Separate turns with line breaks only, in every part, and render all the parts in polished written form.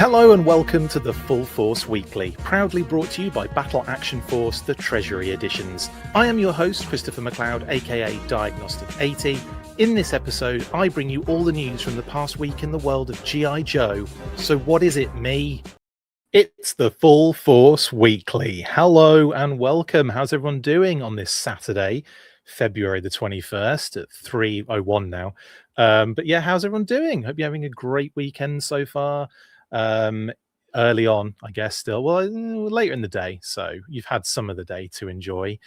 Hello and welcome to the Full Force Weekly, proudly brought to you by Battle Action Force, the Treasury Editions. I am your host, Christopher McLeod AKA Diagnostic 80. In this episode, I bring you all the news from the past week in the world of G.I. Joe. So what is it, me? It's the Full Force Weekly. Hello and welcome. How's everyone doing on this Saturday, February the 21st at 3:01 now? But yeah, how's everyone doing? Hope you're having a great weekend so far. Early on, I guess, still. Well, later in the day, so you've had some of the day to enjoy.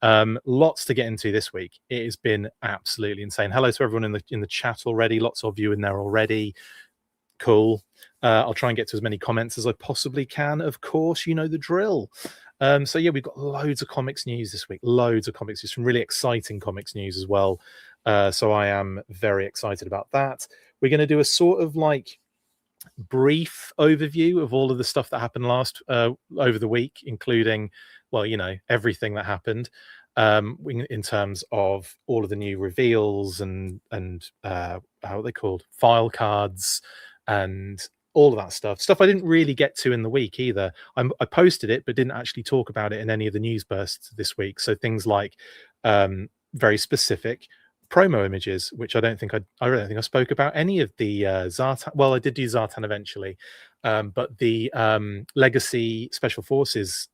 Lots to get into this week. It has been absolutely insane. Hello to everyone in the chat already. Lots of you in there already. Cool. I'll try and get to as many comments as I possibly can. Of course, you know the drill. So yeah, we've got loads of comics news this week. Loads of comics news, some really exciting comics news as well. So I am very excited about that. We're going to do a sort of like brief overview of all of the stuff that happened over the week, including, well, you know, everything that happened in terms of all of the new reveals and how are they called, file cards and all of that stuff I didn't really get to in the week either. I posted it but didn't actually talk about it in any of the news bursts this week. So things like very specific promo images, which I don't think I spoke about any of the Zartan. Well, I did do Zartan eventually, but the Legacy Special Forces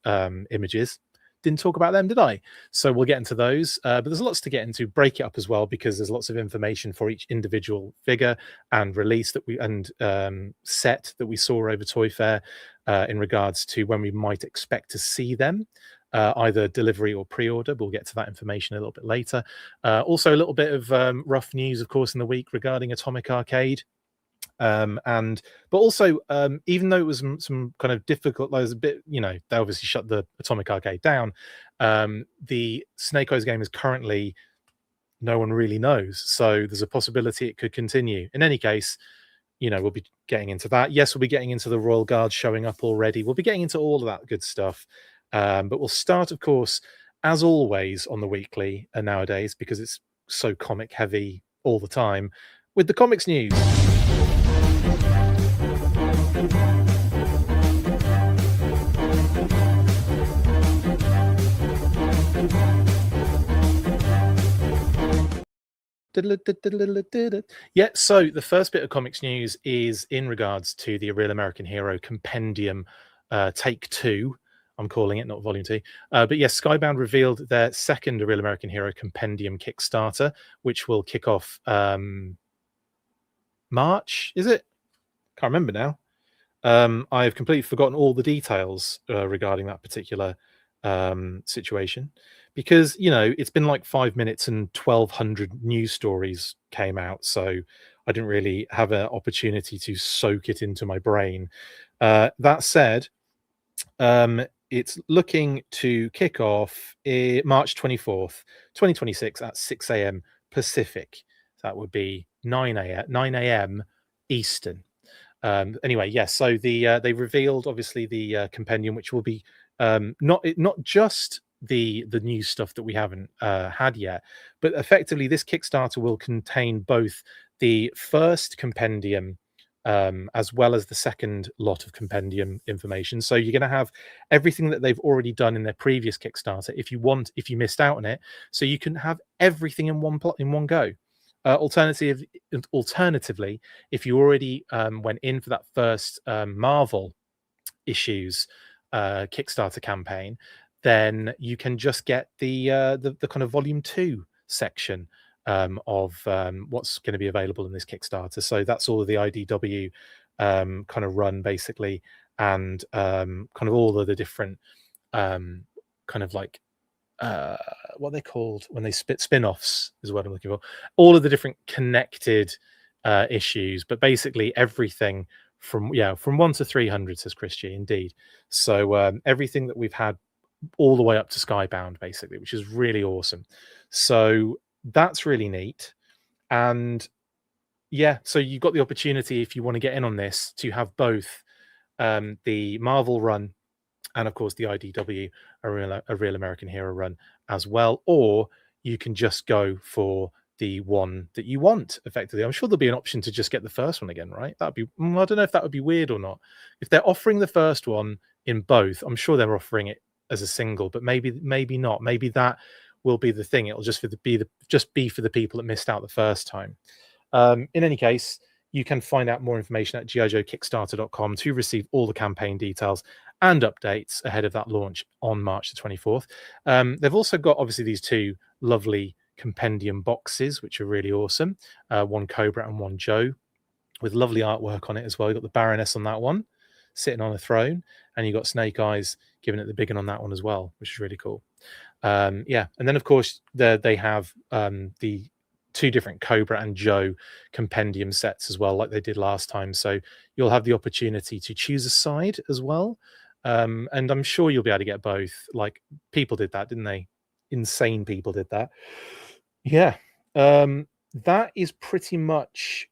images, didn't talk about them, did I? So we'll get into those, but there's lots to get into. Break it up as well, because there's lots of information for each individual figure and release that set that we saw over Toy Fair in regards to when we might expect to see them. Either delivery or pre-order. We'll get to that information a little bit later. Also, a little bit of rough news, of course, in the week regarding Atomic Arcade. But also, even though it was some kind of difficult, there was a bit, you know, they obviously shut the Atomic Arcade down. The Snake Eyes game is currently, no one really knows. So there's a possibility it could continue. In any case, you know, we'll be getting into that. Yes, we'll be getting into the Royal Guard showing up already. We'll be getting into all of that good stuff. But we'll start, of course, as always on the weekly nowadays, because it's so comic heavy all the time, with the comics news. Yeah, so the first bit of comics news is in regards to the A Real American Hero Compendium Take 2. I'm calling it, not Volume 2. But yes, Skybound revealed their second A Real American Hero Compendium Kickstarter, which will kick off March, is it? Can't remember now. I've completely forgotten all the details regarding that particular situation, because, you know, it's been like 5 minutes and 1,200 news stories came out, so I didn't really have an opportunity to soak it into my brain. That said, it's looking to kick off March 24th, 2026 at 6 a.m. Pacific. That would be 9 a.m. Eastern. Anyway, yes. So they revealed obviously the compendium, which will be not just the new stuff that we haven't had yet, but effectively this Kickstarter will contain both the first compendium as well as the second lot of compendium information. So you're going to have everything that they've already done in their previous Kickstarter if you missed out on it, so you can have everything in one go. Alternatively, if you already went in for that first Marvel issues Kickstarter campaign, then you can just get the kind of Volume 2 section of what's going to be available in this Kickstarter. So that's all of the IDW kind of run basically, and kind of all of the different kind of like what are they called when they spin-offs is what I'm looking for. All of the different connected issues, but basically everything from 1 to 300, says Chris G, indeed. So everything that we've had all the way up to Skybound basically, which is really awesome. So that's really neat. And yeah, so you've got the opportunity, if you want to get in on this, to have both the Marvel run and of course the IDW A Real American Hero run as well, or you can just go for the one that you want effectively. I'm sure there'll be an option to just get the first one again, right? That'd be, I don't know if that would be weird or not. If they're offering the first one in both, I'm sure they're offering it as a single, but maybe not. Maybe that will be the thing. It'll just be for the people that missed out the first time. In any case, you can find out more information at gijoekickstarter.com to receive all the campaign details and updates ahead of that launch on March the 24th. They've also got obviously these two lovely Compendium boxes, which are really awesome. One Cobra and one Joe, with lovely artwork on it as well. You've got the Baroness on that one, sitting on a throne, and you've got Snake Eyes giving it the big one on that one as well, which is really cool. Yeah, and then of course they have the two different Cobra and Joe Compendium sets as well, like they did last time. So you'll have the opportunity to choose a side as well. And I'm sure you'll be able to get both. Like, people did that, didn't they? Insane people did that. Yeah. That is pretty much,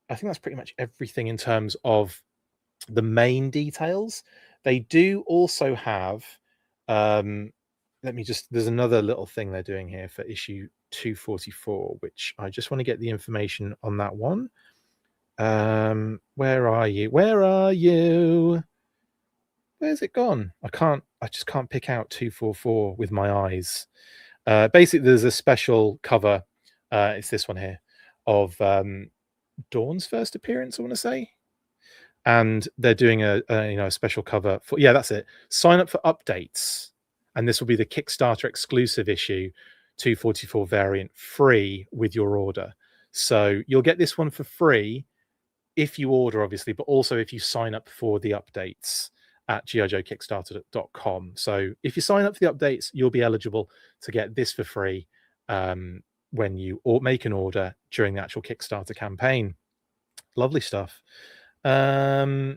I think that's pretty much everything in terms of the main details. They do also have, there's another little thing they're doing here for issue 244, which I just want to get the information on that one. Where are you? Where's it gone? I just can't pick out 244 with my eyes. Basically, there's a special cover. It's this one here of Dawn's first appearance, I want to say. And they're doing a special cover for, yeah, that's it. Sign up for updates. And this will be the Kickstarter exclusive issue 244 variant, free with your order. So you'll get this one for free if you order, obviously, but also if you sign up for the updates at gijoekickstarter.com. So if you sign up for the updates, you'll be eligible to get this for free when you make an order during the actual Kickstarter campaign. Lovely stuff. Yeah.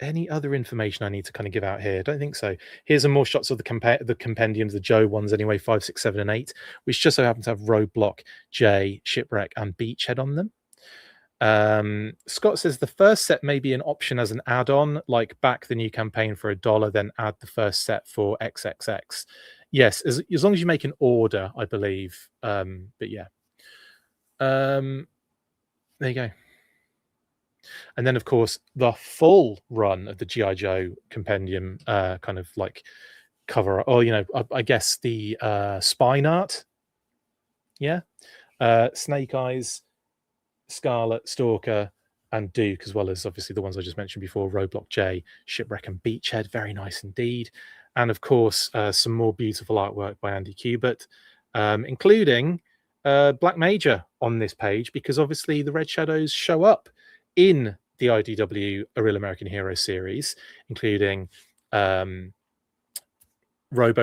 Any other information I need to kind of give out here? I don't think so. Here's some more shots of the compendiums, the Joe ones anyway, 5, 6, 7, and 8, which just so happen to have Roadblock, J, Shipwreck, and Beachhead on them. Scott says the first set may be an option as an add-on, like back the new campaign for $1, then add the first set for XXX. Yes, as long as you make an order, I believe. But yeah. There you go. And then, of course, the full run of the G.I. Joe compendium kind of like cover, or, I guess the spine art. Yeah. Snake Eyes, Scarlet, Stalker, and Duke, as well as obviously the ones I just mentioned before, Roadblock J, Shipwreck, and Beachhead. Very nice indeed. And, of course, some more beautiful artwork by Andy Kubert, including Black Major on this page, because obviously the Red Shadows show up in the IDW A Real American Hero series, including Robo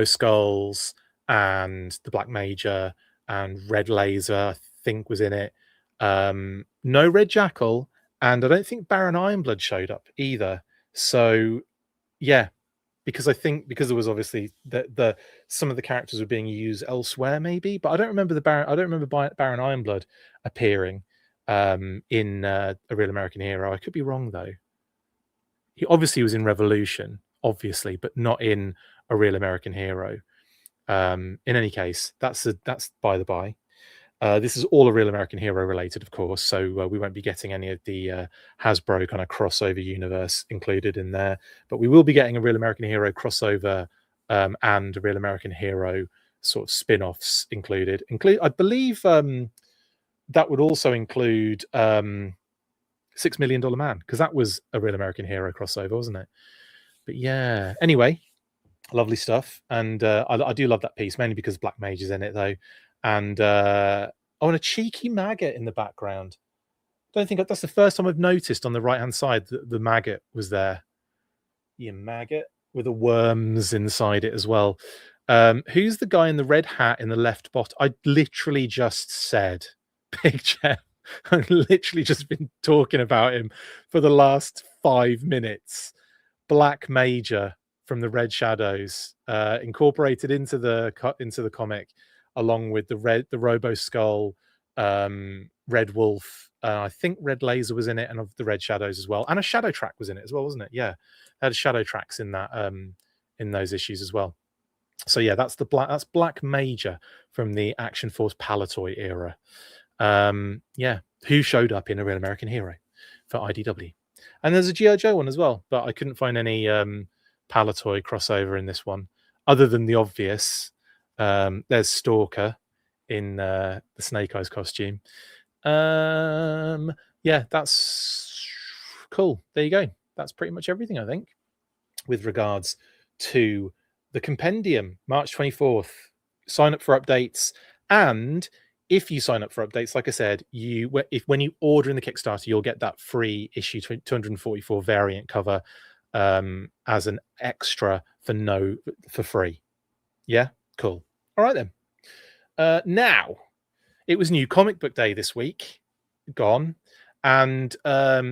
Skulls and the Black Major, and Red Laser, I think, was in it. No Red Jackal, and I don't think Baron Ironblood showed up either. So yeah, because there was obviously the some of the characters were being used elsewhere, maybe, but I don't remember Baron Ironblood appearing in A Real American Hero. I could be wrong though. He obviously was in Revolution, obviously, but not in A Real American Hero. In any case, that's by the by. This is all A Real American Hero related, of course, so we won't be getting any of the Hasbro kind of crossover universe included in there, but we will be getting A Real American Hero crossover and A Real American Hero sort of spin-offs included. I believe that would also include $6 Million Man, because that was A Real American Hero crossover, wasn't it? But yeah, anyway, lovely stuff. And I do love that piece, mainly because Black Mage is in it, though. And and a cheeky maggot in the background. Don't think that's the first time I've noticed on the right-hand side that the maggot was there. Yeah, maggot with the worms inside it as well. Who's the guy in the red hat in the left bottom? I literally just said Big Jeff. I've literally just been talking about him for the last 5 minutes. Black Major from the Red Shadows, incorporated into the comic, along with the Robo Skull, Red Wolf. I think Red Laser was in it, and of the Red Shadows as well. And a Shadow Track was in it as well, wasn't it? Yeah, they had Shadow Tracks in that in those issues as well. So yeah, that's Black Major from the Action Force Palatoy era. Yeah, who showed up in A Real American Hero for IDW. And there's a G.I. Joe one as well, but I couldn't find any Palatoy crossover in this one, other than the obvious. There's Stalker in the Snake Eyes costume. Yeah, that's cool. There you go. That's pretty much everything, I think, with regards to the Compendium, March 24th. Sign up for updates. And if you sign up for updates, like I said, when you order in the Kickstarter, you'll get that free issue 244 variant cover as an extra for free. Yeah, cool. All right then. Now, it was New Comic Book Day this week, gone, and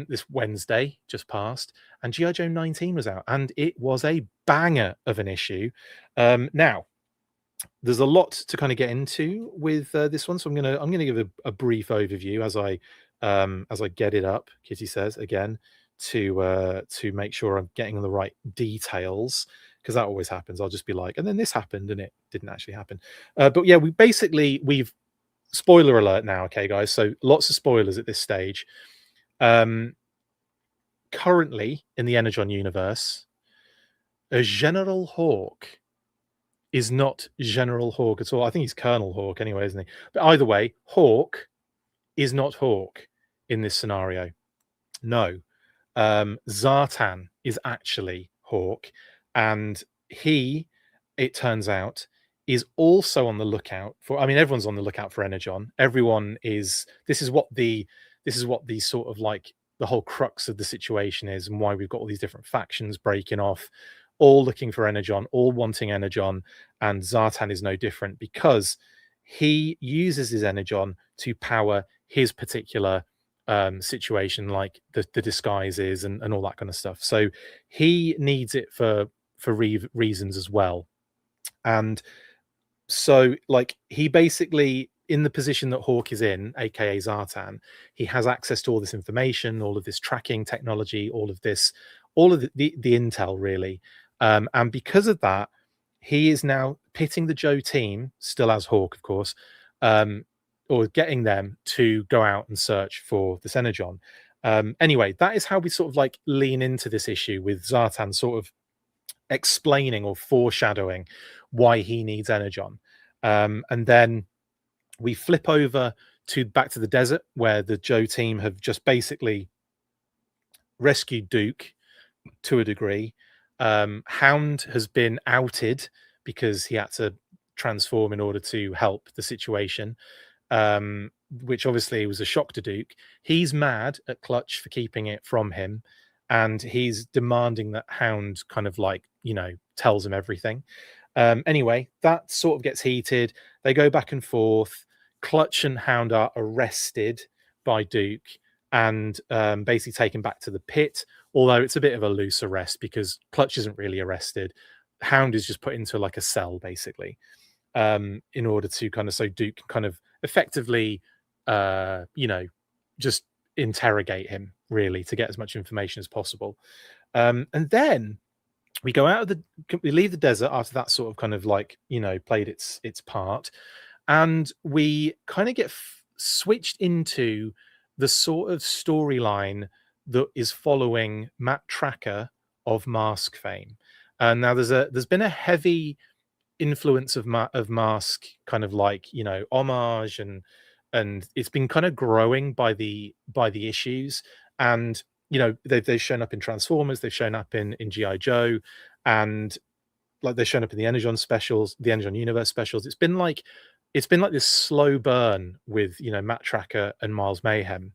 this Wednesday just passed, and G.I. Joe 19 was out, and it was a banger of an issue. Now, there's a lot to kind of get into with this one, so I'm gonna give a brief overview as I get it up. Kitty says again to make sure I'm getting the right details, because that always happens. I'll just be like, and then this happened, and it didn't actually happen. But yeah, we've spoiler alert now, okay, guys. So lots of spoilers at this stage. Currently in the Energon universe, a General Hawk is not General Hawk at all. I think he's Colonel Hawk anyway, isn't he? But either way, Hawk is not Hawk in this scenario. No. Zartan is actually Hawk, and he, it turns out, is also on the lookout for, I mean, everyone's on the lookout for Energon. Everyone is, this is what the sort of like the whole crux of the situation is, and why we've got all these different factions breaking off, all looking for Energon, all wanting Energon, and Zartan is no different, because he uses his Energon to power his particular situation, like the disguises and all that kind of stuff. So he needs it for reasons as well. And so, like, he basically, in the position that Hawk is in, aka Zartan, he has access to all this information, all of this tracking technology, all of the intel, really. And because of that, he is now pitting the Joe team, still as Hawk, of course, or getting them to go out and search for this Energon. Anyway, that is how we sort of like lean into this issue, with Zartan sort of explaining or foreshadowing why he needs Energon. And then we flip over back to the desert, where the Joe team have just basically rescued Duke to a degree. Hound has been outed because he had to transform in order to help the situation, which obviously was a shock to Duke. He's mad at Clutch for keeping it from him, and he's demanding that Hound kind of like, tells him everything. Anyway, that sort of gets heated. They go back and forth. Clutch and Hound are arrested by Duke and basically taken back to the pit, although it's a bit of a loose arrest because Clutch isn't really arrested. Hound is just put into like a cell, basically, in order to kind of, so Duke can kind of effectively, just interrogate him, really, to get as much information as possible. And then we leave the desert after that sort of kind of like, played its part, and we kind of get switched into the sort of storyline that is following Matt Tracker of M.A.S.K fame. And now there's been a heavy influence of M.A.S.K, kind of like, homage, and it's been kind of growing by the issues. And they've shown up in Transformers, they've shown up in G.I. Joe, and like they've shown up in the Energon specials, the Energon Universe specials. It's been like this slow burn with Matt Tracker and Miles Mayhem,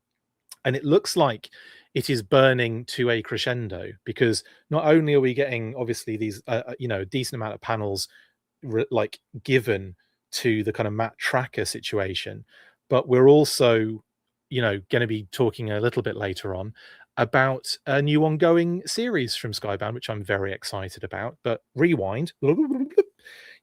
and it looks like it is burning to a crescendo, because not only are we getting obviously these a decent amount of panels like given to the kind of Matt Tracker situation, but we're also going to be talking a little bit later on about a new ongoing series from Skybound, which I'm very excited about. But rewind.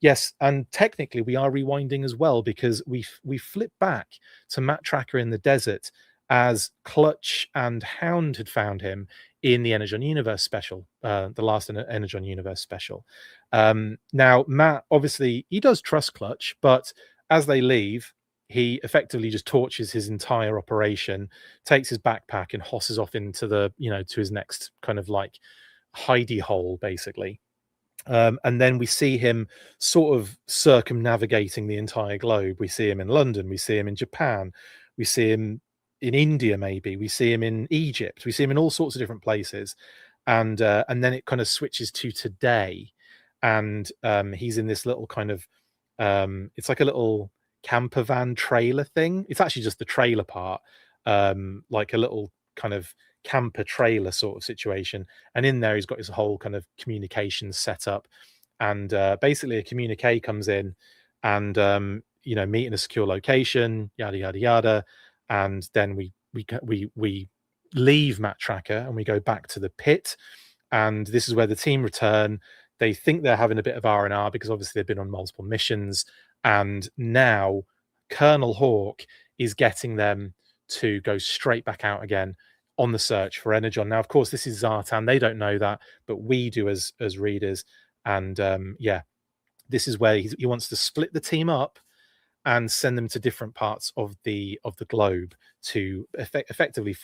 Yes, and technically we are rewinding as well, because we flip back to Matt Tracker in the desert as Clutch and Hound had found him in the Energon Universe special, the last Energon Universe special. Now, Matt, obviously, he does trust Clutch, but as they leave, he effectively just torches his entire operation, takes his backpack and hosses off into the, to his next kind of like hidey hole, basically. And then we see him sort of circumnavigating the entire globe. We see him in London, we see him in Japan, we see him in India, maybe we see him in Egypt, we see him in all sorts of different places. And then it kind of switches to today, and he's in this little kind of it's like a little camper van trailer thing. It's actually just the trailer part, like a little kind of camper trailer sort of situation. And in there, he's got his whole kind of communications set up. And basically, a communique comes in, and meet in a secure location, yada yada yada. And then we leave Matt Tracker and we go back to the pit. And this is where the team return. They think they're having a bit of R&R because obviously they've been on multiple missions. And now Colonel Hawk is getting them to go straight back out again on the search for Energon. Now, of course, this is Zartan. They don't know that, but we do as readers. And this is where he wants to split the team up and send them to different parts of the globe to effectively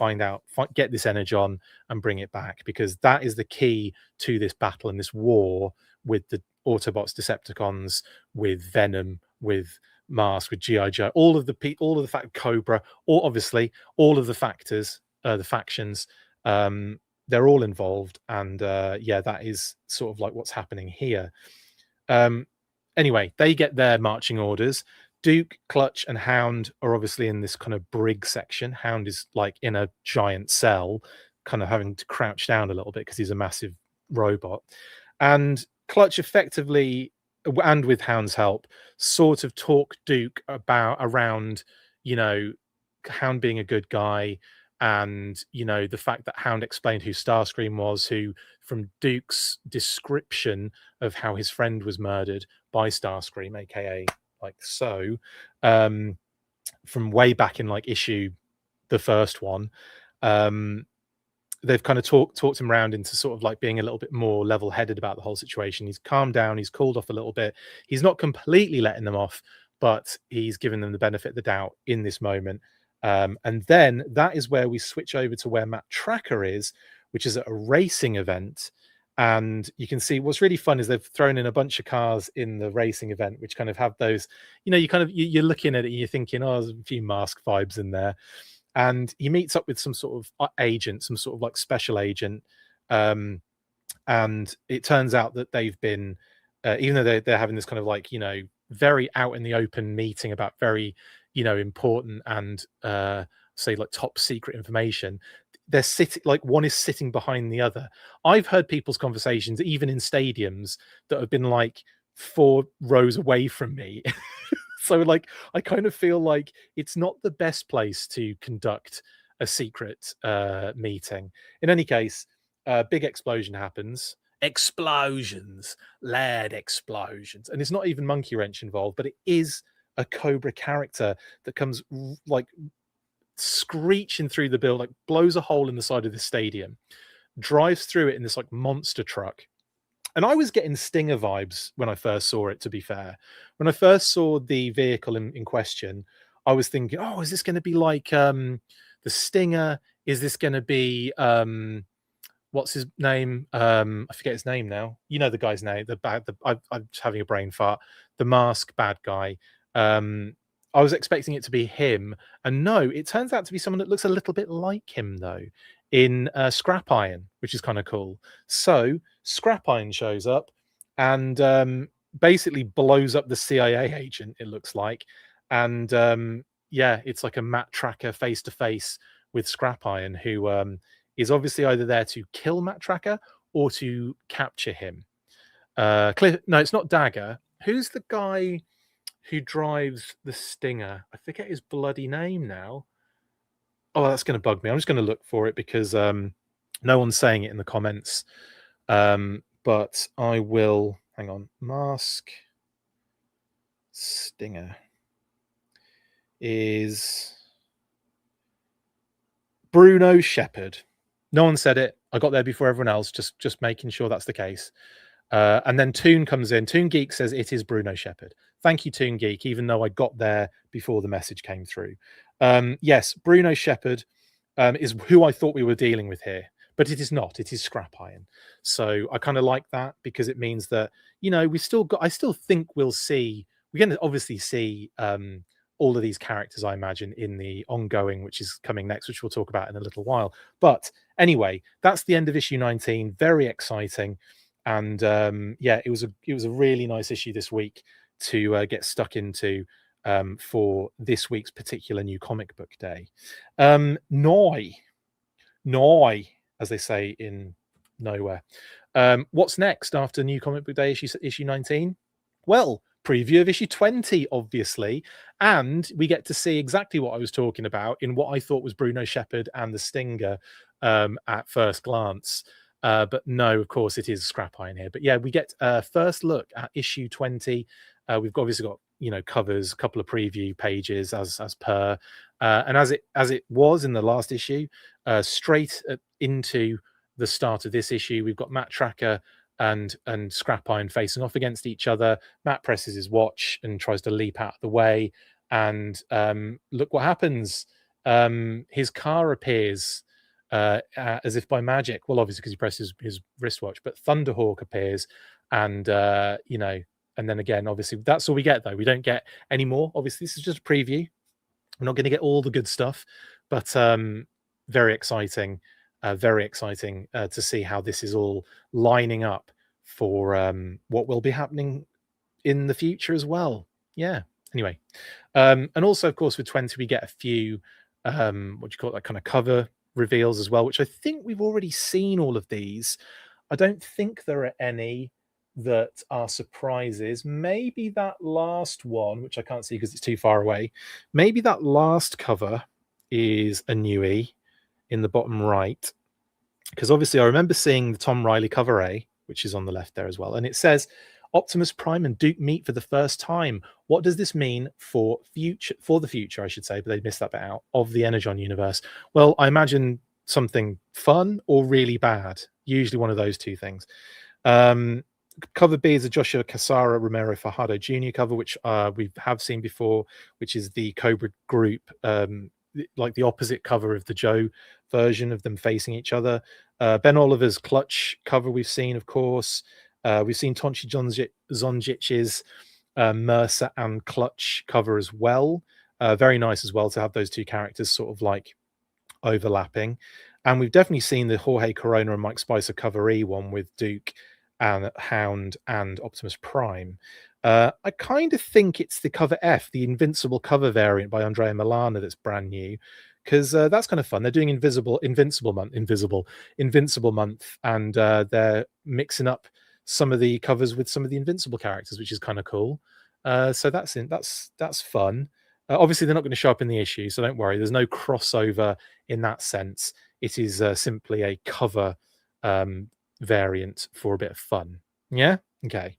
get this Energon and bring it back, because that is the key to this battle and this war with the Autobots, Decepticons, with Venom, with M.A.S.K, with G.I. Joe, all of the Cobra, or obviously all of the factors, the factions, they're all involved. And that is sort of like what's happening here. Anyway, they get their marching orders. Duke, Clutch, and Hound are obviously in this kind of brig section. Hound is like in a giant cell, kind of having to crouch down a little bit because he's a massive robot. And Clutch effectively, and with Hound's help, sort of talk Duke around, Hound being a good guy, and the fact that Hound explained who Starscream was, who, from Duke's description of how his friend was murdered by Starscream, aka like so, from way back in like issue the first one, they've kind of talked him around into sort of like being a little bit more level-headed about the whole situation. He's calmed down, he's cooled off a little bit. He's not completely letting them off, but he's given them the benefit of the doubt in this moment. And then that is where we switch over to where Matt Tracker is, which is at a racing event. And you can see what's really fun is they've thrown in a bunch of cars in the racing event, which kind of have those, you're looking at it and you're thinking, oh, there's a few M.A.S.K vibes in there. And he meets up with some sort of agent, some sort of like special agent. And it turns out that they've been, even though they're having this kind of like, very out in the open meeting about very, important and say like top secret information, they're sitting, like one is sitting behind the other. I've heard people's conversations, even in stadiums, that have been like 4 rows away from me. So like, I kind of feel like it's not the best place to conduct a secret meeting. In any case, big explosion happens. Loud explosions. And it's not even Monkey Wrench involved, but it is a Cobra character that comes like screeching through the building, like blows a hole in the side of the stadium, drives through it in this like monster truck. And I was getting Stinger vibes when I first saw it, to be fair. When I first saw the vehicle in question, I was thinking, oh, is this going to be like the Stinger? Is this going to be, what's his name? I forget his name now. You know the guy's name. I'm just having a brain fart. The M.A.S.K bad guy. I was expecting it to be him. And no, it turns out to be someone that looks a little bit like him, though, in Scrap Iron, which is kind of cool. So Scrap Iron shows up and basically blows up the CIA agent, it looks like. And it's like a Matt Tracker face-to-face with Scrap Iron, who is obviously either there to kill Matt Tracker or to capture him. No, it's not Dagger. Who's the guy who drives the Stinger? I forget his bloody name now. Oh, that's going to bug me. I'm just going to look for it because no one's saying it in the comments. But I will. Hang on. M.A.S.K Stinger is Bruno Shepard. No one said it. I got there before everyone else, just making sure that's the case. And then Toon comes in. Toon Geek says it is Bruno Shepherd. Thank you, Toon Geek, even though I got there before the message came through. Yes, Bruno Shepherd is who I thought we were dealing with here, but it is not. It is Scrap Iron. So I kind of like that because it means that, you know, I still think we're going to obviously see all of these characters, I imagine, in the ongoing, which is coming next, which we'll talk about in a little while. But anyway, that's the end of issue 19. Very exciting. And yeah, it was a really nice issue this week to get stuck into for this week's particular new comic book day. Noi, as they say in nowhere. What's next after new comic book day issue 19? Well, preview of issue 20, obviously, and we get to see exactly what I was talking about in what I thought was Bruno Shepherd and the Stinger at first glance. But no, of course, it is Scrap Iron here. But yeah, we get a first look at issue 20. We've obviously got, you know, covers, a couple of preview pages as per, and as it was in the last issue, straight into the start of this issue, we've got Matt Tracker and Scrap Iron facing off against each other. Matt presses his watch and tries to leap out of the way, and look what happens. His car appears as if by magic. Well, obviously because he presses his wristwatch, but Thunderhawk appears, and you know, and then again, obviously that's all we get though. We don't get any more. Obviously, this is just a preview. We're not going to get all the good stuff, but very exciting to see how this is all lining up for what will be happening in the future as well. Yeah. Anyway, and also, of course, with 20, we get a few what do you call it, like kind of cover reveals as well, which I think we've already seen all of these. I don't think there are any that are surprises. Maybe that last one, which I can't see because it's too far away. Maybe that last cover is a newie in the bottom right, because obviously I remember seeing the Tom Riley cover A, which is on the left there as well, and it says Optimus Prime and Duke meet for the first time. What does this mean for the future, I should say, but they missed that bit out, of the Energon universe? Well, I imagine something fun or really bad. Usually one of those two things. Cover B is a Joshua Casara Romero Fajardo Jr. cover, which we have seen before, which is the Cobra group, like the opposite cover of the Joe version of them facing each other. Ben Oliver's Clutch cover we've seen, of course. We've seen Tonchi Zonjich's Mercer and Clutch cover as well. Very nice as well to have those two characters sort of like overlapping. And we've definitely seen the Jorge Corona and Mike Spicer cover E one with Duke and Hound and Optimus Prime. I kind of think it's the cover F, the Invincible cover variant by Andrea Milana, that's brand new, because that's kind of fun. They're doing Invincible month, and they're mixing up some of the covers with some of the Invincible characters, which is kind of cool. So that's fun. Obviously, they're not going to show up in the issue, so don't worry. There's no crossover in that sense. It is simply a cover variant for a bit of fun. Yeah, okay.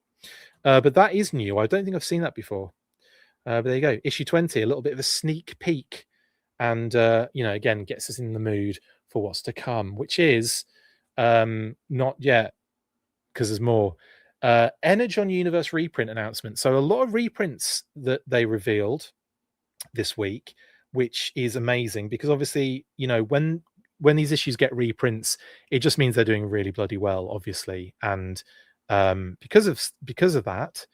But that is new. I don't think I've seen that before. But there you go. Issue 20, a little bit of a sneak peek, and you know, again, gets us in the mood for what's to come, which is not yet, because there's more. Energon Universe reprint announcement. So a lot of reprints that they revealed this week, which is amazing, because obviously, you know, when these issues get reprints, it just means they're doing really bloody well, obviously. And because of that,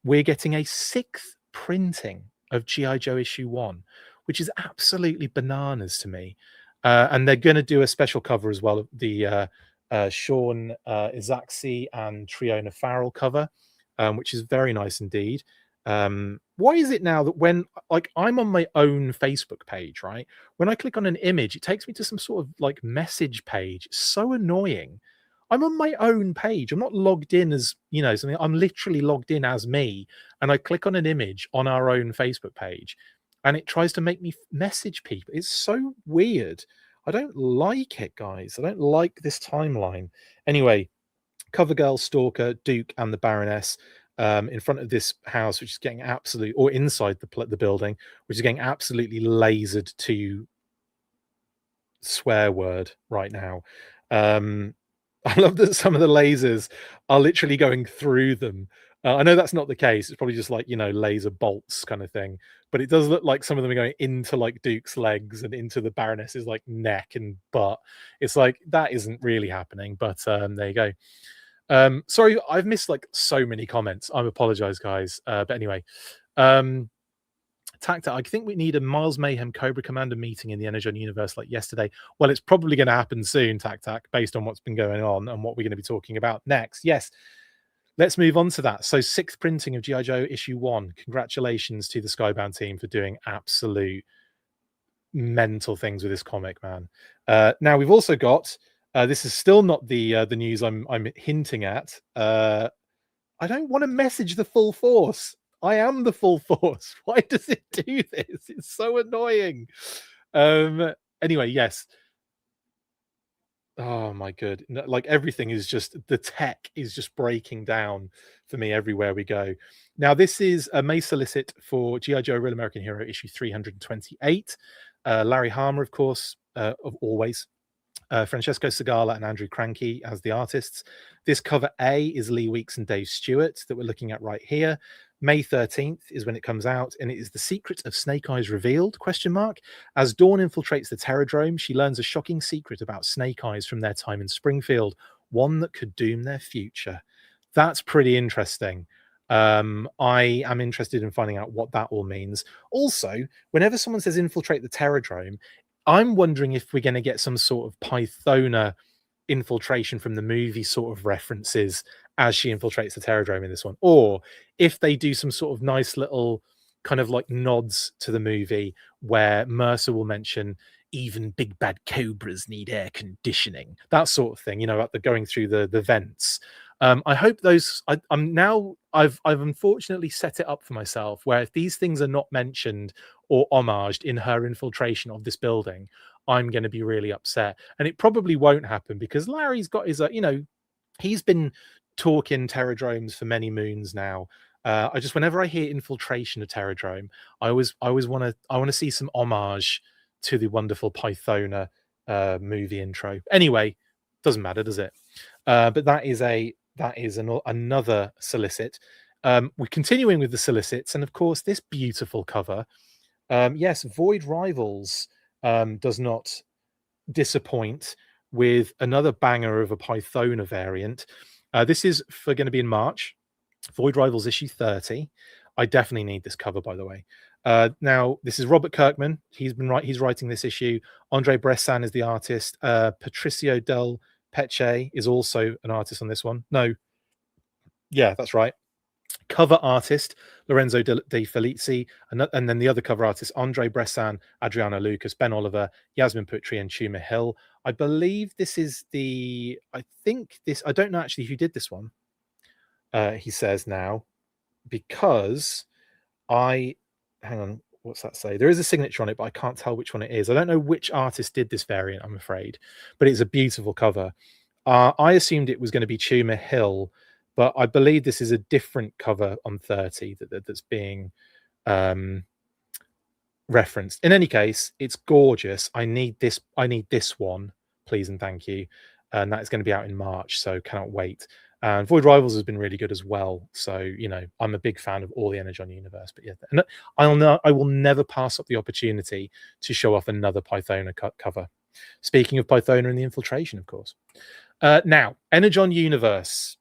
we're getting a 6th printing of G.I. Joe issue 1, which is absolutely bananas to me. And they're going to do a special cover as well, the Sean Izaxi and Triona Farrell cover, which is very nice indeed. Why is it now that when, like, I'm on my own Facebook page, right, when I click on an image, it takes me to some sort of like message page? It's so annoying. I'm on my own page. I'm not logged in as, you know, something. I'm literally logged in as me, and I click on an image on our own Facebook page, and it tries to make me message people. It's so weird. I don't like it, guys. I don't like this timeline. Anyway, CoverGirl, Stalker, Duke, and the Baroness in front of this house, which is getting absolute, or inside the building, which is getting absolutely lasered to swear word right now. I love that some of the lasers are literally going through them. I know that's not the case. It's probably just like, laser bolts kind of thing. But it does look like some of them are going into like Duke's legs and into the Baroness's like neck and butt. It's like that isn't really happening, but there you go. Sorry, I've missed like so many comments. I apologize, guys. But anyway, Tacta, I think we need a Miles Mayhem Cobra Commander meeting in the Energon universe like yesterday. Well, it's probably going to happen soon, Tac, based on what's been going on and what we're going to be talking about next. Yes, let's move on to that. So 6th printing of G.I. Joe issue 1. Congratulations to the Skybound team for doing absolute mental things with this comic, man. Now we've also got, this is still not the news I'm hinting at. I don't want to message the full force. I am the full force. Why does it do this? It's so annoying. Anyway, yes. Oh my god. Like everything is just, the tech is just breaking down for me everywhere we go. Now, this is a May solicit for G.I. Joe Real American Hero issue 328. Larry Harmer, of course, of always. Francesco Segala and Andrew Cranky as the artists. This cover A is Lee Weeks and Dave Stewart that we're looking at right here. May 13th is when it comes out, and it is The Secret of Snake Eyes Revealed, ? As Dawn infiltrates the Terradrome, she learns a shocking secret about Snake Eyes from their time in Springfield, one that could doom their future. That's pretty interesting. I am interested in finding out what that all means. Also, whenever someone says infiltrate the Terradrome, I'm wondering if we're going to get some sort of Pythona infiltration from the movie sort of references as she infiltrates the Terradrome in this one, or if they do some sort of nice little kind of like nods to the movie where Mercer will mention even big bad cobras need air conditioning, that sort of thing, like the going through the vents. I hope those. I've unfortunately set it up for myself where if these things are not mentioned or homaged in her infiltration of this building, I'm going to be really upset. And it probably won't happen because Larry's got his, he's been talking Terradromes for many moons now. Whenever I hear infiltration of Terradrome, I always want to see some homage to the wonderful Pythona movie intro. Anyway, doesn't matter, does it? But that is another solicit. We're continuing with the solicits, and of course, this beautiful cover. Yes, Void Rivals does not disappoint with another banger of a Pythona variant. This is going to be in March. Void Rivals issue 30. I definitely need this cover, by the way. Now, this is Robert Kirkman. He's writing this issue. Andre Bressan is the artist. Patricio Del Peche is also an artist on this one. No. Yeah, that's right. Cover artist Lorenzo De Felici, and then the other cover artists Andre Bressan, Adriano Lucas, Ben Oliver, Yasmin Putri, and Chuma Hill. I believe this is I don't know actually who did this one. He says now, because hang on, what's that say? There is a signature on it, but I can't tell which one it is. I don't know which artist did this variant, I'm afraid, but it's a beautiful cover. I assumed it was going to be Chuma Hill, but I believe this is a different cover on 30 that's being referenced. In any case, it's gorgeous. I need this one, please and thank you. And that is going to be out in March, so cannot wait. And Void Rivals has been really good as well. So, I'm a big fan of all the Energon universe. But yeah, and I will never pass up the opportunity to show off another Pythona cover. Speaking of Pythona and the infiltration, of course. Now, Energon universe.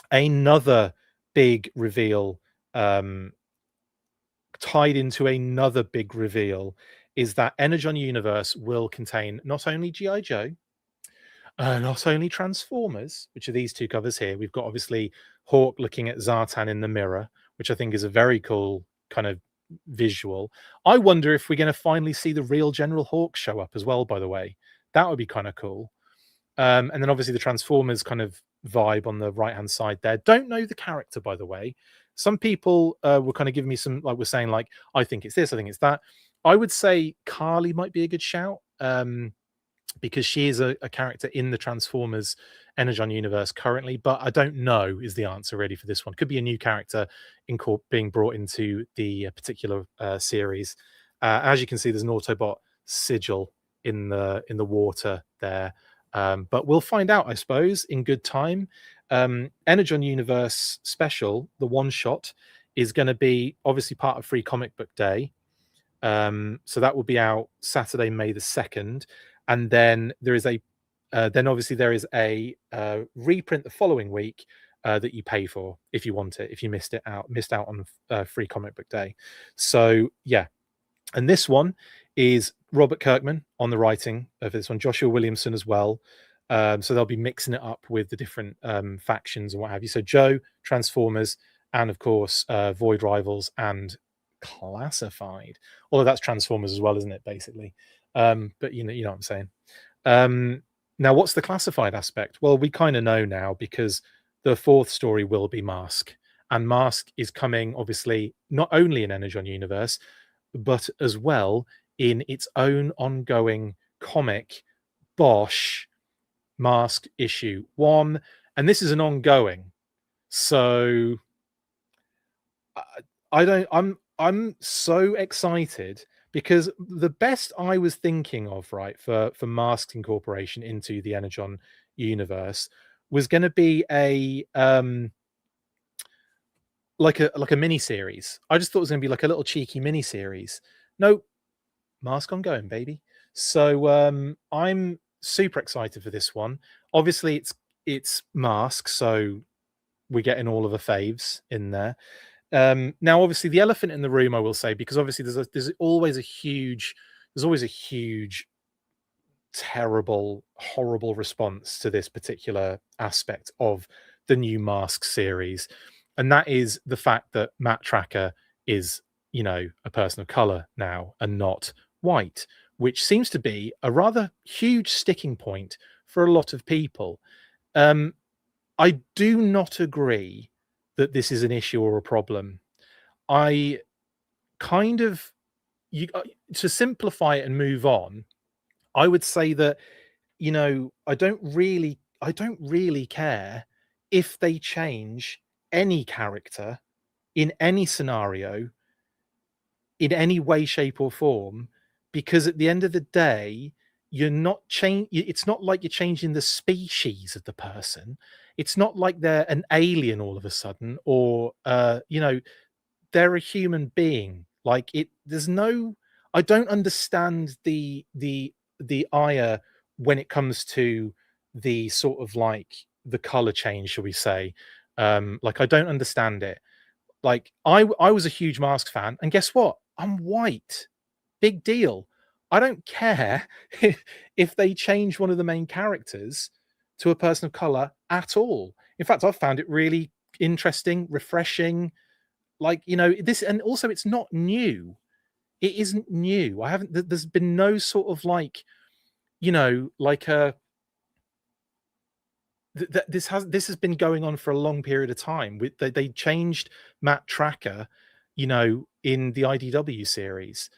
Another big reveal, tied into another big reveal, is that Energon universe will contain not only G.I. Joe, not only Transformers, which are these two covers here. We've got obviously Hawk looking at Zartan in the mirror, which I think is a very cool kind of visual. I wonder if we're going to finally see the real General Hawk show up as well, by the way. That would be kind of cool. And then obviously the Transformers kind of vibe on the right hand side there. Don't know the character, by the way. Some people were kind of giving me some, like, we're saying like, I think it's this, I think it's that. I would say Carly might be a good shout, because she is a character in the Transformers Energon universe currently, but I don't know is the answer really for this one. Could be a new character being brought into the particular series. As you can see, there's an Autobot sigil in the water there. But we'll find out, I suppose, in good time. Energon Universe Special, the one shot, is going to be obviously part of Free Comic Book Day. So that will be out Saturday, May the 2nd. And then there is a reprint the following week that you pay for if you want it, if you missed out on Free Comic Book Day. So yeah. And this one is Robert Kirkman on the writing of this one, Joshua Williamson as well. So they'll be mixing it up with the different factions and what have you. So Joe, Transformers, and of course Void Rivals and Classified. Although that's Transformers as well, isn't it? Basically, but you know what I'm saying. Now, what's the Classified aspect? Well, we kind of know now because the fourth story will be M.A.S.K, and M.A.S.K is coming obviously not only in Energon Universe, but as well in its own ongoing comic, Bosch M.A.S.K issue 1, and this is an ongoing. So I'm so excited because the best I was thinking of, right, for M.A.S.K incorporation into the Energon universe was going to be a like a mini series. I just thought it was going to be like a little cheeky mini series. No, M.A.S.K ongoing, baby. So I'm super excited for this one. Obviously, it's M.A.S.K, so we're getting all of the faves in there. Now, obviously, the elephant in the room, I will say, because obviously there's always a huge, terrible, horrible response to this particular aspect of the new M.A.S.K series, and that is the fact that Matt Tracker is, a person of color now and not white, which seems to be a rather huge sticking point for a lot of people. I do not agree that this is an issue or a problem. I kind of, to simplify it and move on, I would say that, I don't really care if they change any character in any scenario, in any way, shape, or form, because at the end of the day, you're not it's not like you're changing the species of the person. It's not like they're an alien all of a sudden, or they're a human being. Like I don't understand the ire when it comes to the sort of like the color change, shall we say. Like, I don't understand it. Like, I was a huge M.A.S.K fan, and guess what? I'm white. Big deal. I don't care if they change one of the main characters to a person of color at all. In fact, I've found it really interesting, refreshing. Like, this, and also it's not new. It isn't new. There's been no sort of like, like a, this has been going on for a long period of time. They changed Matt Tracker, in the IDW series,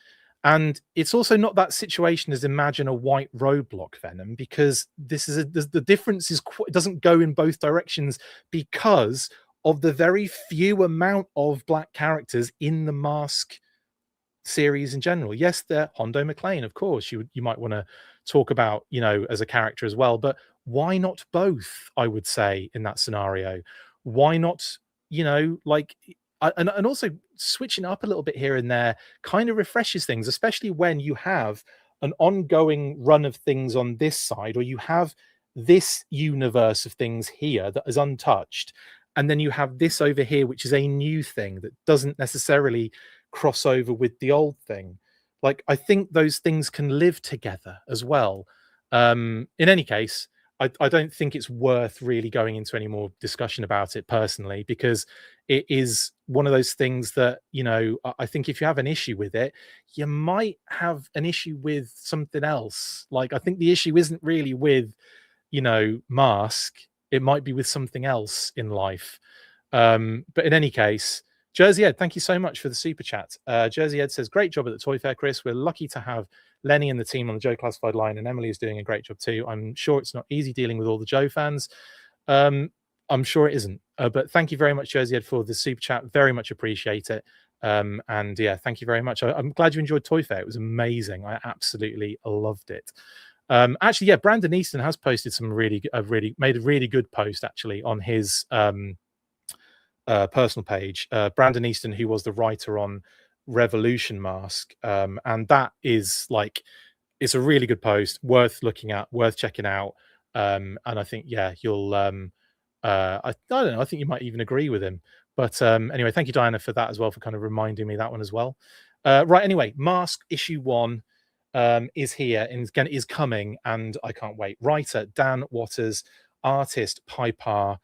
and it's also not that situation as imagine a white roadblock Venom, because the difference is it doesn't go in both directions because of the very few amount of black characters in the M.A.S.K series in general. Yes, they're Hondo McLean, of course. You might want to talk about, as a character as well, but why not both? I would say in that scenario, why not? Like, and also switching up a little bit here and there kind of refreshes things, especially when you have an ongoing run of things on this side, or you have this universe of things here that is untouched, and then you have this over here, which is a new thing that doesn't necessarily cross over with the old thing. Like, I think those things can live together as well. In any case, I don't think it's worth really going into any more discussion about it personally, because it is one of those things that, I think if you have an issue with it, you might have an issue with something else. Like, I think the issue isn't really with, M.A.S.K. It might be with something else in life. But in any case, Jersey Ed, thank you so much for the super chat. Jersey Ed says, great job at the Toy Fair, Chris. We're lucky to have Lenny and the team on the Joe Classified line, and Emily is doing a great job too. I'm sure it's not easy dealing with all the Joe fans. I'm sure it isn't. But thank you very much, Jersey Ed, for the super chat. Very much appreciate it. And yeah, thank you very much. I'm glad you enjoyed Toy Fair. It was amazing. I absolutely loved it. Actually, yeah, Brandon Easton has posted some made a really good post actually on his personal page. Brandon Easton, who was the writer on Revolution Mask, and that is like, it's a really good post, worth looking at, worth checking out. And I think, yeah, you'll I don't know, I think you might even agree with him. But anyway, thank you, Diana, for that as well, for kind of reminding me that one as well. Right, anyway, Mask issue 1 is here and is coming, and I can't wait. Writer Dan Waters, artist Piper,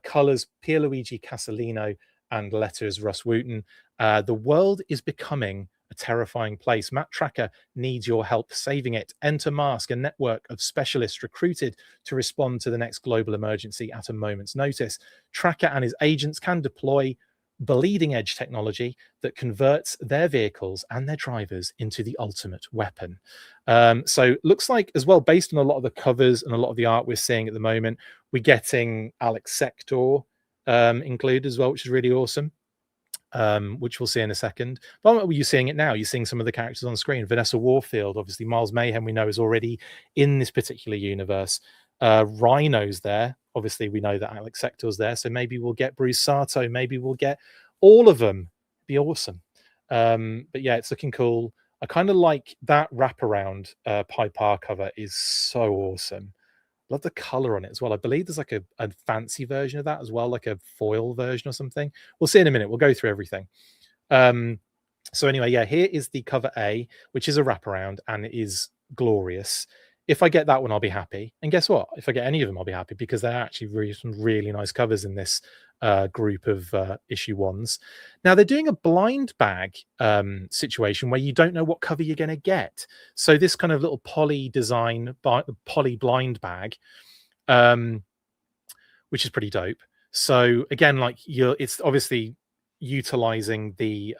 colors Pierluigi Casalino, and letters Russ Wooten. The world is becoming a terrifying place. Matt Tracker needs your help saving it. Enter M.A.S.K, a network of specialists recruited to respond to the next global emergency at a moment's notice. Tracker and his agents can deploy bleeding edge technology that converts their vehicles and their drivers into the ultimate weapon. So looks like, as well, based on a lot of the covers and a lot of the art we're seeing at the moment, we're getting Alex Sector included as well, which is really awesome. Which we'll see in a second. But you're seeing it now. You're seeing some of the characters on screen. Vanessa Warfield, obviously. Miles Mayhem, we know, is already in this particular universe. Rhino's there. Obviously, we know that Alex Sector's there. So maybe we'll get Bruce Sato. Maybe we'll get all of them. It'd be awesome. But yeah, it's looking cool. I kind of like that wraparound Piper cover is so awesome. Love the color on it as well. I believe there's like a fancy version of that as well, like a foil version or something. We'll see in a minute. We'll go through everything. So anyway, yeah, here is the cover A, which is a wraparound, and it is glorious. If I get that one, I'll be happy. And guess what? If I get any of them, I'll be happy, because they're actually some really nice covers in this group of issue 1s. Now, they're doing a blind bag situation where you don't know what cover you're going to get. So this kind of little poly design, poly blind bag, which is pretty dope. So again, like, it's obviously utilizing the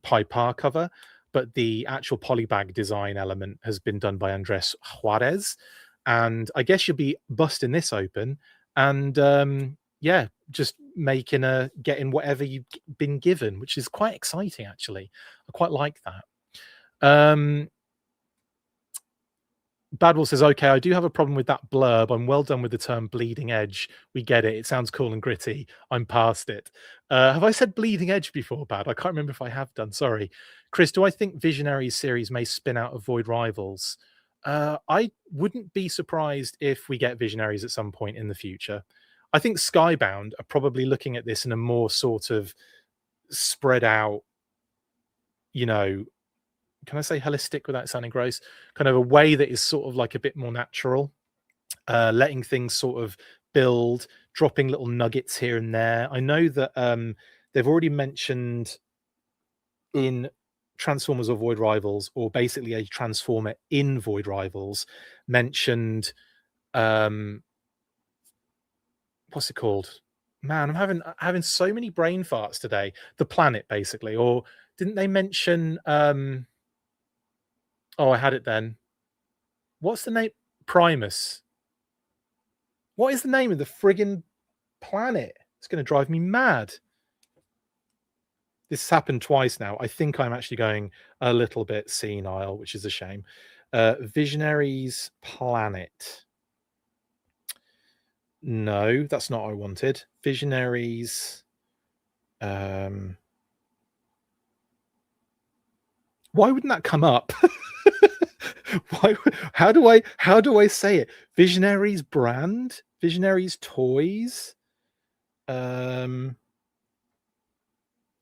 Piper cover, but the actual polybag design element has been done by Andres Juarez. And I guess you'll be busting this open and yeah, just getting whatever you've been given, which is quite exciting, actually. I quite like that. Badwell says, okay, I do have a problem with that blurb. I'm well done with the term bleeding edge. We get it. It sounds cool and gritty. I'm past it. Have I said bleeding edge before, Bad? I can't remember if I have done. Sorry. Chris, do I think Visionaries series may spin out of Void Rivals? I wouldn't be surprised if we get Visionaries at some point in the future. I think Skybound are probably looking at this in a more sort of spread out, you know, can I say holistic without sounding gross? Kind of a way that is sort of like a bit more natural, letting things sort of build, dropping little nuggets here and there. I know that they've already mentioned in Transformers or Void Rivals, or basically a Transformer in Void Rivals, mentioned what's it called? Man, I'm having so many brain farts today. The planet, basically. Or didn't they mention oh, I had it then. What's the name? Primus. What is the name of the friggin' planet? It's going to drive me mad. This has happened twice now. I think I'm actually going a little bit senile, which is a shame. Visionaries planet. No, that's not what I wanted. Visionaries. Why wouldn't that come up? Why? How do I say it? Visionaries brand, Visionaries toys. Knights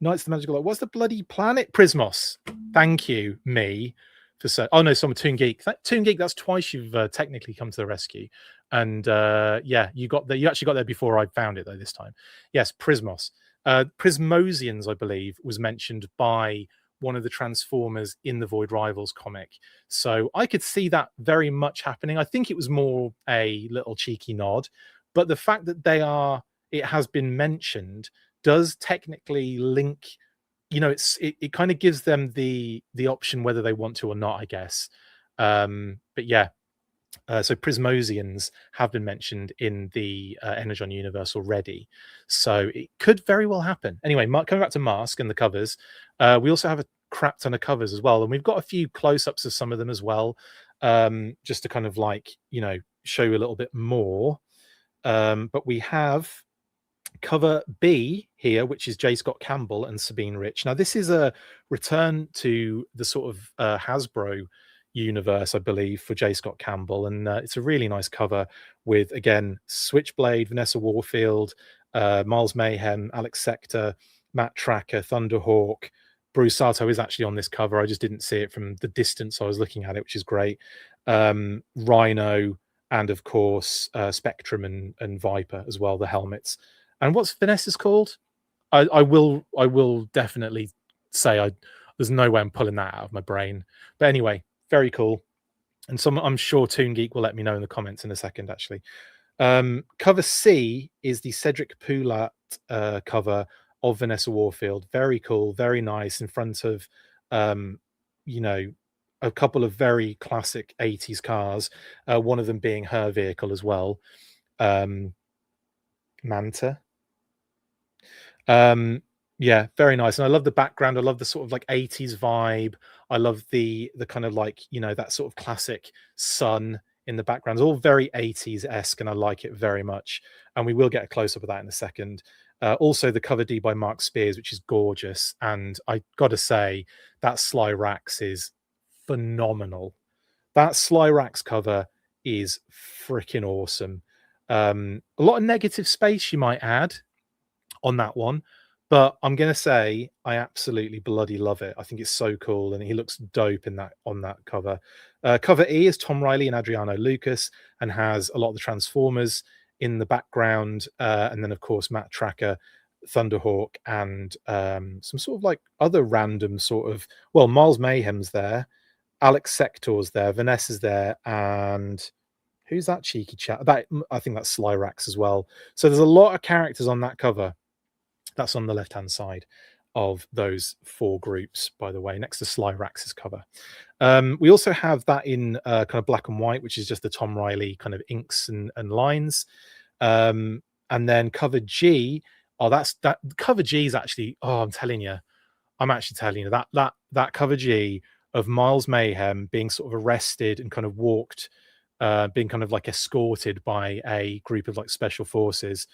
of the Magical Light. What's the bloody planet? Prismos. Thank you, me, for saying. Oh no, someone Toon Geek. Toon Geek. That's twice you've technically come to the rescue. And yeah, you got there. You actually got there before I found it though. This time, yes, Prismos. Prismosians, I believe, was mentioned by one of the Transformers in the Void Rivals comic. So I could see that very much happening. I think it was more a little cheeky nod, but the fact that it has been mentioned does technically link, you know, it kind of gives them the option whether they want to or not, I guess. But yeah, so Prismosians have been mentioned in the Energon universe already, so it could very well happen. Anyway, coming back to M.A.S.K and the covers, we also have a crap ton of covers as well, and we've got a few close-ups of some of them as well. just to kind of like, show you a little bit more. But we have cover B here, which is J. Scott Campbell and Sabine Rich. Now, this is a return to the sort of Hasbro universe, I believe, for J. Scott Campbell, and it's a really nice cover with, again, Switchblade, Vanessa Warfield, Miles Mayhem, Alex Sector, Matt Tracker, Thunderhawk. Bruce Sato is actually on this cover. I just didn't see it from the distance I was looking at it, which is great. Rhino, and of course Spectrum and Viper as well, the helmets. And what's Vanessa's called? I will definitely say there's no way I'm pulling that out of my brain. But anyway, very cool. And I'm sure Toon Geek will let me know in the comments in a second, actually. Cover C is the Cedric Poulat cover of Vanessa Warfield. Very cool, very nice, in front of a couple of very classic 80s cars, one of them being her vehicle as well, Manta. Yeah, very nice. And I love the background. I love the sort of like 80s vibe. I love the kind of like, that sort of classic sun in the background. It's all very 80s-esque, and I like it very much. And we will get a close-up of that in a second. Also, the cover D by Mark Spears, which is gorgeous. And I got to say, that Sly Rax is phenomenal. That Sly Rax cover is freaking awesome. A lot of negative space, you might add, on that one. But I'm going to say I absolutely bloody love it. I think it's so cool, and he looks dope on that cover. Cover E is Tom Riley and Adriano Lucas, and has a lot of the Transformers in the background. And then, of course, Matt Tracker, Thunderhawk, and some sort of like other random sort of... Well, Miles Mayhem's there. Alex Sector's there. Vanessa's there. And who's that cheeky chat? I think that's Sly Rax as well. So there's a lot of characters on that cover. That's on the left-hand side of those four groups, by the way, next to Sly Rax's cover. We also have that in kind of black and white, which is just the Tom Riley kind of inks and lines. And then cover G, that cover G is actually, I'm actually telling you that cover G of Miles Mayhem being sort of arrested and kind of walked, being kind of like escorted by a group of like special forces,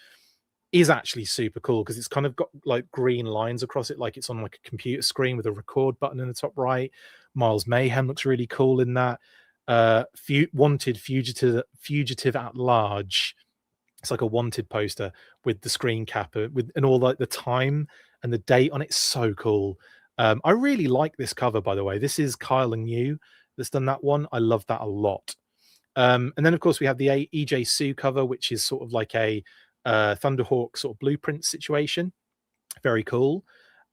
is actually super cool, because it's kind of got like green lines across it, like it's on like a computer screen with a record button in the top right. Miles Mayhem looks really cool in that. Wanted fugitive at large. It's like a wanted poster with the screen cap and all like the time and the date on it. So cool. I really like this cover, by the way. This is Kyle and Yu that's done that one. I love that a lot. And then of course we have the EJ Sue cover, which is sort of like a Thunderhawk sort of blueprint situation. Very cool.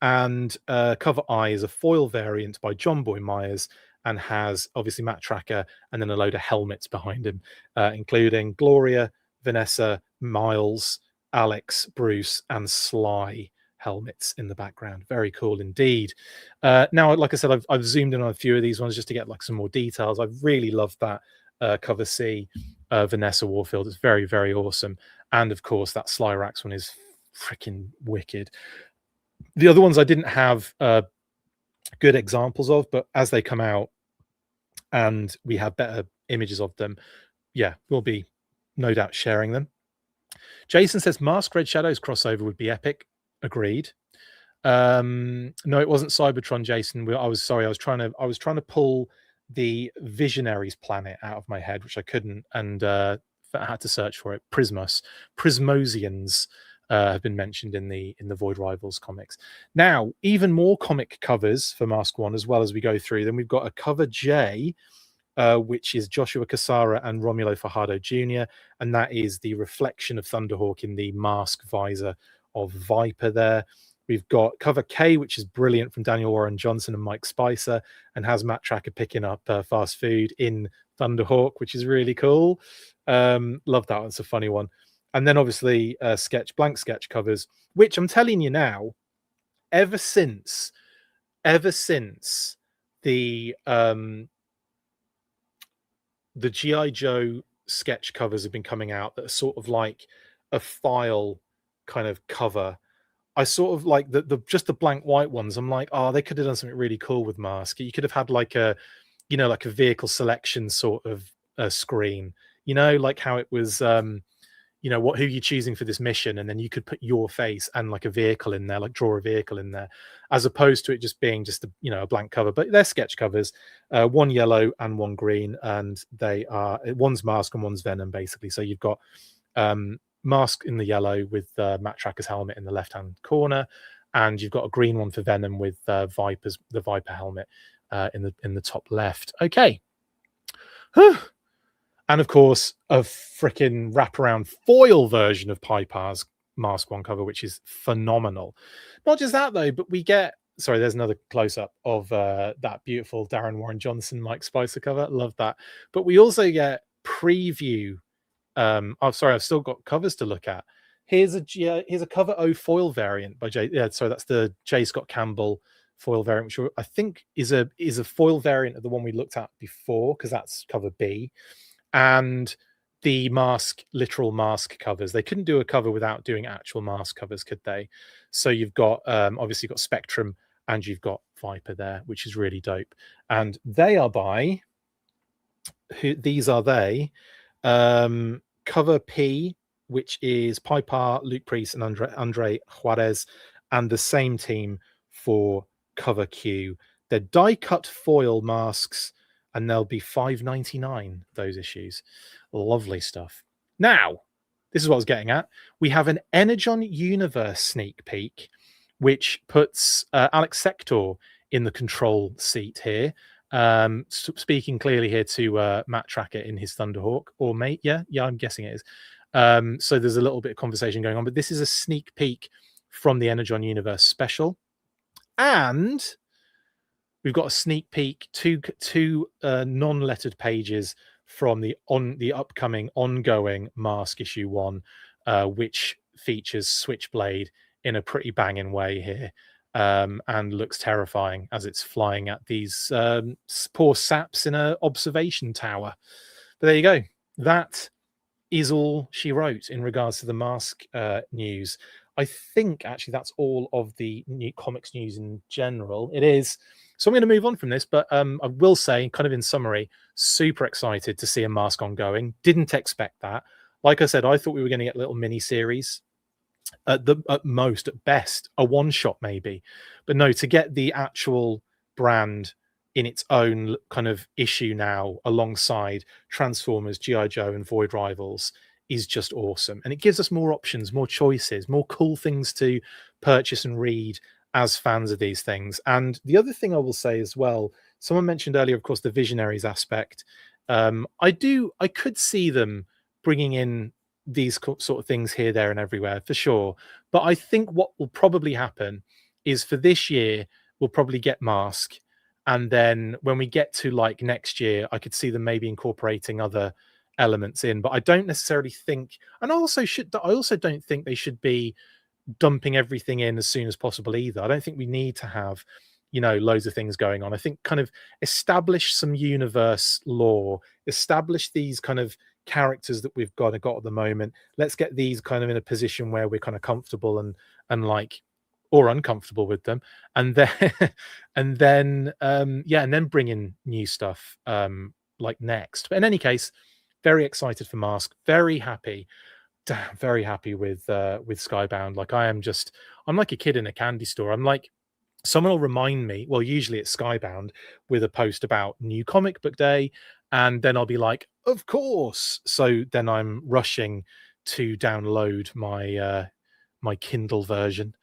And cover I is a foil variant by John Boy Myers, and has obviously Matt Tracker and then a load of helmets behind him, including Gloria, Vanessa, Miles, Alex, Bruce, and Sly helmets in the background. Very cool indeed. Now, like I said, I've zoomed in on a few of these ones just to get like some more details. I really love that cover C, Vanessa Warfield. It's very, very awesome. And of course, that Sly Rax one is freaking wicked. The other ones I didn't have good examples of, but as they come out and we have better images of them, yeah, we'll be no doubt sharing them. Jason says M.A.S.K Red Shadows crossover would be epic. Agreed. No, it wasn't Cybertron, Jason. I was sorry. I was trying to pull the Visionaries planet out of my head, which I couldn't, and I had to search for it. Prismosians have been mentioned in the Void Rivals comics. Now, even more comic covers for M.A.S.K 1 as well as we go through. Then we've got a cover J, which is Joshua Cassara and Romulo Fajardo Jr., and that is the reflection of Thunderhawk in the mask visor of Viper there. We've got cover K, which is brilliant, from Daniel Warren Johnson and Mike Spicer, and has Matt Tracker picking up fast food in Thunderhawk, which is really cool. Love that one. It's a funny one. And then obviously blank sketch covers, which I'm telling you now, ever since the G.I. Joe sketch covers have been coming out that are sort of like a file kind of cover, I sort of like just the blank white ones. I'm like, oh, they could have done something really cool with M.A.S.K. You could have had like a like a vehicle selection sort of screen, like how it was, who you're choosing for this mission, and then you could put your face and like a vehicle in there, like draw a vehicle in there, as opposed to it just being just a blank cover. But they're sketch covers, one yellow and one green, and they are, one's M.A.S.K and one's Venom, basically. So you've got M.A.S.K in the yellow with Matt Tracker's helmet in the left hand corner, and you've got a green one for Venom with the Viper helmet in the top left. Okay. And of course, a freaking wraparound foil version of Pipar's M.A.S.K 1 cover, which is phenomenal. Not just that, though, but we get... Sorry, there's another close-up of that beautiful Darren Warren Johnson Mike Spicer cover. Love that. But we also get preview... oh, sorry, I've still got covers to look at. Here's a cover O foil variant by J... Yeah, sorry, that's the J. Scott Campbell foil variant, which I think is a foil variant of the one we looked at before, because that's cover B. And the M.A.S.K, literal M.A.S.K covers. They couldn't do a cover without doing actual M.A.S.K covers, could they? So you've got, obviously you've got Spectrum and you've got Viper there, which is really dope. And they are by, these are they, cover P, which is Pipar, Luke Priest, and Andre Juarez, and the same team for cover Q. They're die-cut foil masks, and they'll be $5.99, those issues. Lovely stuff. Now, this is what I was getting at. We have an Energon Universe sneak peek, which puts Alex Sector in the control seat here. Speaking clearly here to Matt Tracker in his Thunderhawk, or mate. Yeah, I'm guessing it is. So there's a little bit of conversation going on, but this is a sneak peek from the Energon Universe special. And we've got a sneak peek, two non-lettered pages from the upcoming ongoing M.A.S.K issue 1, which features Switchblade in a pretty banging way here, and looks terrifying as it's flying at these poor saps in an observation tower. But there you go. That is all she wrote in regards to the M.A.S.K news. I think actually that's all of the new comics news in general. It is. So I'm going to move on from this, but I will say, kind of in summary, super excited to see a M.A.S.K ongoing. Didn't expect that. Like I said, I thought we were going to get a little mini series. At best, a one-shot maybe. But no, to get the actual brand in its own kind of issue now, alongside Transformers, G.I. Joe, and Void Rivals, is just awesome. And it gives us more options, more choices, more cool things to purchase and read as fans of these things. And the other thing I will say as well, someone mentioned earlier, of course, the Visionaries aspect. I could see them bringing in these sort of things here, there, and everywhere for sure. But I think what will probably happen is, for this year, we'll probably get M.A.S.K. And then when we get to like next year, I could see them maybe incorporating other elements in. But I don't necessarily think, and I also don't think they should be dumping everything in as soon as possible either. I don't think we need to have, loads of things going on. I think kind of establish some universe lore, establish these kind of characters that we've got at the moment. Let's get these kind of in a position where we're kind of comfortable and like, or uncomfortable with them, and then and then bring in new stuff like next. But in any case, very excited for M.A.S.K, very happy with Skybound. Like I'm like a kid in a candy store. I'm like, someone will remind me, well, usually it's Skybound, with a post about new comic book day, and then I'll be like, of course. So then I'm rushing to download my my Kindle version.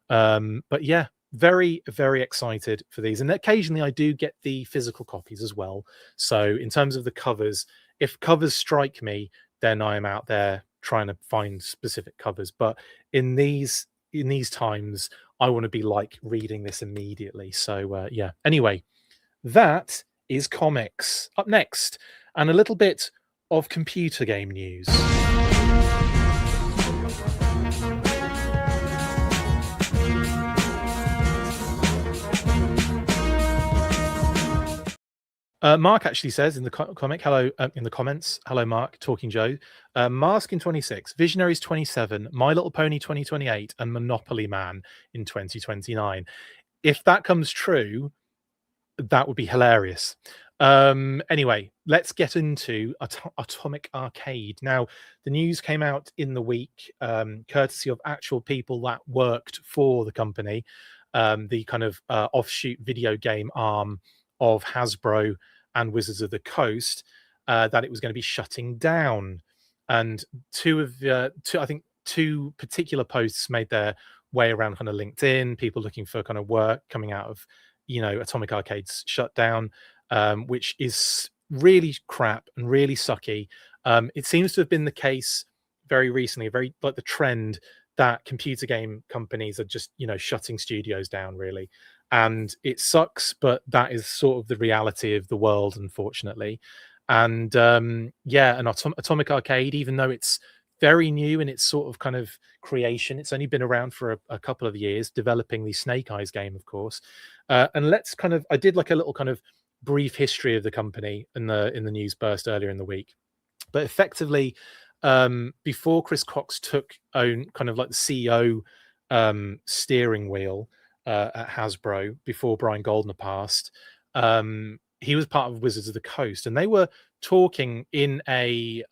But yeah, very, very excited for these. And occasionally I do get the physical copies as well. So in terms of the covers, if covers strike me, then I'm out there trying to find specific covers. But in these times, I want to be like reading this immediately. So yeah, anyway, that is comics. Up next, and a little bit of computer game news. Mark actually says in the comic, hello, in the comments, hello, Mark, Talking Joe. M.A.S.K in 26, Visionaries 27, My Little Pony 2028, and Monopoly Man in 2029. If that comes true, that would be hilarious. Anyway, let's get into Atomic Arcade. Now, the news came out in the week, courtesy of actual people that worked for the company, the kind of offshoot video game arm of Hasbro and Wizards of the Coast, that it was going to be shutting down. And I think two particular posts made their way around kind of LinkedIn, people looking for kind of work coming out of, Atomic Arcade's shutdown, which is really crap and really sucky. It seems to have been the case very recently, very like the trend that computer game companies are just, shutting studios down, really. And it sucks, but that is sort of the reality of the world, unfortunately. And yeah, and Atomic Arcade, even though it's very new in its sort of kind of creation, it's only been around for a couple of years, developing the Snake Eyes game, of course. And let's kind of, I did like a little kind of brief history of the company in the news burst earlier in the week. But effectively, before Chris Cox took own kind of like the CEO steering wheel at Hasbro, before Brian Goldner passed, he was part of Wizards of the Coast, and they were talking in a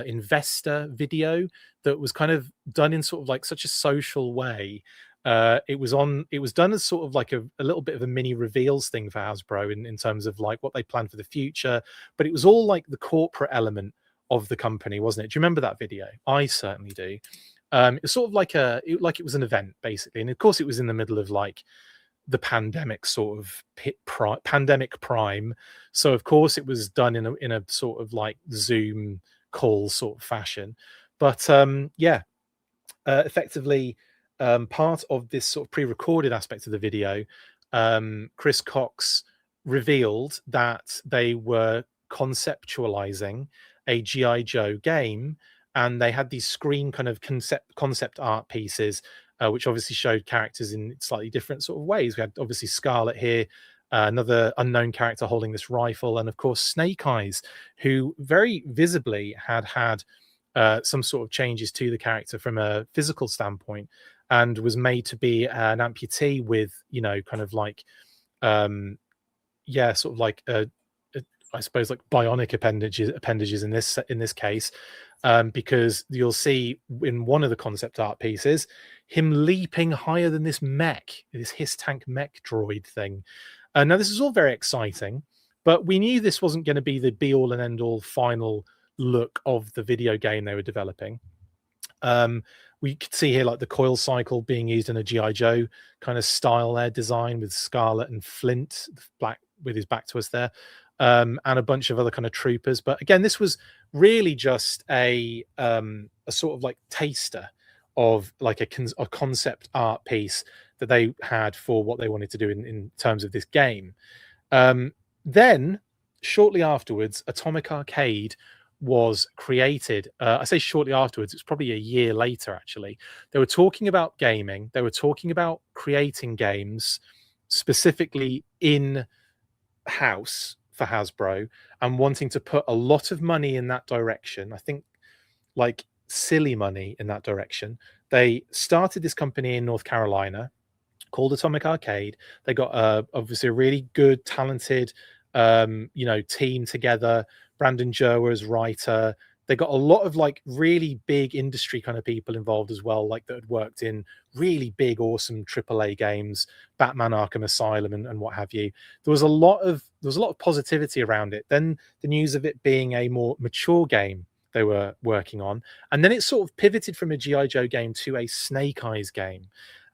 investor video that was kind of done in sort of like such a social way. It was done as sort of like a little bit of a mini reveals thing for Hasbro in terms of like what they plan for the future, but it was all like the corporate element of the company, wasn't it? Do you remember that video? I certainly do. It was sort of like it was an event basically, and of course it was in the middle of like the pandemic sort of pandemic prime, so of course it was done in a sort of like Zoom call sort of fashion. But yeah, effectively, part of this sort of pre-recorded aspect of the video, Chris Cox revealed that they were conceptualizing a GI Joe game, and they had these screen kind of concept art pieces, which obviously showed characters in slightly different sort of ways. We had obviously Scarlet here, another unknown character holding this rifle, and of course Snake Eyes, who very visibly had some sort of changes to the character from a physical standpoint, and was made to be an amputee with, kind of like, yeah, sort of like I suppose like bionic appendages in this case, because you'll see in one of the concept art pieces him leaping higher than this mech, this Hiss Tank mech droid thing. Now this is all very exciting, but we knew this wasn't going to be the be all and end all final look of the video game they were developing. We could see here like the coil cycle being used in a GI Joe kind of style there, design with Scarlet and Flint, black with his back to us there, and a bunch of other kind of troopers. But again, this was really just a sort of like taster of like a concept art piece that they had for what they wanted to do in terms of this game. Then shortly afterwards, Atomic Arcade was created. I say shortly afterwards, it's probably a year later actually. They were talking about gaming, they were talking about creating games specifically in house for Hasbro, and wanting to put a lot of money in that direction. I think like silly money in that direction. They started this company in North Carolina called Atomic Arcade. They got obviously a really good, talented team together. Brandon Jerwer as writer. They got a lot of like really big industry kind of people involved as well, like that had worked in really big, awesome AAA games, Batman Arkham Asylum and what have you. There was a lot of positivity around it. Then the news of it being a more mature game they were working on, and then it sort of pivoted from a GI Joe game to a Snake Eyes game.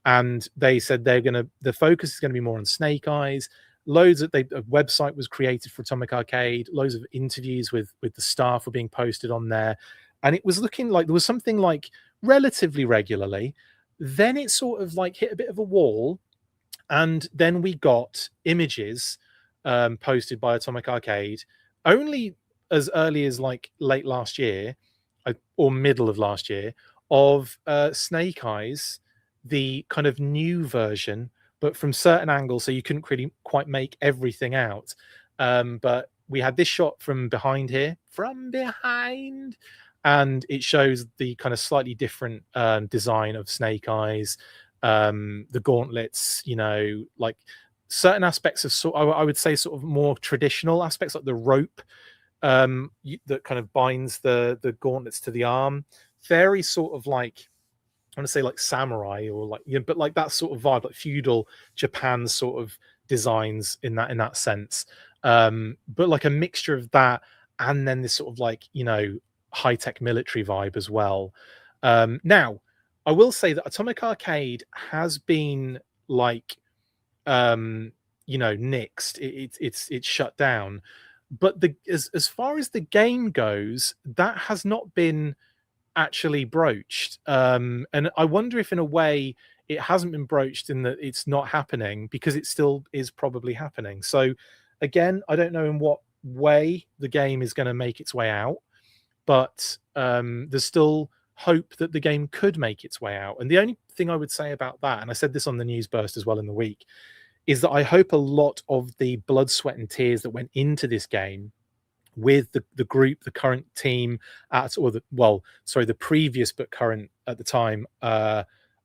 And they said the focus is going to be more on Snake Eyes. A website was created for Atomic Arcade. Loads of interviews with the staff were being posted on there, and it was looking like there was something like relatively regularly. Then it sort of like hit a bit of a wall, and then we got images posted by Atomic Arcade only as early as like late last year or middle of last year of Snake Eyes, the kind of new version, but from certain angles, so you couldn't really quite make everything out. But we had this shot from behind here, and it shows the kind of slightly different design of Snake Eyes, the gauntlets, like certain aspects of I would say sort of more traditional aspects, like the rope that kind of binds the gauntlets to the arm, very sort of like, I want to say like samurai, or like, yeah, but like that sort of vibe, like feudal Japan sort of designs in that sense. But like a mixture of that, and then this sort of like, high-tech military vibe as well. Now, I will say that Atomic Arcade has been like, nixed. It's shut down. But as far as the game goes, that has not been actually broached. And I wonder if in a way it hasn't been broached in that it's not happening because it still is probably happening. So again, I don't know in what way the game is going to make its way out, but there's still hope that the game could make its way out. And the only thing I would say about that, and I said this on the news burst as well in the week, is that I hope a lot of the blood, sweat, and tears that went into this game with the group, the current team the previous but current at the time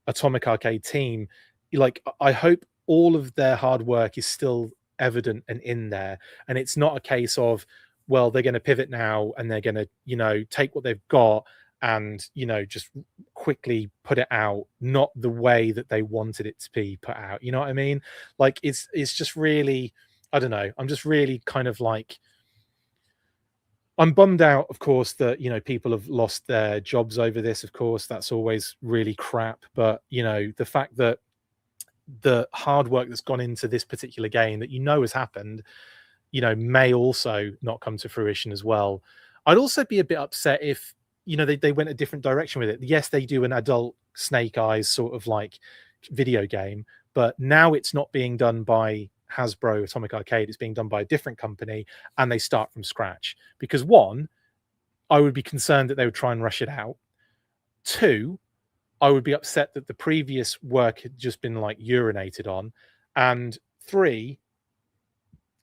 Atomic Arcade team, like I hope all of their hard work is still evident and in there, and it's not a case of, well, they're going to pivot now and they're going to take what they've got and just quickly put it out, not the way that they wanted it to be put out. You know what I mean? Like it's just really, I don't know, I'm just really kind of like, I'm bummed out, of course, that people have lost their jobs over this. Of course, that's always really crap. But the fact that the hard work that's gone into this particular game that has happened, may also not come to fruition as well. I'd also be a bit upset if they went a different direction with it. Yes, they do an adult Snake Eyes sort of like video game, but now it's not being done by Hasbro Atomic Arcade, it's being done by a different company, and they start from scratch. Because one, I would be concerned that they would try and rush it out. Two, I would be upset that the previous work had just been like urinated on. And three,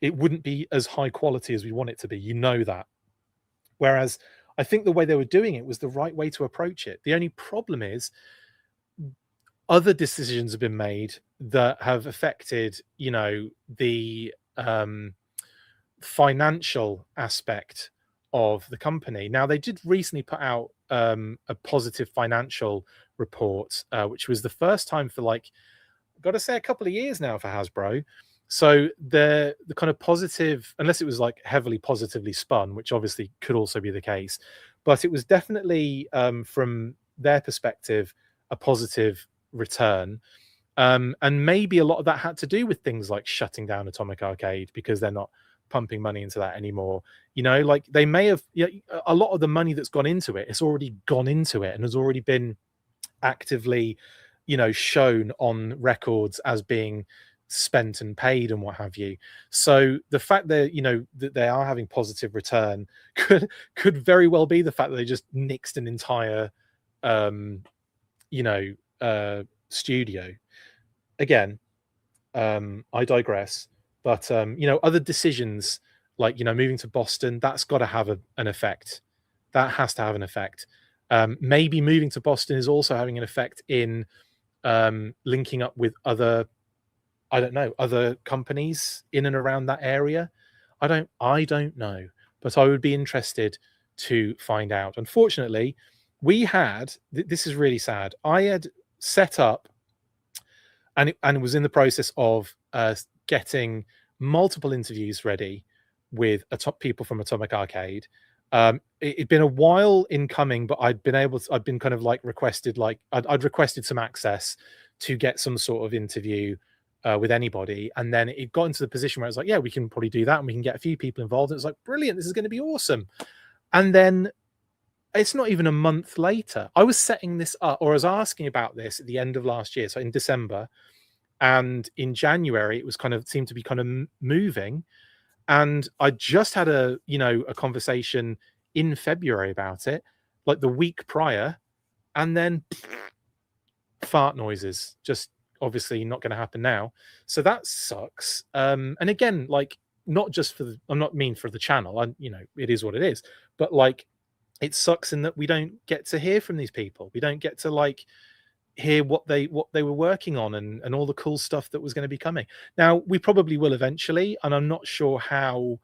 it wouldn't be as high quality as we want it to be. That. Whereas I think the way they were doing it was the right way to approach it. The only problem is other decisions have been made that have affected, the financial aspect of the company. Now, they did recently put out a positive financial report, which was the first time for like, I've got to say, a couple of years now for Hasbro. So the kind of positive, unless it was like heavily positively spun, which obviously could also be the case, but it was definitely from their perspective a positive return. And maybe a lot of that had to do with things like shutting down Atomic Arcade because they're not pumping money into that anymore. Like they may have, a lot of the money that's gone into it has already gone into it and has already been actively, shown on records as being spent and paid and what have you. So the fact that that they are having positive return could very well be the fact that they just nixed an entire studio. Again, I digress, but other decisions like moving to Boston, that's got to have an effect. That has to have an effect. Maybe moving to Boston is also having an effect in linking up with other companies in and around that area. I don't know, but I would be interested to find out. Unfortunately, we had this is really sad. I had set up and was in the process of getting multiple interviews ready with people from Atomic Arcade. It'd been a while in coming, but I'd been kind of like requested, like I'd requested some access to get some sort of interview with anybody. And then it got into the position where I was like, yeah, we can probably do that. And we can get a few people involved. And it's like, brilliant. This is going to be awesome. And then it's not even a month later. I was setting this up, or I was asking about this at the end of last year. So in December, and in January, it was seemed to be kind of moving. And I just had a conversation in February about it, like the week prior, and then fart noises, just obviously not going to happen now. So that sucks. And again, like not just for I'm not mean for the channel, it is what it is, but like it sucks in that we don't get to hear from these people. We don't get to hear what they were working on and all the cool stuff that was going to be coming. Now we probably will eventually, and I'm not sure how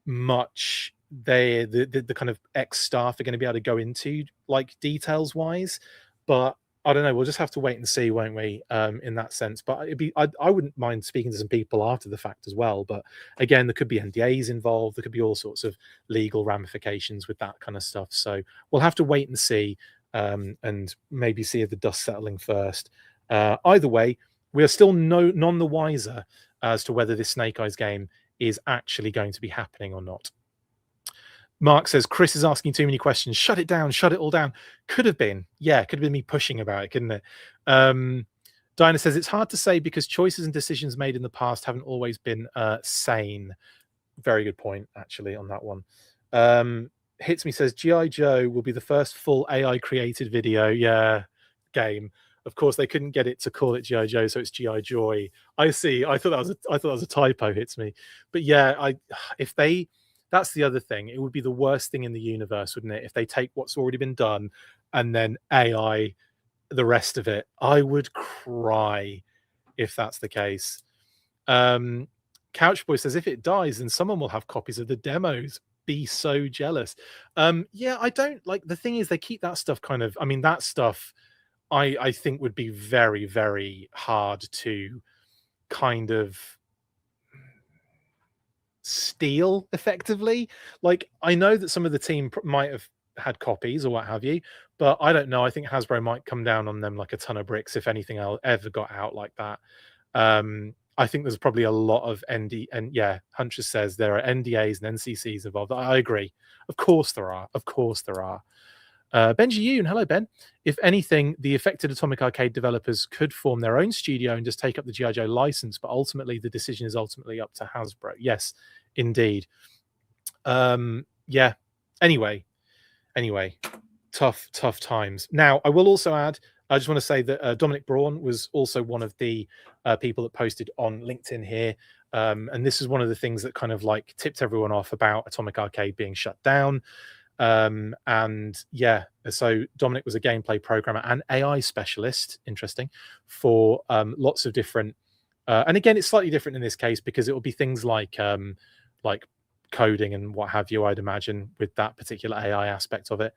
much the kind of ex staff are going to be able to go into like details wise, but I don't know. We'll just have to wait and see, won't we? In that sense, but I wouldn't mind speaking to some people after the fact as well. But again, there could be NDAs involved. There could be all sorts of legal ramifications with that kind of stuff. So we'll have to wait and see, and maybe see if the dust settling first. Either way, we are still none the wiser as to whether this Snake Eyes game is actually going to be happening or not. Mark says, Chris is asking too many questions. Shut it down. Shut it all down. Could have been. Yeah, could have been me pushing about it, couldn't it? Dinah says, it's hard to say because choices and decisions made in the past haven't always been sane. Very good point, actually, on that one. Hits Me says, G.I. Joe will be the first full AI-created video game. Of course, they couldn't get it to call it G.I. Joe, so it's G.I. Joy. I see. I thought that was a typo, Hits Me. But yeah, that's the other thing. It would be the worst thing in the universe, wouldn't it? If they take what's already been done and then AI the rest of it. I would cry if that's the case. Couchboy says, if it dies, then someone will have copies of the demos. Be so jealous. Yeah, I don't like, the thing is they keep that stuff kind of, I mean, that stuff I think would be very, very hard to kind of steal effectively. Like, I know that some of the team might have had copies or what have you, but I don't know. I think Hasbro might come down on them like a ton of bricks if anything else ever got out like that. I think there's probably a lot of Huntress says there are NDAs and NCCs involved. I agree. Of course there are. Of course there are. Benji Yoon, hello Ben. If anything, the affected Atomic Arcade developers could form their own studio and just take up the G.I. Joe license, but ultimately the decision is ultimately up to Hasbro. Yes, indeed. Yeah. Anyway, tough times. Now, I will also add, I just want to say that Dominic Braun was also one of the people that posted on LinkedIn here. And this is one of the things that kind of like tipped everyone off about Atomic Arcade being shut down. And yeah, so Dominic was a gameplay programmer and AI specialist, interesting, for lots of different, and again, it's slightly different in this case because it will be things like coding and what have you, I'd imagine, with that particular AI aspect of it.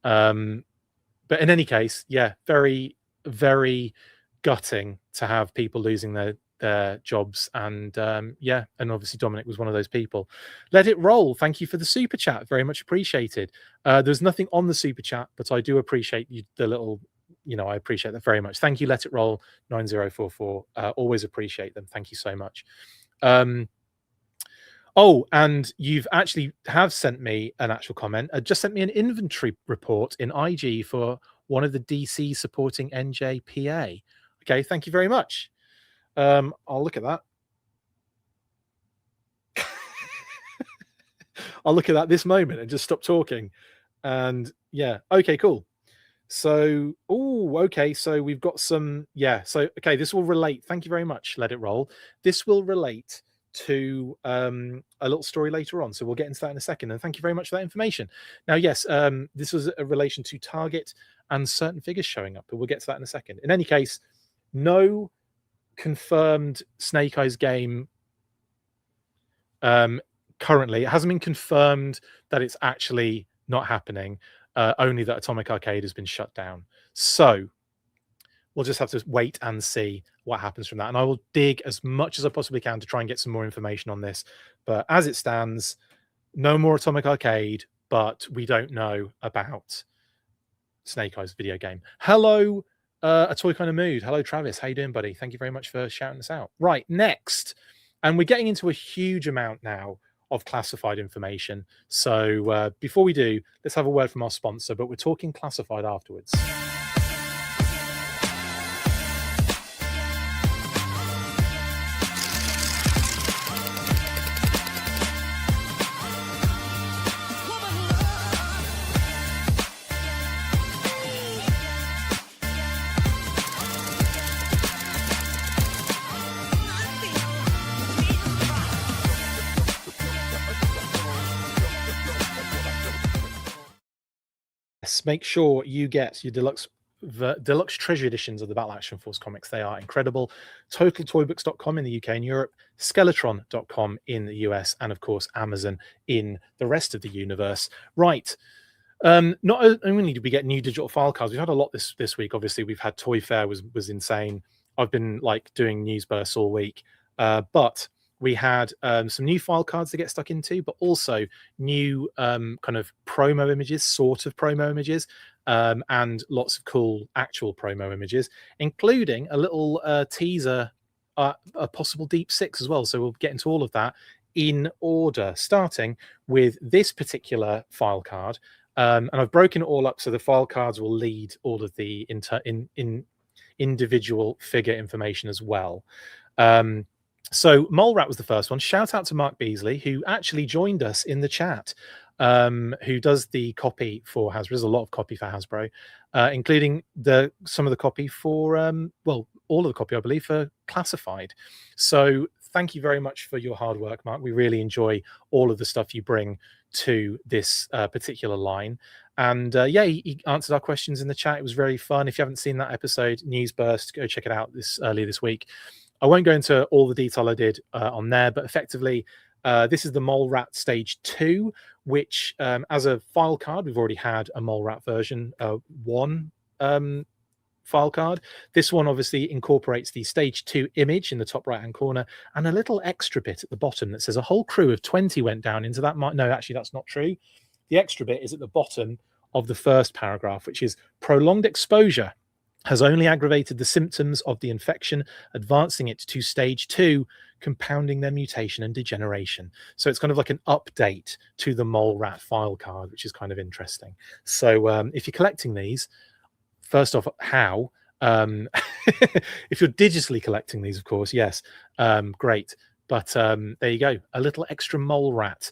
But in any case, yeah, very, very gutting to have people losing their jobs, and yeah, and obviously Dominic was one of those people. Let It Roll, thank you for the super chat, very much appreciated. There's nothing on the super chat, but I do appreciate you, the little, I appreciate that very much. Thank you, Let It Roll 9044. Always appreciate them. Thank you so much. Oh, and you've actually have sent me an actual comment. Just sent me an inventory report in IG for one of the DC supporting NJPA. Okay, thank you very much. I'll look at that. I'll look at that this moment and just stop talking. And yeah, okay, cool. So, okay, so we've got some, so, okay, this will relate. Thank you very much, Let It Roll. This will relate to a little story later on. So we'll get into that in a second. And thank you very much for that information. Now, yes, this was a relation to Target and certain figures showing up, but we'll get to that in a second. In any case, no confirmed Snake Eyes game currently. It hasn't been confirmed that it's actually not happening, only that Atomic Arcade has been shut down. So we'll just have to wait and see what happens from that. And I will dig as much as I possibly can to try and get some more information on this. But as it stands, no more Atomic Arcade, but we don't know about Snake Eyes video game. Hello, A Toy Kind of Mood. Hello, Travis. How you doing, buddy? Thank you very much for shouting us out. Right, next. And we're getting into a huge amount now of classified information. So before we do, let's have a word from our sponsor, but we're talking classified afterwards. Make sure you get your deluxe the deluxe treasure editions of the Battle Action Force comics. They are incredible. TotalToyBooks.com in the UK and Europe, Skeletron.com in the US, and of course Amazon in the rest of the universe. Right. Not only did we get new digital file cards, we've had a lot this week. Obviously, we've had Toy Fair was insane. I've been like doing news bursts all week, but we had some new file cards to get stuck into, but also new kind of promo images, sort of promo images, and lots of cool actual promo images, including a little teaser, a possible Deep Six as well. So we'll get into all of that in order, starting with this particular file card. And I've broken it all up so the file cards will lead all of the individual figure information as well. So Mole Rat was the first one. Shout out to Mark Beasley, who actually joined us in the chat, who does the copy for Hasbro. There's a lot of copy for Hasbro, including some of the copy for, well, all of the copy, I believe, for Classified. So thank you very much for your hard work, Mark. We really enjoy all of the stuff you bring to this particular line. And yeah, he answered our questions in the chat. It was very fun. If you haven't seen that episode, News Burst, go check it out earlier this week. I won't go into all the detail I did on there, but effectively, this is the Mole Rat Stage 2, which as a file card, we've already had a Mole Rat version 1 file card. This one obviously incorporates the Stage 2 image in the top right-hand corner and a little extra bit at the bottom that says a whole crew of 20 went down into that. No, actually, that's not true. The extra bit is at the bottom of the first paragraph, which is prolonged exposure has only aggravated the symptoms of the infection, advancing it to Stage 2, compounding their mutation and degeneration. So it's kind of like an update to the Mole Rat file card, which is kind of interesting. So if you're collecting these, first off, how? If you're digitally collecting these, of course, yes, great. But there you go, a little extra Mole Rat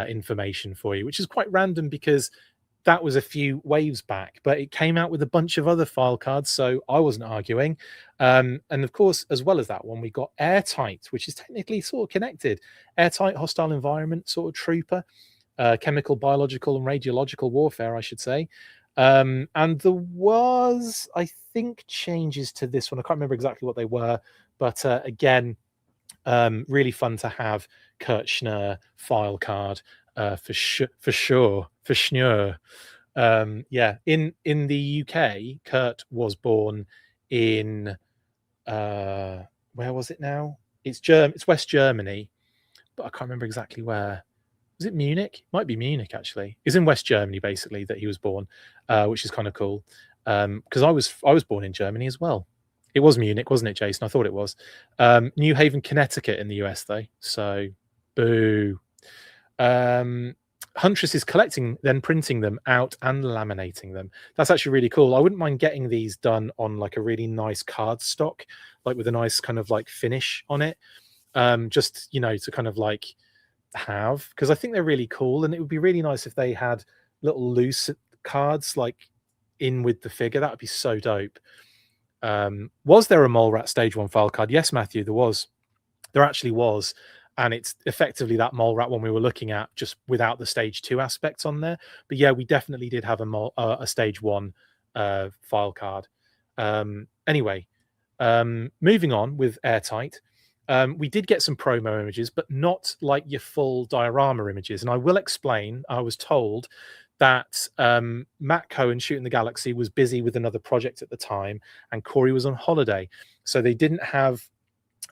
information for you, which is quite random because that was a few waves back, but it came out with a bunch of other file cards, so I wasn't arguing. And of course, as well as that one, we got Airtight, which is technically sort of connected. Airtight, hostile environment, sort of trooper, chemical, biological, and radiological warfare, I should say. And there was, I think, changes to this one. I can't remember exactly what they were, but again, really fun to have Kurt Schnur file card. For sure. Yeah, in the UK, Kurt was born in where was it now? It's West Germany, but I can't remember exactly where. Was it Munich? Might be Munich actually. It's in West Germany basically that he was born, which is kind of cool. Because I was born in Germany as well. It was Munich, wasn't it, Jason? I thought it was. New Haven, Connecticut in the US though. So boo. Huntress is collecting, then printing them out and laminating them. That's actually really cool. I wouldn't mind getting these done on like a really nice card stock, like with a nice kind of like finish on it. Just, you know, to kind of like have, because I think they're really cool, and it would be really nice if they had little loose cards like in with the figure. That would be so dope. Was there a Mole Rat Stage 1 file card? Yes, Matthew, there was. There actually was. And it's effectively that Mole Rat one we were looking at, just without the Stage 2 aspects on there. But yeah, we definitely did have a Stage 1 file card. Anyway, moving on with Airtight. We did get some promo images, but not like your full diorama images. And I will explain. I was told that Matt Cohen, Shooting the Galaxy, was busy with another project at the time, and Corey was on holiday. So they didn't have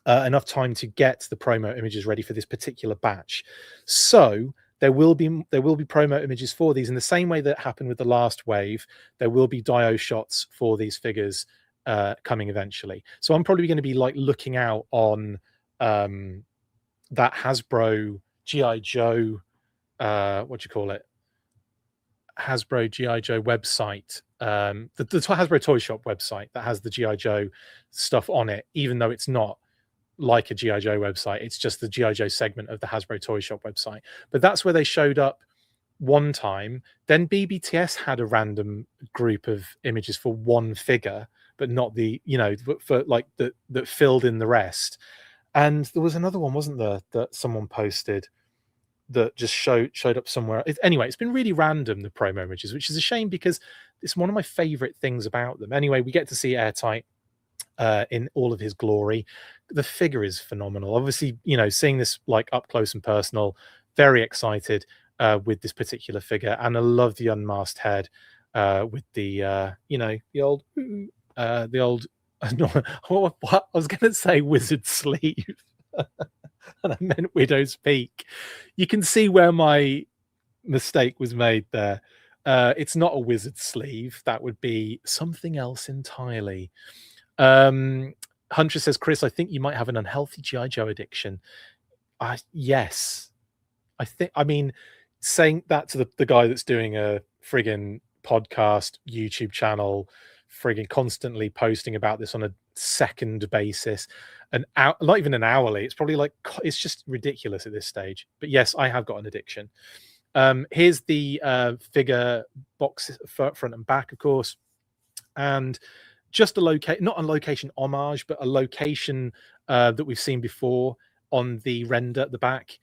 enough time to get the promo images ready for this particular batch. So there will be promo images for these in the same way that happened with the last wave. There will be dio shots for these figures coming eventually. So I'm probably going to be like looking out on that Hasbro GI Joe, what do you call it? Hasbro GI Joe website, the Hasbro Toy Shop website that has the GI Joe stuff on it, even though it's not like a GI Joe website. It's just the GI Joe segment of the Hasbro Toy Shop website. But that's where they showed up one time. Then BBTS had a random group of images for one figure, but not the, you know, for like that filled in the rest. And there was another one, wasn't there, that someone posted? that just showed up somewhere. Anyway, it's been really random, the promo images, which is a shame because it's one of my favorite things about them. Anyway, we get to see Airtight in all of his glory. The figure is phenomenal. Obviously, seeing this like up close and personal, very excited with this particular figure, and I love the unmasked head with the the old what I was going to say wizard sleeve. And I meant widow's peak. You can see where my mistake was made there. It's not a wizard sleeve. That would be something else entirely. Huntress says, Chris, I think you might have an unhealthy G.I. Joe addiction. Yes. I mean, saying that to the guy that's doing a friggin' podcast, YouTube channel, friggin' constantly posting about this on a second basis, not even an hourly, it's probably like, it's just ridiculous at this stage. But yes, I have got an addiction. Here's the figure box front and back, of course, and just not a location homage, but a location that we've seen before on the render at the back.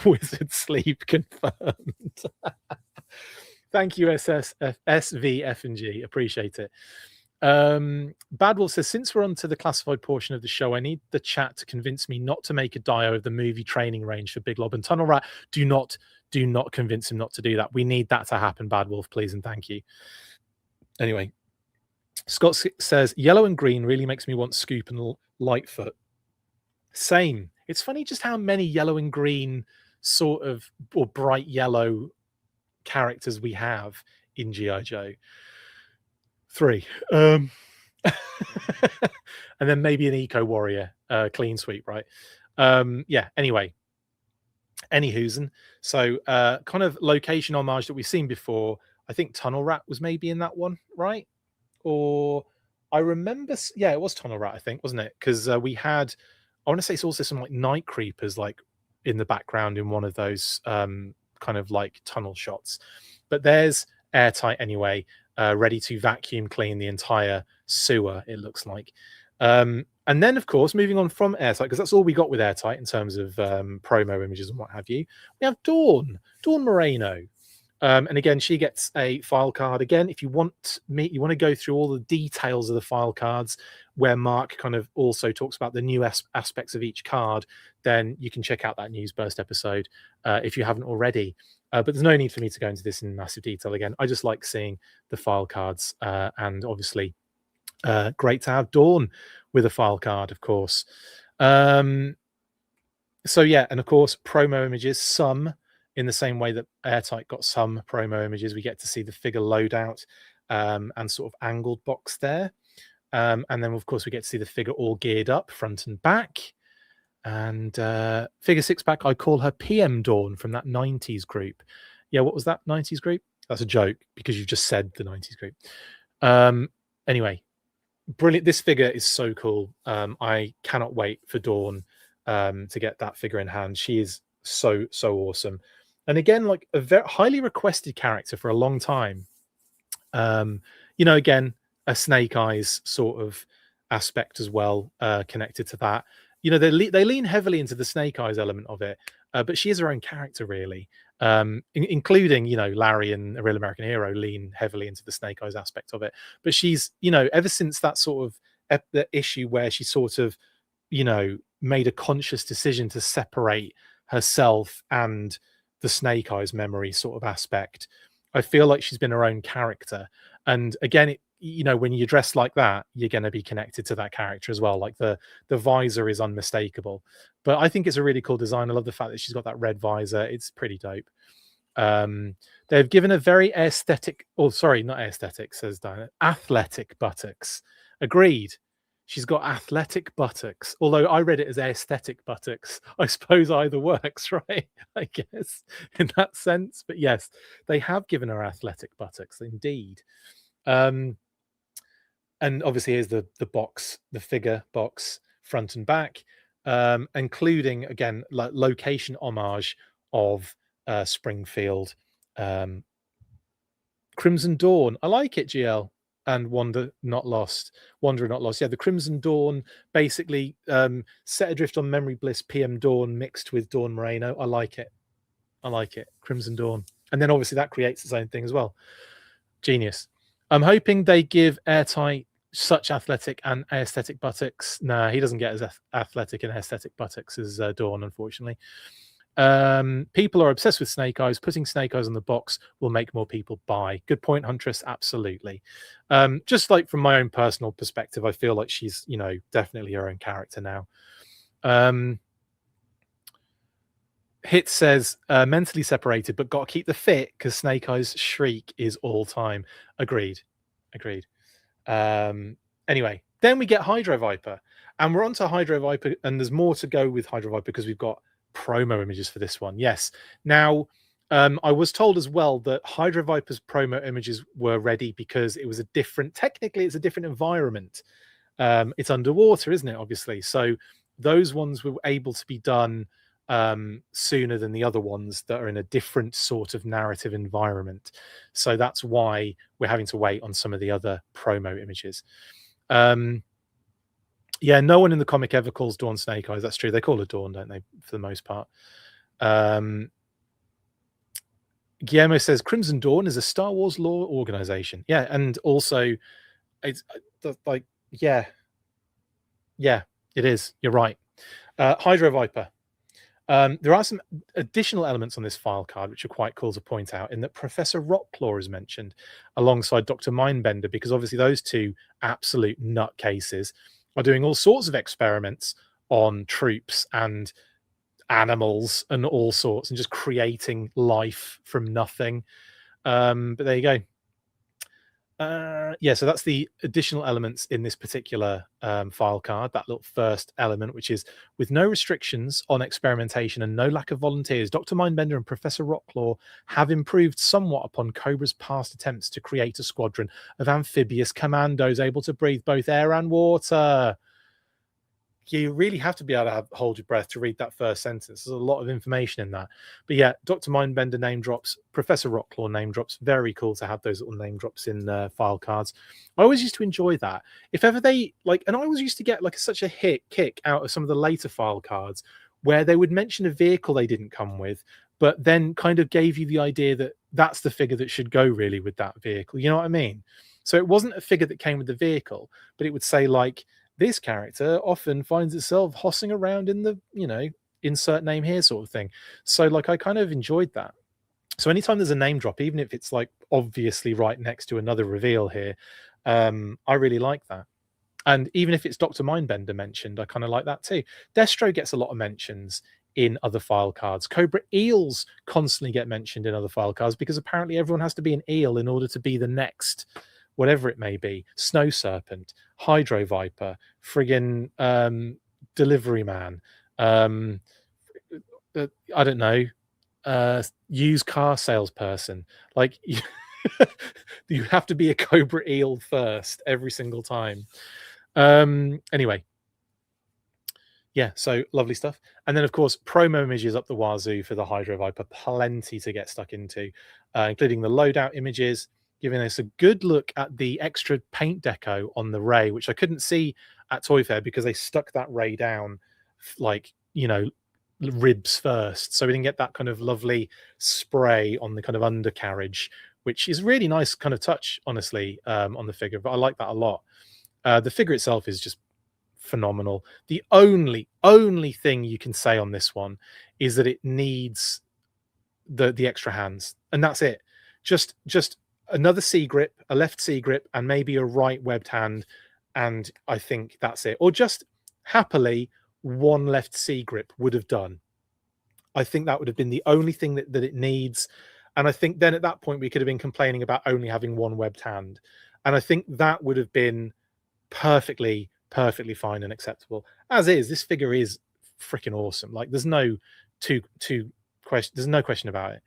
Wizard sleep confirmed. Thank you, SVF&G. Appreciate it. Badwolf says, since we're on to the classified portion of the show, I need the chat to convince me not to make a dio of the movie training range for Big Lob and Tunnel Rat. Do not convince him not to do that. We need that to happen, Badwolf, please and thank you. Anyway, Scott says, yellow and green really makes me want Scoop and Lightfoot. Same. It's funny just how many yellow and green sort of, or bright yellow characters we have in G.I. Joe. 3. And then maybe an Eco Warrior, clean sweep, right? Yeah, anyway. Anywhosen. So kind of location homage that we've seen before. I think Tunnel Rat was maybe in that one, right? Or I remember, yeah, it was Tunnel Rat, I think, wasn't it? Because we had, I want to say it's also some like night creepers like in the background in one of those kind of like tunnel shots. But there's Airtight anyway, ready to vacuum clean the entire sewer, it looks like. And then, of course, moving on from Airtight, because that's all we got with Airtight in terms of promo images and what have you, we have Dawn Moreno. And again, she gets a file card. Again, if you want to go through all the details of the file cards, where Mark kind of also talks about the new aspects of each card, then you can check out that News Burst episode if you haven't already. But there's no need for me to go into this in massive detail again. I just like seeing the file cards, and obviously great to have Dawn with a file card, of course. So yeah, and of course, promo images, some in the same way that Airtight got some promo images. We get to see the figure loadout and sort of angled box there. And then, of course, we get to see the figure all geared up, front and back. And figure 6-pack, I call her PM Dawn from that 90s group. Yeah, what was that 90s group? That's a joke because you've just said the 90s group. Anyway, brilliant. This figure is so cool. I cannot wait for Dawn to get that figure in hand. She is so awesome. And again, like a very highly requested character for a long time. Again, a Snake Eyes sort of aspect as well, connected to that. They lean heavily into the Snake Eyes element of it, but she is her own character, really. Including, Larry and A Real American Hero lean heavily into the Snake Eyes aspect of it. But she's, ever since that sort of the issue where she sort of, made a conscious decision to separate herself and the Snake Eyes memory sort of aspect, I feel like she's been her own character. And again, when you dress like that, you're going to be connected to that character as well. Like the visor is unmistakable. But I think it's a really cool design. I love the fact that she's got that red visor. It's pretty dope. They've given a very aesthetic, not aesthetic, says Diana, athletic buttocks. Agreed. She's got athletic buttocks, although I read it as aesthetic buttocks. I suppose either works, right? I guess in that sense. But yes, they have given her athletic buttocks, indeed. And obviously here's the box, the figure box, front and back, including, again, like location homage of Springfield. Crimson Dawn. I like it, GL. And Wandering Not Lost. Yeah, the Crimson Dawn, basically set adrift on Memory Bliss PM Dawn mixed with Dawn Moreno. I like it. I like it. Crimson Dawn. And then obviously that creates its own thing as well. Genius. I'm hoping they give Airtight such athletic and aesthetic buttocks. Nah, he doesn't get as athletic and aesthetic buttocks as Dawn, unfortunately. People are obsessed with Snake Eyes. Putting Snake Eyes on the box will make more people buy. Good point, Huntress. Absolutely. Just like from my own personal perspective, I feel like she's, you know, definitely her own character now. Hit says mentally separated, but got to keep the fit because Snake Eyes shriek is all time. Agreed. Anyway, then we get Hydroviper, and we're on to Hydroviper, and there's more to go with Hydroviper because we've got promo images for this one. Yes. Now, I was told as well that Hydroviper's promo images were ready because it was a different, technically it's a different environment. It's underwater, isn't it? Obviously. So those ones were able to be done sooner than the other ones that are in a different sort of narrative environment. So that's why we're having to wait on some of the other promo images. Yeah, no one in the comic ever calls Dawn Snake Eyes. That's true. They call her Dawn, don't they, for the most part? Guillermo says Crimson Dawn is a Star Wars lore organization. Yeah, and also it's like, yeah, it is. You're right. Hydroviper. There are some additional elements on this file card which are quite cool to point out, in that Professor Rockclaw is mentioned alongside Dr. Mindbender, because obviously those two absolute nutcases are doing all sorts of experiments on troops and animals and all sorts, and just creating life from nothing. But there you go. Yeah, so that's the additional elements in this particular file card, that little first element, which is with no restrictions on experimentation and no lack of volunteers, Dr. Mindbender and Professor Rockclaw have improved somewhat upon Cobra's past attempts to create a squadron of amphibious commandos able to breathe both air and water. You really have to be able to hold your breath to read that first sentence. There's a lot of information in that. But yeah, Dr. Mindbender name drops, Professor Rockclaw name drops. Very cool to have those little name drops in file cards. I always used to enjoy that. If ever they like, and I always used to get like such a kick out of some of the later file cards where they would mention a vehicle they didn't come with, but then kind of gave you the idea that that's the figure that should go really with that vehicle. You know what I mean? So it wasn't a figure that came with the vehicle, but it would say like, this character often finds itself hossing around in the, you know, insert name here sort of thing. So like, I kind of enjoyed that. So anytime there's a name drop, even if it's like obviously right next to another reveal here, I really like that. And even if it's Dr. Mindbender mentioned, I kind of like that too. Destro gets a lot of mentions in other file cards. Cobra Eels constantly get mentioned in other file cards because apparently everyone has to be an eel in order to be the next whatever it may be. Snow Serpent, Hydroviper, friggin' Delivery Man, I don't know, used car salesperson. Like, you have to be a Cobra Eel first every single time. Anyway, yeah, so lovely stuff. And then, of course, promo images up the wazoo for the Hydroviper. Plenty to get stuck into, including the loadout images, giving us a good look at the extra paint deco on the Ray, which I couldn't see at Toy Fair because they stuck that Ray down, like, you know, ribs first. So we didn't get that kind of lovely spray on the kind of undercarriage, which is really nice kind of touch, honestly, on the figure. But I like that a lot. The figure itself is just phenomenal. The only thing you can say on this one is that it needs the extra hands, and that's it. Just another C grip, a left C grip, and maybe a right webbed hand, and I think that's it. Or just happily one left C grip would have done. I think that would have been the only thing that it needs. And I think then at that point we could have been complaining about only having one webbed hand, and I think that would have been perfectly fine and acceptable. As is, this figure is freaking awesome. Like, there's no there's no question about it.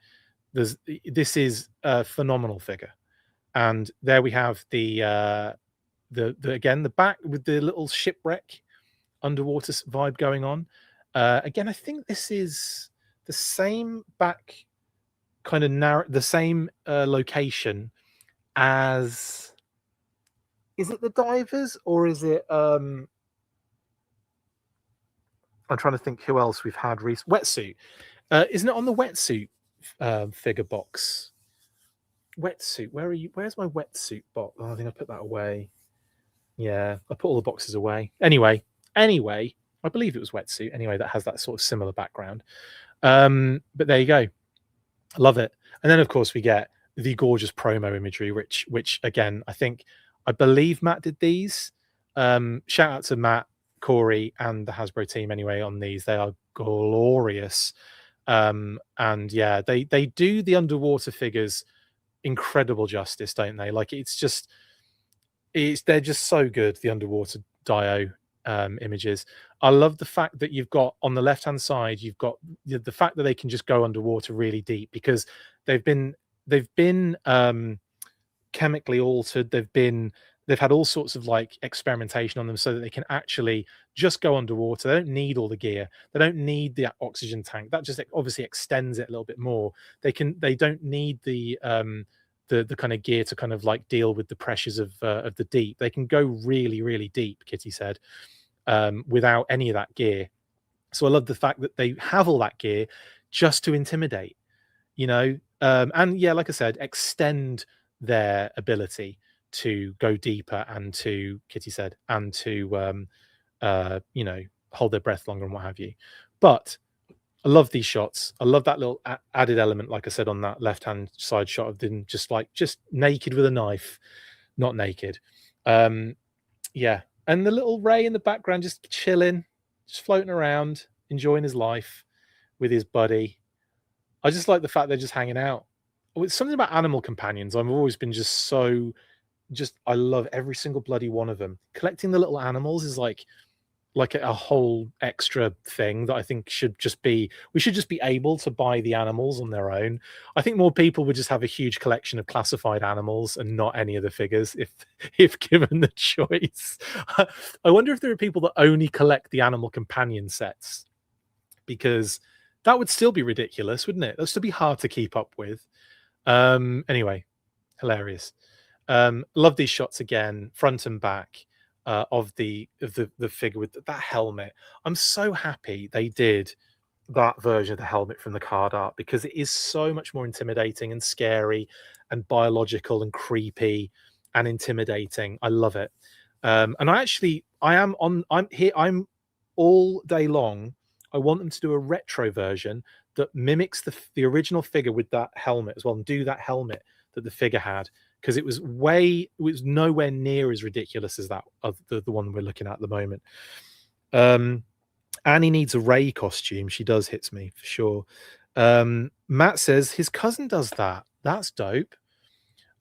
This is a phenomenal figure. And there we have the again, the back with the little shipwreck underwater vibe going on. Again, I think this is the same back kind of the same location as, is it the divers or is it I'm trying to think who else we've had recently. Wetsuit. Isn't it on the wetsuit figure box. Wetsuit. Where are you? Where's my wetsuit box? Oh, I think I put that away. Yeah, I put all the boxes away. Anyway, I believe it was wetsuit. Anyway, that has that sort of similar background. But there you go. I love it. And then of course we get the gorgeous promo imagery, which again, I believe Matt did these. Shout out to Matt, Corey, and the Hasbro team anyway on these. They are glorious. And yeah, they do the underwater figures incredible justice, don't they? Like they're just so good, the underwater Dio images. I love the fact that you've got on the left hand side, you've got the fact that they can just go underwater really deep, because they've been chemically altered. They've had all sorts of like experimentation on them so that they can actually just go underwater. They don't need all the gear. They don't need the oxygen tank. That just obviously extends it a little bit more. They don't need the kind of gear to kind of like deal with the pressures of the deep. They can go really, really deep, Kitty said, without any of that gear. So I love the fact that they have all that gear just to intimidate, and yeah, like I said, extend their ability to go deeper and to, Kitty said, and to hold their breath longer and what have you. But I love these shots. I love that little added element, like I said, on that left-hand side shot of them just naked with a knife, not naked. Yeah, and the little Ray in the background just chilling, just floating around, enjoying his life with his buddy. I just like the fact they're just hanging out. It's something about animal companions. I've always been I love every single bloody one of them. Collecting the little animals is like a whole extra thing that I think we should just be able to buy the animals on their own. I think more people would just have a huge collection of classified animals and not any of the figures if given the choice. I wonder if there are people that only collect the animal companion sets, because that would still be ridiculous, wouldn't it? That would still be hard to keep up with. Anyway, hilarious. Love these shots again, front and back. Of the figure with that helmet. I'm so happy they did that version of the helmet from the card art, because it is so much more intimidating and scary and biological and creepy and intimidating. I love it. And I'm all day long. I want them to do a retro version that mimics the original figure with that helmet as well, and do that helmet that the figure had, because it was nowhere near as ridiculous as that of the one we're looking at the moment. Annie needs a Ray costume. She does, hits me for sure. Matt says his cousin does that. That's dope.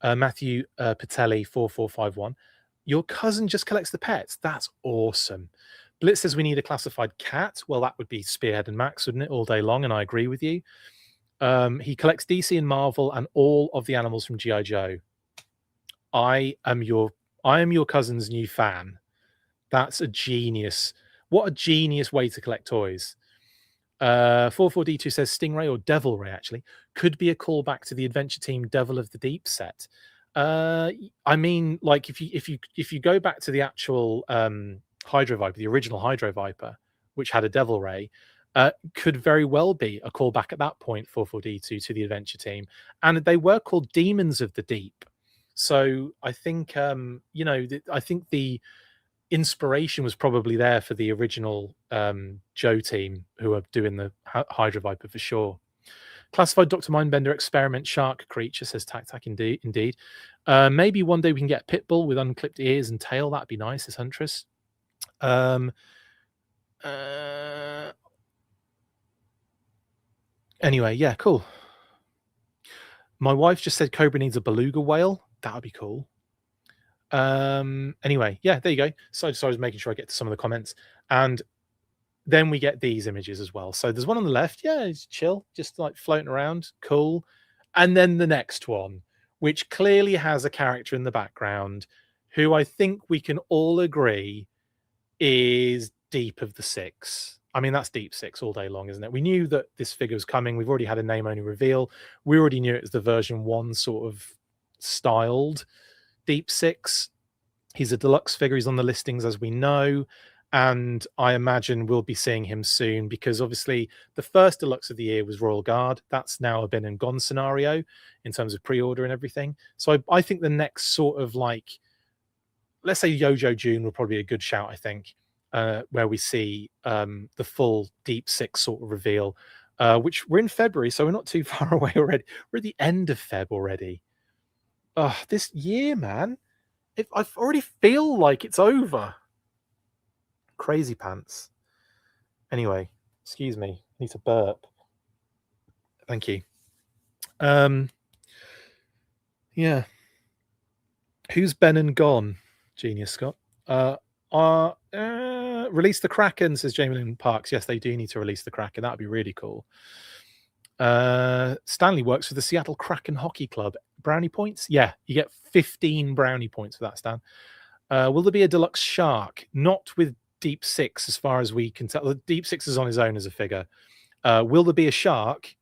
Matthew Patelli 4451. Your cousin just collects the pets. That's awesome. Blitz says we need a classified cat. Well, that would be Spearhead and Max, wouldn't it? All day long, and I agree with you. He collects DC and Marvel and all of the animals from G.I. Joe. I am your cousin's new fan. That's a genius. What a genius way to collect toys. 44D2 says Stingray or Devil Ray actually could be a callback to the Adventure Team Devil of the Deep set. I mean, like if you go back to the actual Hydroviper, the original Hydroviper, which had a Devil Ray, could very well be a callback at that point, 44D2, to the Adventure Team, and they were called Demons of the Deep. So I think I think the inspiration was probably there for the original Joe team who are doing the Hydroviper for sure. Classified Dr. Mindbender experiment shark creature, says Tac Tac. Indeed. Maybe one day we can get a Pitbull with unclipped ears and tail. That'd be nice, says Huntress. Anyway, yeah, cool. My wife just said Cobra needs a beluga whale. That would be cool. Anyway, yeah, there you go. So I was making sure I get to some of the comments, and then we get these images as well. So there's one on the left, yeah, it's chill, just like floating around, cool. And then the next one, which clearly has a character in the background who I think we can all agree is Deep of the Six. I mean, that's Deep Six all day long, isn't it? We knew that this figure was coming. We've already had a name only reveal. We already knew it was the version 1 sort of styled Deep Six. He's a deluxe figure. He's on the listings, as we know. and I imagine we'll be seeing him soon, because obviously the first deluxe of the year was Royal Guard. That's now a been and gone scenario in terms of pre-order and everything. So I think the next sort of like, let's say Yojo June will probably be a good shout, I think, where we see the full Deep Six sort of reveal, which we're in February, so we're not too far away already. We're at the end of Feb already. Oh, this year, man. I already feel like it's over. Crazy pants. Anyway, excuse me. I need to burp. Thank you. Yeah. Who's been and gone? Genius Scott. Release the Kraken, says Jamie Lynn Parks. Yes, they do need to release the Kraken. That'd be really cool. Stanley works for the Seattle Kraken Hockey Club. Brownie points? Yeah, you get 15 brownie points for that, Stan. Will there be a deluxe shark? Not with Deep Six, as far as we can tell. The Deep Six is on his own as a figure. Will there be a shark?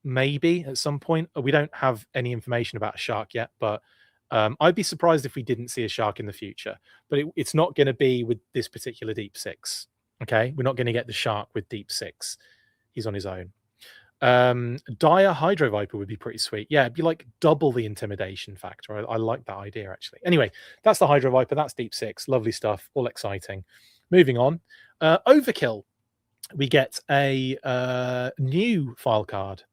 Maybe at some point. We don't have any information about a shark yet, but I'd be surprised if we didn't see a shark in the future. But it's not going to be with this particular Deep Six. Okay, we're not going to get the shark with Deep Six. He's on his own. Dire Hydroviper would be pretty sweet. Yeah, it'd be like double the intimidation factor. I like that idea, actually. Anyway, that's the Hydroviper. That's Deep Six. Lovely stuff. All exciting. Moving on. Overkill. We get a new file card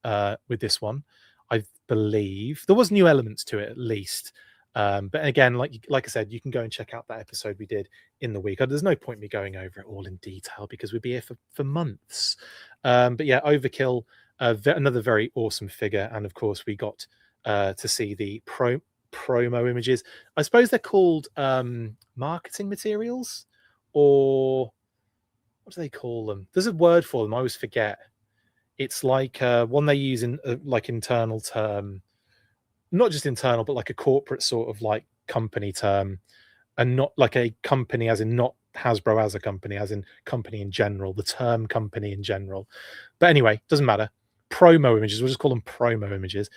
with this one. I believe there was new elements to it, at least. But again, like I said, you can go and check out that episode we did in the week. There's no point me going over it all in detail because we'd be here for months. But yeah, Overkill, another very awesome figure. And of course, we got to see the promo images. I suppose they're called marketing materials, or what do they call them? There's a word for them. I always forget. It's like one they use in like internal term, not just internal, but like a corporate sort of like company term, and not like a company as in not Hasbro as a company, as in company in general, the term company in general. But anyway, doesn't matter. Promo images, we'll just call them promo images.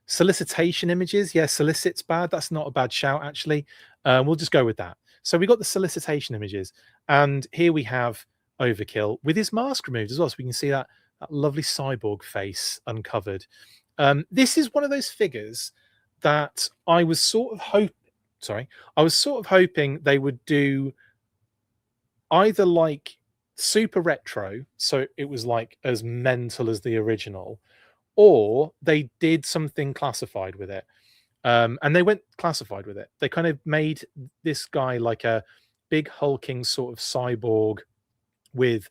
Solicitation images, yeah, solicits bad. That's not a bad shout, actually. We'll just go with that. So we got the solicitation images, and here we have Overkill with his mask removed as well, so we can see that lovely cyborg face uncovered. This is one of those figures that I was sort of hoping they would do either like super retro, so it was like as mental as the original, or they did something classified with it. And they went classified with it. They kind of made this guy like a big hulking sort of cyborg with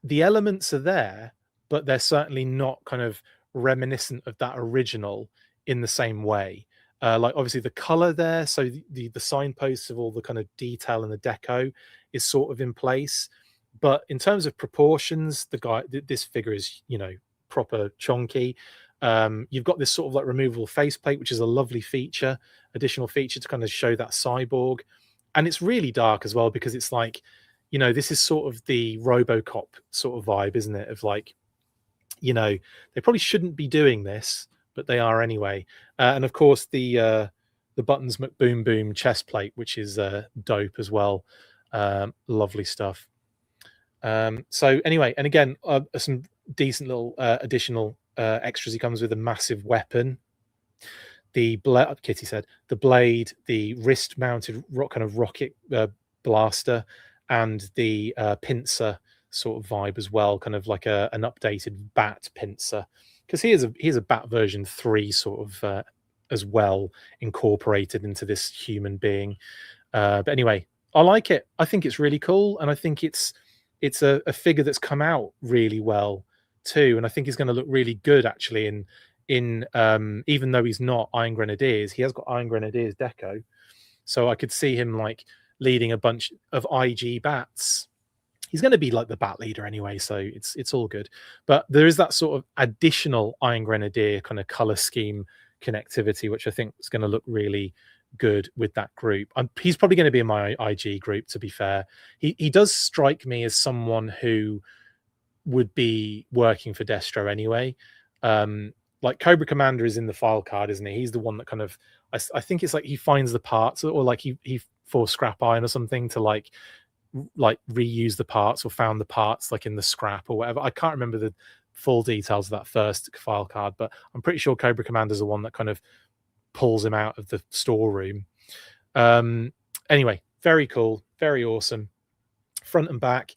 the elements are there, but they're certainly not kind of reminiscent of that original in the same way. Like obviously the color there, so the signposts of all the kind of detail and the deco is sort of in place. But in terms of proportions, this figure is, proper chonky. You've got this sort of like removable faceplate, which is a lovely additional feature to kind of show that cyborg. And it's really dark as well, because it's like, this is sort of the RoboCop sort of vibe, isn't it? Of like, they probably shouldn't be doing this, but they are anyway. And of course, the Buttons McBoom Boom chest plate, which is dope as well. Lovely stuff. So anyway, and again, some decent little additional extras. He comes with a massive weapon, Kitty said, the blade, the wrist mounted kind of rocket blaster, and the pincer sort of vibe as well, kind of like an updated bat pincer, because here's a bat version 3 sort of as well, incorporated into this human being. But anyway, I like it. I think it's really cool, and I think it's a figure that's come out really well too, and I think he's going to look really good actually in even though he's not Iron Grenadiers, he has got Iron Grenadiers deco, so I could see him like leading a bunch of IG bats. He's going to be like the bat leader anyway, so it's all good. But there is that sort of additional Iron Grenadier kind of color scheme connectivity, which I think is going to look really good with that group. He's probably going to be in my IG group, to be fair. He does strike me as someone who would be working for Destro anyway. Like Cobra Commander is in the file card, isn't he? He's the one that kind of, I think it's like he finds the parts, or like he for scrap iron or something to like reuse the parts or found the parts like in the scrap or whatever. I can't remember the full details of that first file card, but I'm pretty sure Cobra Commander's the one that kind of pulls him out of the storeroom. Anyway, very cool, very awesome. Front and back.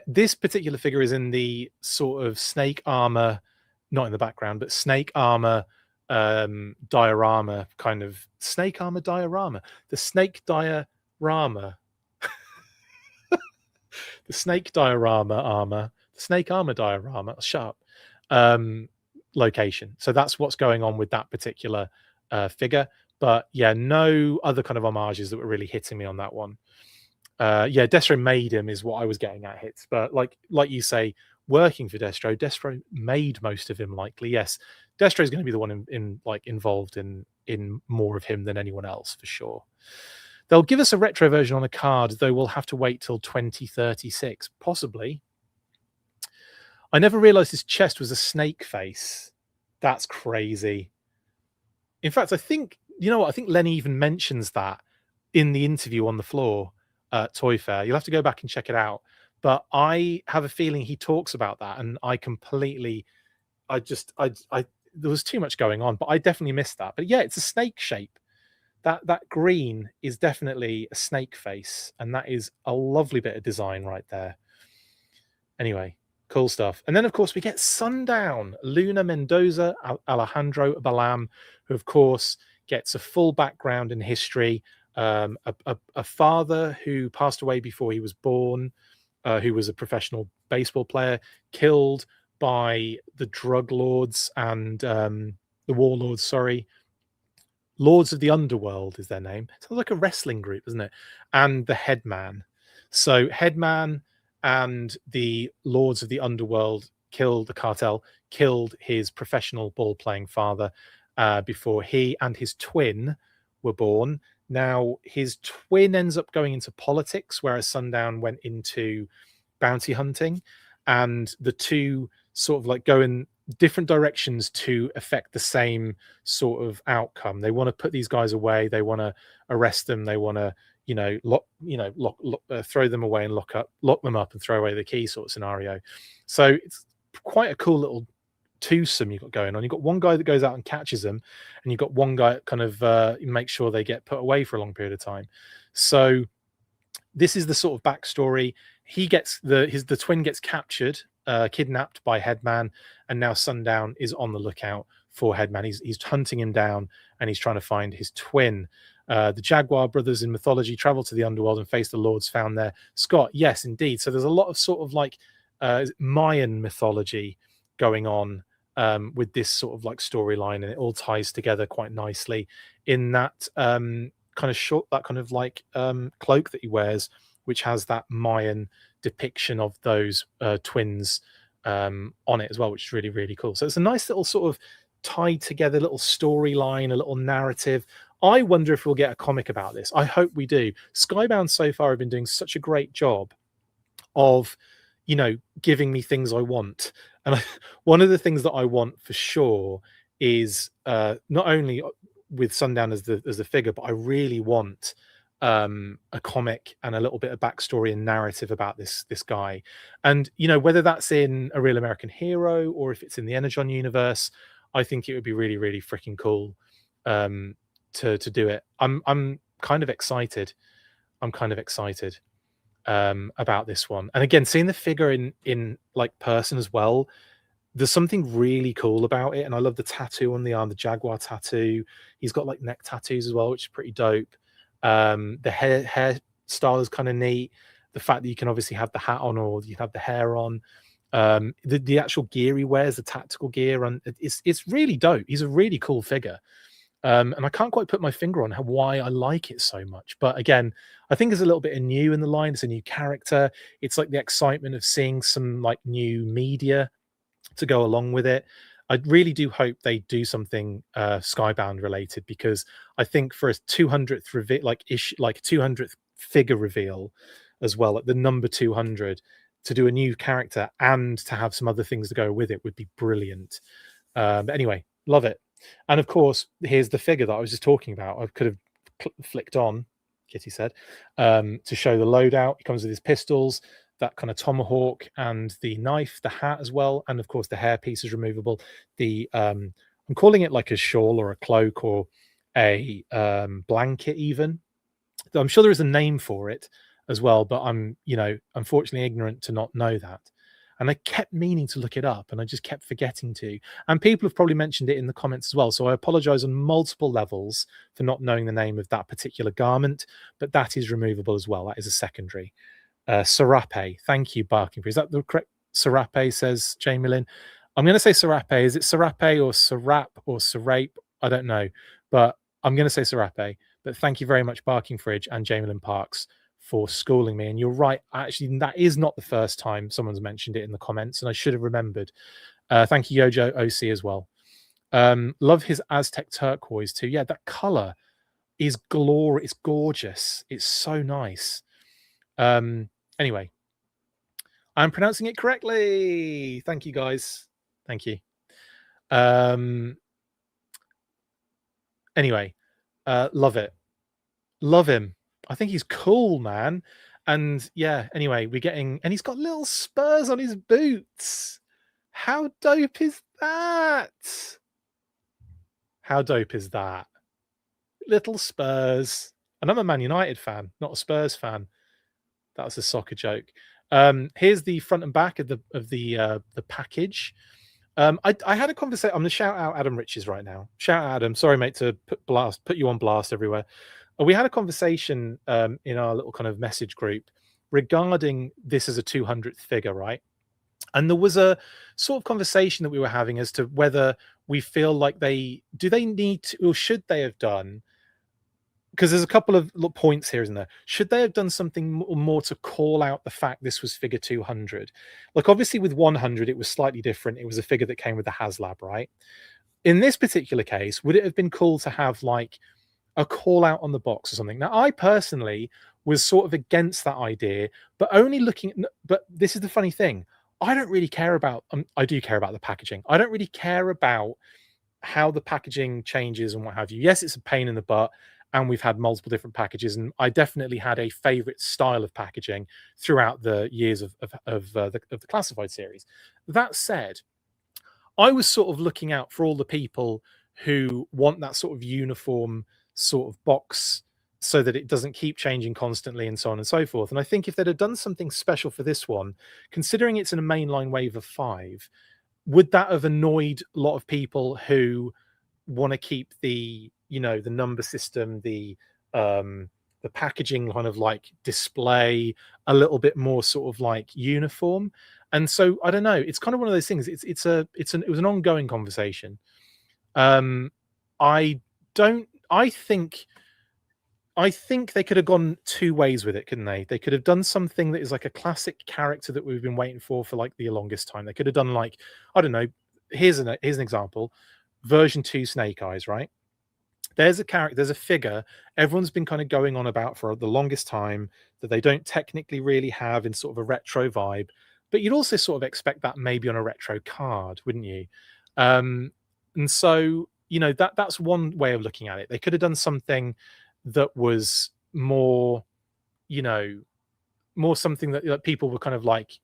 This particular figure is in the sort of snake armor, not in the background, but snake armor diorama kind of snake armor diorama. The snake diorama. The snake diorama armor, the snake armor diorama, shut up, location. So that's what's going on with that particular figure. But yeah, no other kind of homages that were really hitting me on that one. Yeah, Destro made him is what I was getting at, hits. But like you say, working for Destro made most of him likely. Yes, Destro is going to be the one involved in more of him than anyone else for sure. They'll give us a retro version on a card, though we'll have to wait till 2036, possibly. I never realized his chest was a snake face. That's crazy. In fact, I think, you know what? I think Lenny even mentions that in the interview on the floor at Toy Fair. You'll have to go back and check it out. But I have a feeling he talks about that, and I completely, there was too much going on, but I definitely missed that. But yeah, it's a snake shape. That green is definitely a snake face, and that is a lovely bit of design right there. Anyway, cool stuff. And then, of course, we get Sundown, Luna Mendoza, Alejandro Balam, who, of course, gets a full background in history. A father who passed away before he was born, who was a professional baseball player, killed by the drug lords and the warlords, sorry. Lords of the Underworld is their name. Sounds like a wrestling group, isn't it? And the Headman. So Headman and the Lords of the Underworld killed the cartel, killed his professional ball-playing father before he and his twin were born. Now, his twin ends up going into politics, whereas Sundown went into bounty hunting. And the two sort of like go in different directions to affect the same sort of outcome. They want to put these guys away. They want to arrest them. They want to, throw them away and lock them up and throw away the key sort of scenario. So it's quite a cool little twosome you've got going on. You've got one guy that goes out and catches them, and you've got one guy that kind of makes sure they get put away for a long period of time. So this is the sort of backstory. He gets the twin gets captured, kidnapped by Headman, and now Sundown is on the lookout for Headman. He's hunting him down, and he's trying to find his twin. The Jaguar brothers in mythology travel to the underworld and face the lords found there. Scott, yes, indeed. So there's a lot of sort of like Mayan mythology going on with this sort of like storyline, and it all ties together quite nicely in that kind of like cloak that he wears, which has that Mayan depiction of those twins on it as well, which is really, really cool. So it's a nice little sort of tied together little storyline, a little narrative. I wonder if we'll get a comic about this. I hope we do. Skybound so far have been doing such a great job of, giving me things I want. And one of the things that I want for sure is not only with Sundown as the figure, but I really want a comic and a little bit of backstory and narrative about this guy. And whether that's in A Real American Hero or if it's in the Energon universe, I think it would be really, really freaking cool to do it. I'm kind of excited. About this one. And again, seeing the figure in like person as well, there's something really cool about it. And I love the tattoo on the arm, the Jaguar tattoo. He's got like neck tattoos as well, which is pretty dope. The hair style is kind of neat. The fact that you can obviously have the hat on or you have the hair on. The actual gear he wears, the tactical gear, and it's really dope. He's a really cool figure. And I can't quite put my finger on why I like it so much. But again, I think there's a little bit of new in the line. It's a new character. It's like the excitement of seeing some like new media to go along with it. I really do hope they do something Skybound related, because I think for a 200th 200th figure reveal as well, at the number 200, to do a new character and to have some other things to go with it would be brilliant. But anyway, love it. And of course, here's the figure that I was just talking about. I could have flicked on. Kitty said, to show the loadout. He comes with his pistols, that kind of tomahawk, and the knife, the hat as well, and of course the hairpiece is removable. The I'm calling it like a shawl or a cloak or a blanket even. I'm sure there is a name for it as well, but I'm, unfortunately ignorant to not know that. And I kept meaning to look it up and I just kept forgetting to. And people have probably mentioned it in the comments as well. So I apologize on multiple levels for not knowing the name of that particular garment, but that is removable as well. That is a secondary. Serape, thank you, Barking. Is that the correct? Serape, says Jamie Lynn. I'm going to say Serape. Is it Serape or Serap or Serape? I don't know, but I'm going to say Serape. But thank you very much, Barking Fridge and Jamie Lynn Parks, for schooling me. And you're right, actually, that is not the first time someone's mentioned it in the comments, and I should have remembered. Thank you, Yojo OC, as well. Love his Aztec turquoise too. Yeah, that color is glorious. It's gorgeous. It's so nice. Anyway, I'm pronouncing it correctly. Thank you, guys. Thank you. Anyway, love it. Love him. I think he's cool, man. And yeah, anyway, and he's got little spurs on his boots. How dope is that? How dope is that? Little spurs. And I'm a Man United fan, not a Spurs fan. That was a soccer joke. Here's the front and back of the package. I had a conversation. I'm going to shout out Adam Riches right now. Shout out Adam. Sorry, mate, to put you on blast everywhere. We had a conversation in our little kind of message group regarding this as a 200th figure, right? And there was a sort of conversation that we were having as to whether we feel like they need to, or should they have done, because there's a couple of points here, isn't there? Should they have done something more to call out the fact this was figure 200? Like, obviously with 100, it was slightly different. It was a figure that came with the HasLab, right? In this particular case, would it have been cool to have like a call out on the box or something? Now, I personally was sort of against that idea, but but this is the funny thing. I don't really care about, I do care about the packaging. I don't really care about how the packaging changes and what have you. Yes, it's a pain in the butt, and we've had multiple different packages, and I definitely had a favorite style of packaging throughout the years of the classified series. That said, I was sort of looking out for all the people who want that sort of uniform sort of box so that it doesn't keep changing constantly and so on and so forth. And I think if they'd have done something special for this one, considering it's in a mainline wave of 5, would that have annoyed a lot of people who want to keep the number system, the packaging kind of like display a little bit more sort of like uniform? And so I don't know, it's kind of one of those things. It was an ongoing conversation. I think they could have gone two ways with it, couldn't they? They could have done something that is like a classic character that we've been waiting for like the longest time. They could have done like, I don't know, here's an example. Version 2 Snake Eyes, right? There's a character, there's a figure everyone's been kind of going on about for the longest time that they don't technically really have in sort of a retro vibe, but you'd also sort of expect that maybe on a retro card, wouldn't you? And so, that's one way of looking at it. They could have done something that was more, more something that people were kind of like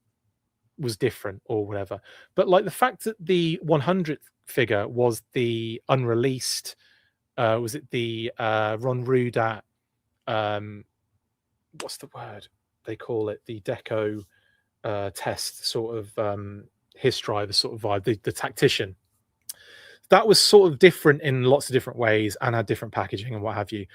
was different or whatever. But like the fact that the 100th figure was the unreleased, was it the Ron Rudat, what's the word they call it, the deco test sort of his driver sort of vibe, the tactician, that was sort of different in lots of different ways and had different packaging and what have you.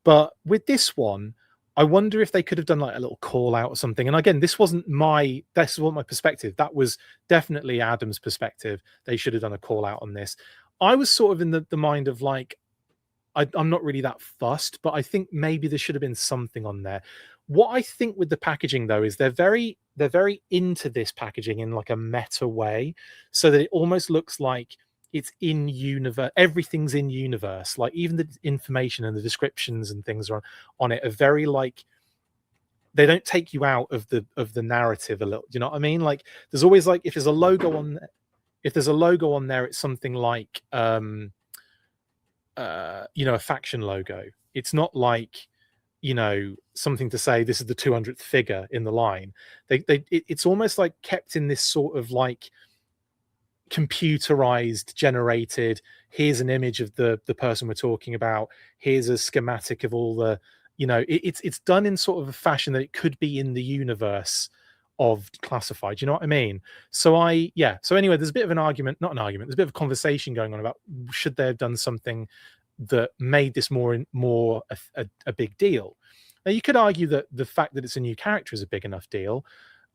But with this one, I wonder if they could have done like a little call out or something. And again, this wasn't my perspective. That was definitely Adam's perspective. They should have done a call out on this. I was sort of in the mind of like, I'm not really that fussed, but I think maybe there should have been something on there. What I think with the packaging though is they're very into this packaging in like a meta way, so that it almost looks like it's in universe. Everything's in universe. Like even the information and the descriptions and things on it are very like, they don't take you out of the narrative a little. Do you know what I mean? Like there's always like, if there's a logo on there, it's something like a faction logo. It's not like something to say this is the 200th figure in the line. It's almost like kept in this sort of like computerized, generated, here's an image of the person we're talking about, here's a schematic of all the, it's done in sort of a fashion that it could be in the universe of Classified. You know what I mean? So anyway, there's a bit of an argument, not an argument, there's a bit of a conversation going on about should they have done something that made this more a big deal. Now you could argue that the fact that it's a new character is a big enough deal.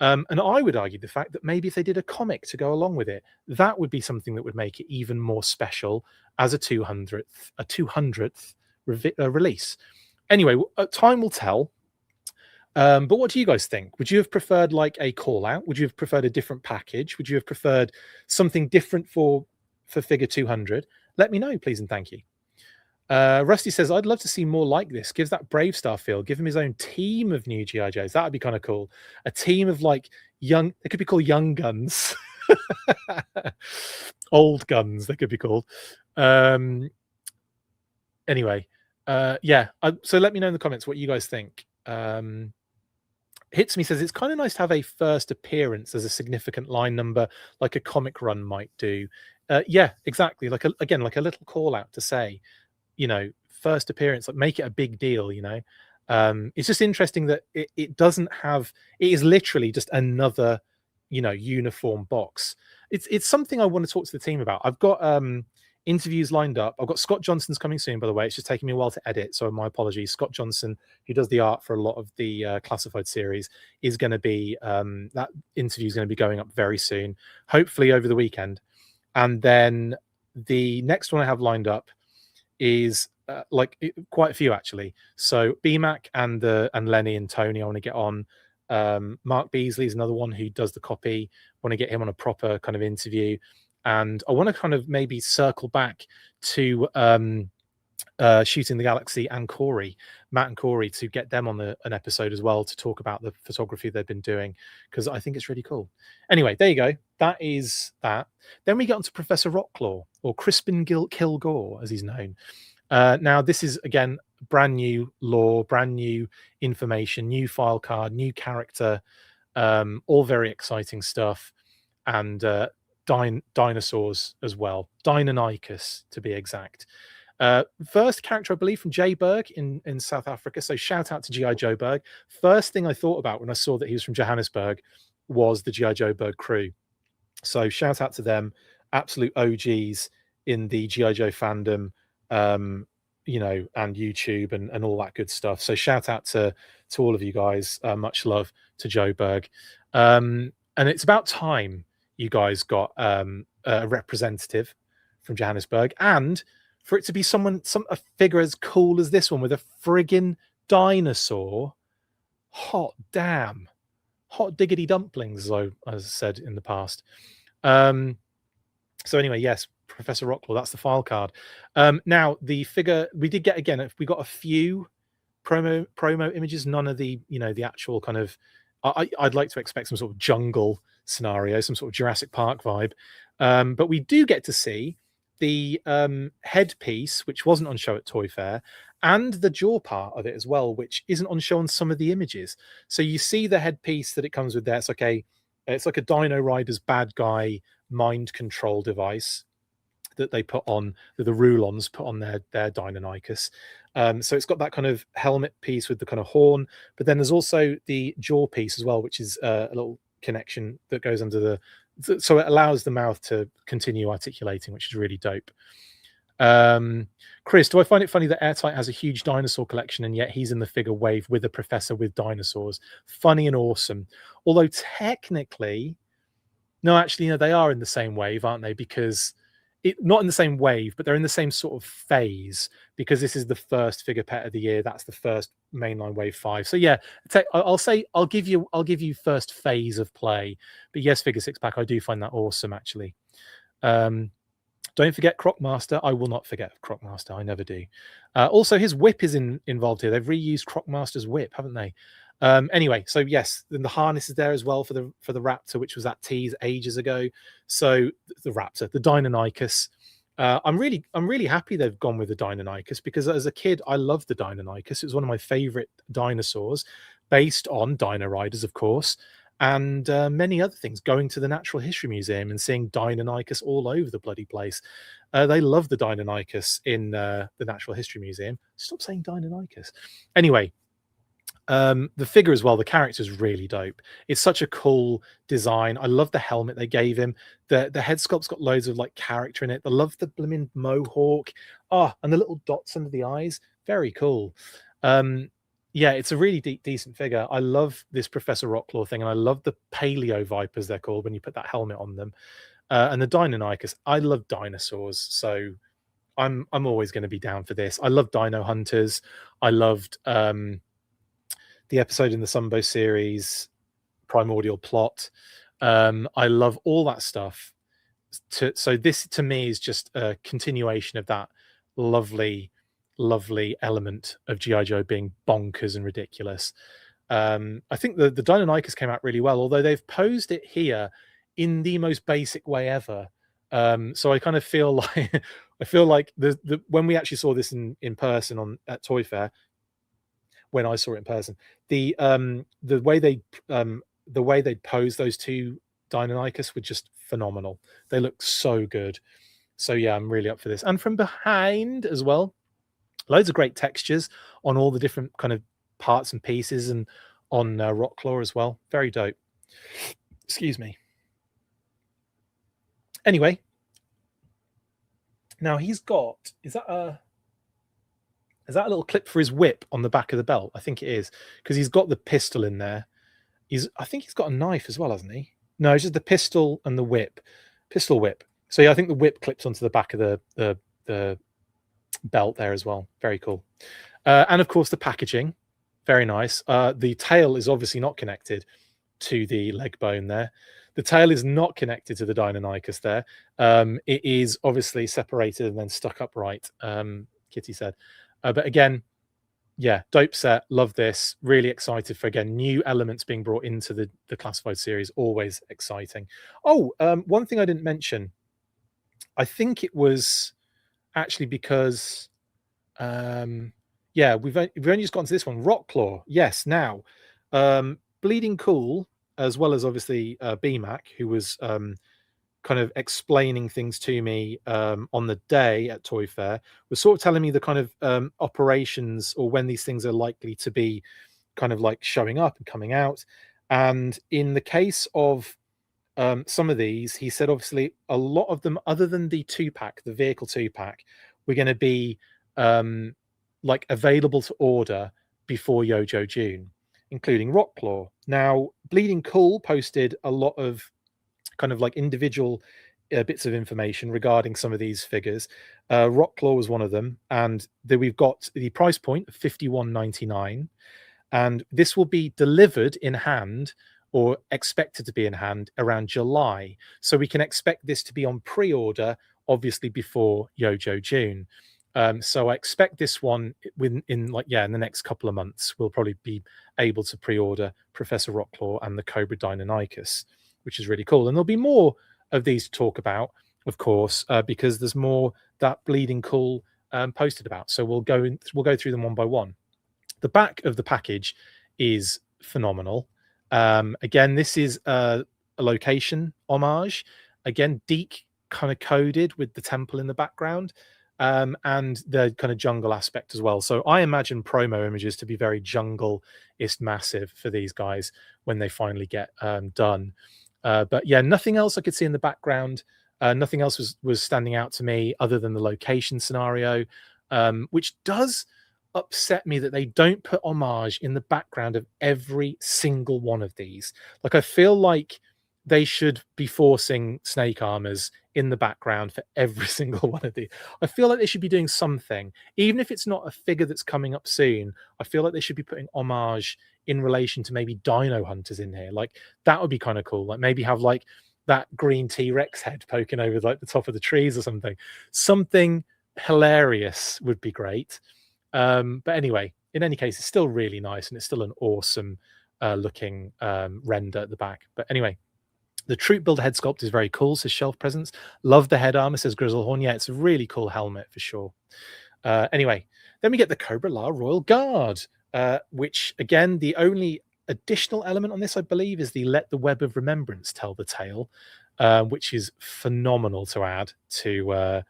And I would argue the fact that maybe if they did a comic to go along with it, that would be something that would make it even more special as a 200th release. Anyway, time will tell. But what do you guys think? Would you have preferred like a call out? Would you have preferred a different package? Would you have preferred something different for figure 200? Let me know, please and thank you. Rusty says, I'd love to see more like this. Gives that Brave Star feel. Give him his own team of new G.I. Joes. That would be kind of cool. A team of like young, they could be called young guns. Old guns, they could be called. Anyway, so let me know in the comments what you guys think. Hits Me says, it's kind of nice to have a first appearance as a significant line number, like a comic run might do. Yeah, exactly. Like a little call out to say, first appearance, like make it a big deal. It's just interesting that it doesn't have, it is literally just another uniform box. It's something I want to talk to the team about. I've got interviews lined up. I've got Scott Johnson's coming soon, by the way. It's just taking me a while to edit, so my apologies. Scott Johnson, who does the art for a lot of the Classified series, is going to be that interview is going to be going up very soon, hopefully over the weekend. And then the next one I have lined up is quite a few actually. So B-Mac and Lenny and Tony, I want to get on. Mark Beasley is another one who does the copy. I want to get him on a proper kind of interview, and I want to kind of maybe circle back to Shooting the Galaxy and Matt and Corey, to get them on an episode as well to talk about the photography they've been doing, because I think it's really cool. Anyway, there you go. That is that. Then we get on to Professor Rocklaw, or Crispin Kilgore as he's known. Now this is again brand new lore, brand new information, new file card, new character, all very exciting stuff, and dinosaurs as well, Deinonychus to be exact. First character, I believe, from Jay Berg in South Africa. So shout out to G.I. Joe Berg. First thing I thought about when I saw that he was from Johannesburg was the G.I. Joe Berg crew. So shout out to them, absolute OGs in the G.I. Joe fandom, and YouTube and all that good stuff. So shout out to all of you guys. Much love to Joe Berg. And it's about time you guys got a representative from Johannesburg, and for it to be a figure as cool as this one with a friggin' dinosaur. Hot damn. Hot diggity dumplings, as I said in the past. So anyway, yes, Professor Rocklaw, that's the file card. Now the figure we did get, again, we got a few promo images, none of the the actual kind of, I'd like to expect some sort of jungle scenario, some sort of Jurassic Park vibe, but we do get to see the headpiece, which wasn't on show at Toy Fair, and the jaw part of it as well, which isn't on show on some of the images. So you see the headpiece that it comes with there. It's like a Dino Riders bad guy mind control device that they put on, that the Rulons put on their Deinonychus. So it's got that kind of helmet piece with the kind of horn, but then there's also the jaw piece as well, which is a little connection that goes under so it allows the mouth to continue articulating, which is really dope. Chris, do I find it funny that Airtight has a huge dinosaur collection and yet he's in the figure wave with a professor with dinosaurs? Funny and awesome. Although technically, no, actually, they are in the same wave, aren't they? Because not in the same wave, but they're in the same sort of phase, because this is the first figure pet of the year. That's the first mainline wave 5. So yeah, I'll give you first phase of play. But yes, figure 6-pack, I do find that awesome actually. Don't forget Crocmaster. I will not forget Crocmaster. I never do. Also, his whip is involved here. They've reused Crocmaster's whip, haven't they? Anyway, so yes, then the harness is there as well for the Raptor, which was that tease ages ago. So the Raptor, the Deinonychus, I'm really happy they've gone with the Deinonychus, because as a kid I loved the Deinonychus. It was one of my favorite dinosaurs, based on Dino Riders, of course, and many other things. Going to the Natural History Museum and seeing Deinonychus all over the bloody place. They love the Deinonychus in the Natural History Museum. Stop saying Deinonychus. Anyway, the figure as well, the character is really dope. It's such a cool design. I love the helmet they gave him. The head sculpt's got loads of like character in it. I love the blooming mohawk. And the little dots under the eyes, very cool. Yeah, it's a really decent figure. I love this Professor Rocklaw thing, and I love the paleo vipers they're called when you put that helmet on them. And the Deinonychus. I love dinosaurs, so I'm always going to be down for this. I love Dino Hunters. I loved the episode in the Sunbow series, Primordial Plot. I love all that stuff. So this to me is just a continuation of that lovely element of G.I. Joe being bonkers and ridiculous. I think the Deinonychus came out really well, although they've posed it here in the most basic way ever. So I kind of feel like the when we actually saw this in person at Toy Fair, when I saw it in person, the way they posed those two Deinonychus were just phenomenal. They look so good. So yeah, I'm really up for this. And from behind as well, loads of great textures on all the different kind of parts and pieces, and on Rocklaw as well. Very dope. Excuse me. Anyway, now he's got, is that a little clip for his whip on the back of the belt? I think it is, because he's got the pistol in there. I think he's got a knife as well, hasn't he? No, it's just the pistol and the whip. Pistol whip. So yeah, I think the whip clips onto the back of the belt there as well. Very cool. And of course the packaging, very nice. The tail is obviously not connected to the leg bone there. The tail is not connected to the Deinonychus there. It is obviously separated and then stuck upright, Kitty said. But again, yeah, dope set. Love this. Really excited for, again, new elements being brought into the classified series. Always exciting. One thing I didn't mention. I think it was actually because, yeah, we've only just gotten to this one. Rocklaw. Yes, now, Bleeding Cool, as well as obviously B-Mac, who was kind of explaining things to me on the day at Toy Fair, was sort of telling me the kind of operations, or when these things are likely to be kind of like showing up and coming out. And in the case of some of these, he said obviously a lot of them, other than the 2-pack, the vehicle 2-pack, we're going to be like available to order before Yojo June, including Rocklaw. Now, Bleeding Cool posted a lot of kind of like individual bits of information regarding some of these figures. Rocklaw was one of them, and we've got the price point of $51.99, and this will be delivered in hand, or expected to be in hand, around July. So we can expect this to be on pre-order, obviously before Yojo June. So I expect this one in the next couple of months. We'll probably be able to pre-order Professor Rocklaw and the Cobra Deinonychus, which is really cool. And there'll be more of these to talk about, of course, because there's more that Bleeding Cool posted about. So we'll go through them one by one. The back of the package is phenomenal. Again, this is a location homage. Again, Deke kind of coded with the temple in the background, and the kind of jungle aspect as well. So I imagine promo images to be very jungle-ist massive for these guys when they finally get done. But yeah, nothing else I could see in the background. Nothing else was standing out to me other than the location scenario, which does upset me that they don't put homage in the background of every single one of these. Like, I feel like they should be forcing snake armors in the background for every single one of these. I feel like they should be doing something, even if it's not a figure that's coming up soon. I feel like they should be putting homage in relation to maybe Dino Hunters in here. Like, that would be kind of cool. Like, maybe have like that green T-Rex head poking over like the top of the trees or something. Something hilarious would be great. But anyway, in any case, it's still really nice, and it's still an awesome looking render at the back. But anyway, The Troop Builder head sculpt is very cool, says Shelf Presence. Love the head armor, says Grizzlehorn. Yeah, it's a really cool helmet for sure. Anyway, then we get the Cobra La Royal Guard, which, again, the only additional element on this, I believe, is the Let the Web of Remembrance Tell the Tale, which is phenomenal to add to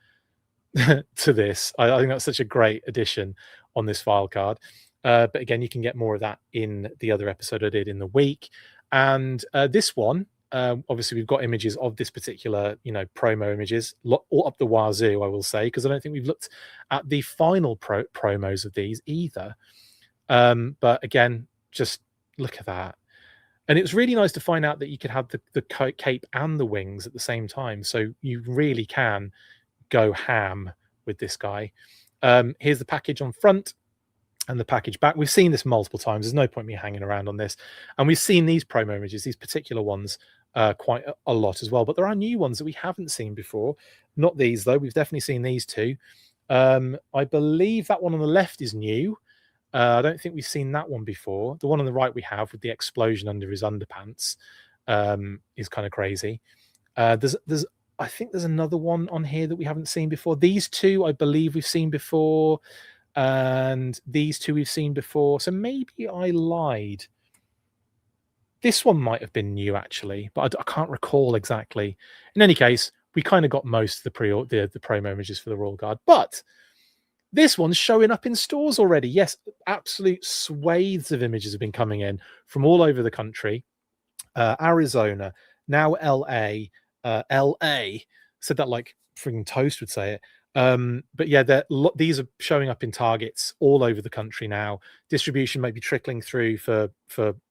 to this. I think that's such a great addition on this file card. But again, you can get more of that in the other episode I did in the week. And this one, obviously, we've got images of this particular, promo images, all up the wazoo, I will say, because I don't think we've looked at the final promos of these either. But again, just look at that. And it was really nice to find out that you could have the cape and the wings at the same time. So you really can go ham with this guy. Here's the package on front and the package back. We've seen this multiple times. There's no point me hanging around on this. And we've seen these promo images, these particular ones, quite a lot as well. But there are new ones that we haven't seen before. Not these, though. We've definitely seen these two. I believe that one on the left is new. I don't think we've seen that one before. The one on the right we have with the explosion under his underpants is kind of crazy. I think there's another one on here that we haven't seen before. These two, I believe we've seen before. And these two we've seen before. So maybe I lied. This one might have been new, actually, but I can't recall exactly. In any case, we kind of got most of the promo images for the Royal Guard. But this one's showing up in stores already. Yes, absolute swathes of images have been coming in from all over the country. Arizona, now LA. LA. Said that like frigging Toast would say it. But yeah, these are showing up in Targets all over the country now. Distribution may be trickling through for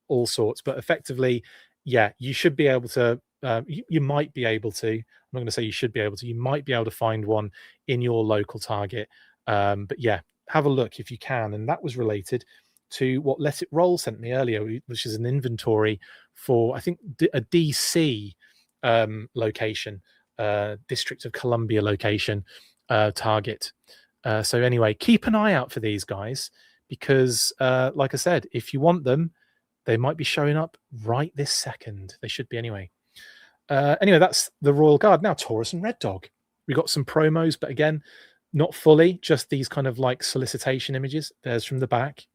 all sorts, but effectively, yeah, you should be able to. You might be able to. I'm not going to say you should be able to. You might be able to find one in your local Target. But yeah, have a look if you can. And that was related to what Let It Roll sent me earlier, which is an inventory for, I think, a DC location, District of Columbia location. Target. So anyway, keep an eye out for these guys because, like I said, if you want them, they might be showing up right this second. They should be anyway. Anyway, that's the Royal Guard. Now, Taurus and Red Dog. We got some promos, but again, not fully, just these kind of like solicitation images. There's from the back,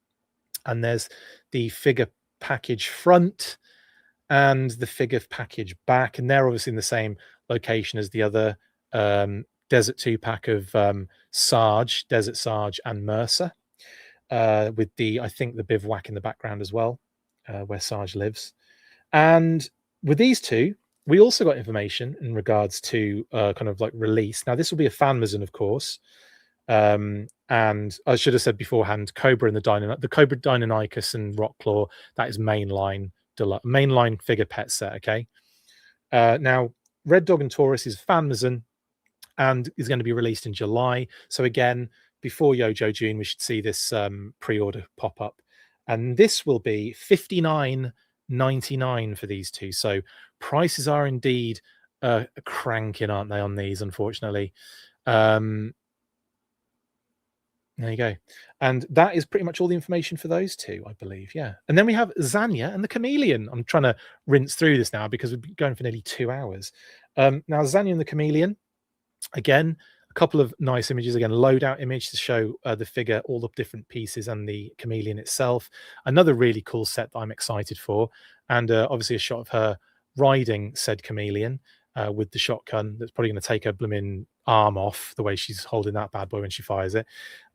and there's the figure package front and the figure package back, and they're obviously in the same location as the other Desert 2-pack of Sarge, Desert Sarge, and Mercer, with I think the bivouac in the background as well, where Sarge lives. And with these two, we also got information in regards to kind of like release. Now, this will be a fanmazine, of course. And I should have said beforehand, Cobra and the Cobra Deinonychus and Rockclaw, that is mainline figure pet set, okay? Now, Red Dog and Taurus is fanmazine, and is going to be released in July. So again, before Yojo June, we should see this pre-order pop up. And this will be $59.99 for these two. So prices are indeed cranking, aren't they, on these, unfortunately. There you go. And that is pretty much all the information for those two, I believe. Yeah. And then we have Zanya and the Chameleon. I'm trying to rinse through this now because we've been going for nearly 2 hours. Now, Zanya and the Chameleon, again, a couple of nice images. Again, loadout image to show the figure, all the different pieces, and the chameleon itself. Another really cool set that I'm excited for. And obviously a shot of her riding said chameleon with the shotgun. That's probably going to take her blooming arm off the way she's holding that bad boy when she fires it.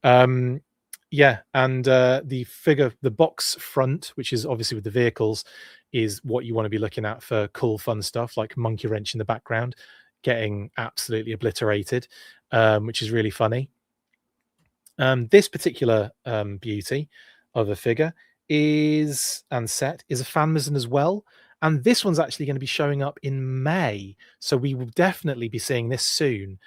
Yeah, and the figure, the box front, which is obviously with the vehicles, is what you want to be looking at for cool, fun stuff like Monkey Wrench in the background, getting absolutely obliterated, which is really funny. This particular beauty of a figure is a fanmazine as well. And this one's actually going to be showing up in May. So we will definitely be seeing this soon.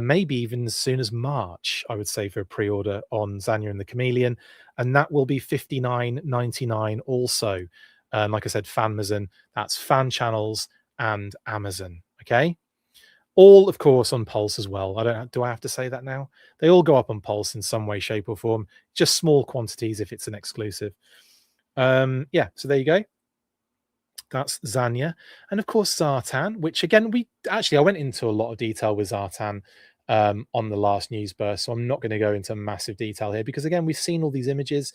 Maybe even as soon as March, I would say, for a pre-order on Zanya and the Chameleon. And that will be $59.99 also. Like I said, fanmazine, that's fan channels and Amazon. Okay. All, of course, on Pulse as well. Do I have to say that now? They all go up on Pulse in some way, shape, or form. Just small quantities if it's an exclusive. Yeah, so there you go. That's Zanya. And of course, Zartan, which again, I went into a lot of detail with Zartan on the last news burst. So I'm not going to go into massive detail here because, again, we've seen all these images.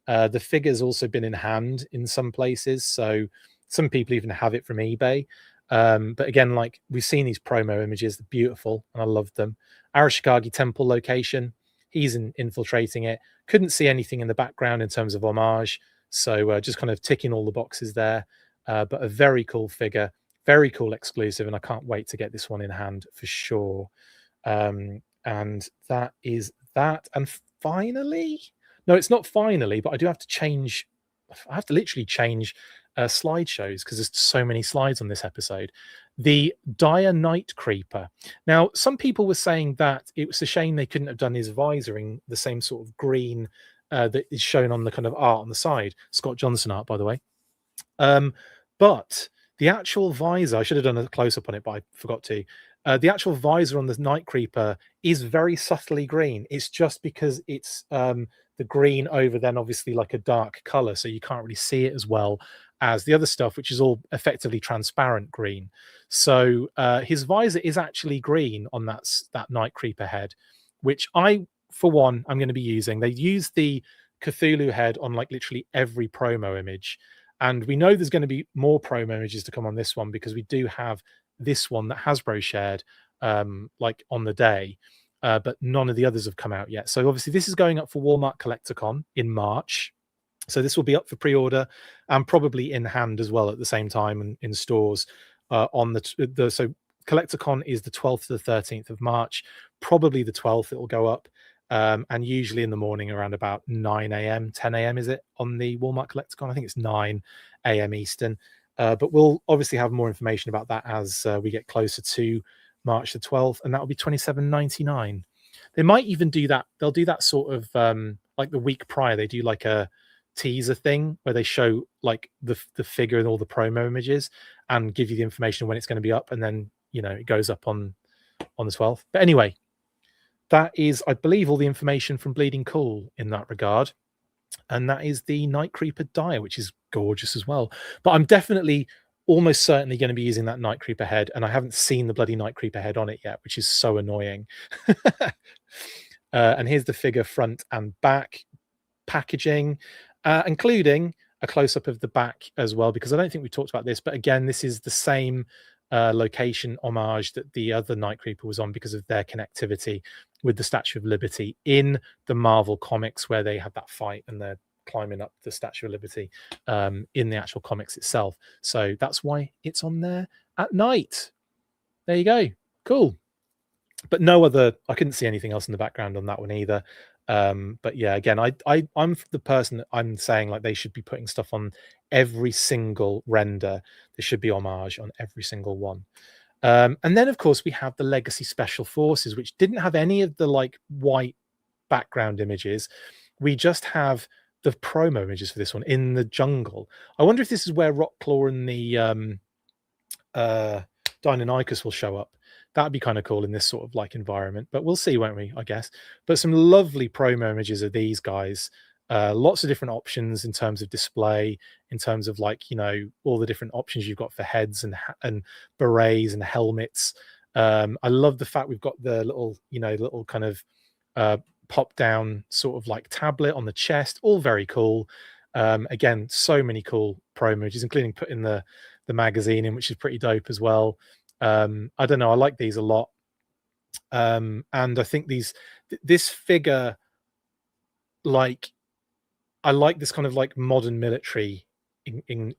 The figure's also been in hand in some places. So some people even have it from eBay. But again, like we've seen these promo images, they're beautiful, and I love them. Arashikage Temple location, he's infiltrating it. Couldn't see anything in the background in terms of homage. So just kind of ticking all the boxes there. But a very cool figure, very cool exclusive, and I can't wait to get this one in hand for sure. And that is that. And finally, no, it's not finally, but I do have to change. I have to literally change slideshows because there's so many slides on this episode. The Dire Night Creeper. Now, some people were saying that it was a shame they couldn't have done his visoring the same sort of green that is shown on the kind of art on the side. Scott Johnson art, by the way. But the actual visor, I should have done a close-up on it, but I forgot to. The actual visor on the Night Creeper is very subtly green. It's just because it's the green over then obviously like a dark color, so you can't really see it as well as the other stuff, which is all effectively transparent green. So his visor is actually green on that Night Creeper head, which I, for one, I'm going to be using. They use the Cthulhu head on like literally every promo image. And we know there's going to be more promo images to come on this one because we do have this one that Hasbro shared like on the day, but none of the others have come out yet. So obviously this is going up for Walmart Collecticon in March. So this will be up for pre-order and probably in hand as well at the same time and in stores on the so Collecticon is the 12th to the 13th of March, probably the 12th it will go up. And usually in the morning around about 9 a.m, 10 a.m. is it on the Walmart Collecticon? I think it's 9 a.m. Eastern. But we'll obviously have more information about that as we get closer to March the 12th, and that will be $27.99. They might even do that. They'll do that sort of like the week prior. They do like a teaser thing where they show like the figure and all the promo images and give you the information when it's going to be up, and then it goes up on the 12th. But anyway, that is, I believe, all the information from Bleeding Cool in that regard. And that is the Night Creeper Dire, which is gorgeous as well. But I'm definitely, almost certainly going to be using that Night Creeper head. And I haven't seen the bloody Night Creeper head on it yet, which is so annoying. And here's the figure front and back packaging, including a close-up of the back as well, because I don't think we talked about this. But again, this is the same location homage that the other Night Creeper was on because of their connectivity with the Statue of Liberty in the Marvel comics, where they had that fight and they're climbing up the Statue of Liberty in the actual comics itself. So that's why it's on there at night. There you go. Cool. But no other, I couldn't see anything else in the background on that one either. But yeah, again, I'm the person that I'm saying like they should be putting stuff on every single render. There should be homage on every single one. And then of course we have the Legacy Special Forces, which didn't have any of the like white background images. We just have the promo images for this one in the jungle. I wonder if this is where Rockclaw and the Deinonychus will show up. That'd be kind of cool in this sort of like environment, but we'll see, won't we? I guess. But some lovely promo images of these guys. Lots of different options in terms of display, in terms of like all the different options you've got for heads and berets and helmets. I love the fact we've got the little kind of pop down sort of like tablet on the chest. All very cool. Again, so many cool promo images, including putting the magazine in, which is pretty dope as well. I don't know, I like these a lot. And I think this figure, like, I like this kind of like modern military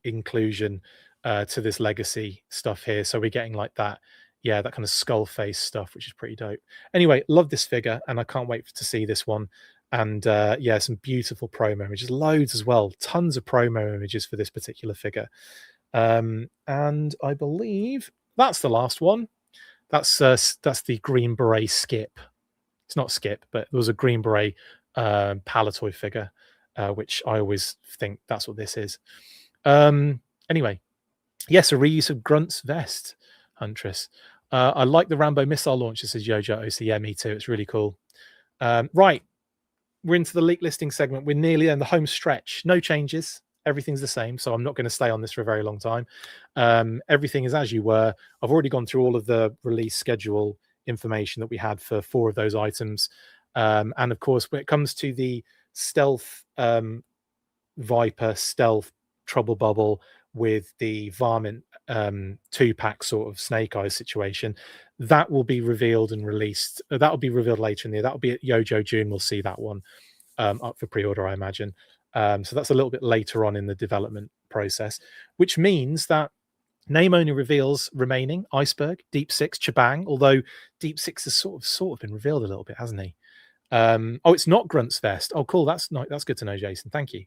inclusion to this legacy stuff here. So we're getting like that kind of skull face stuff, which is pretty dope. Anyway, love this figure, and I can't wait to see this one. And some beautiful promo images, loads as well, tons of promo images for this particular figure. And I believe that's the last one. That's the Green Beret Skip. It's not Skip, but there was a Green Beret Palatoy figure, which I always think that's what this is. Anyway, yes, a reuse of Grunt's vest, Huntress. I like the Rambo missile launcher, says Yojo OCM. Me too. It's really cool. Right, we're into the leak listing segment. We're nearly in the home stretch. No changes. everything's the same, so I'm not going to stay on this for a very long time. Everything is as you were. I've already gone through all of the release schedule information that we had for 4 of those items. And of course, when it comes to the stealth Viper stealth Trouble Bubble with the Varmint 2-pack sort of Snake Eyes situation, that will be revealed and released. That will be revealed later in the year. That will be at Yojo June. We'll see that one up for pre-order, I imagine. So that's a little bit later on in the development process, which means that name only reveals remaining: Iceberg, Deep Six, Chabang. Although Deep Six has sort of been revealed a little bit, hasn't he? Oh, it's not Grunt's Vest. Oh, cool. That's good to know, Jason. Thank you.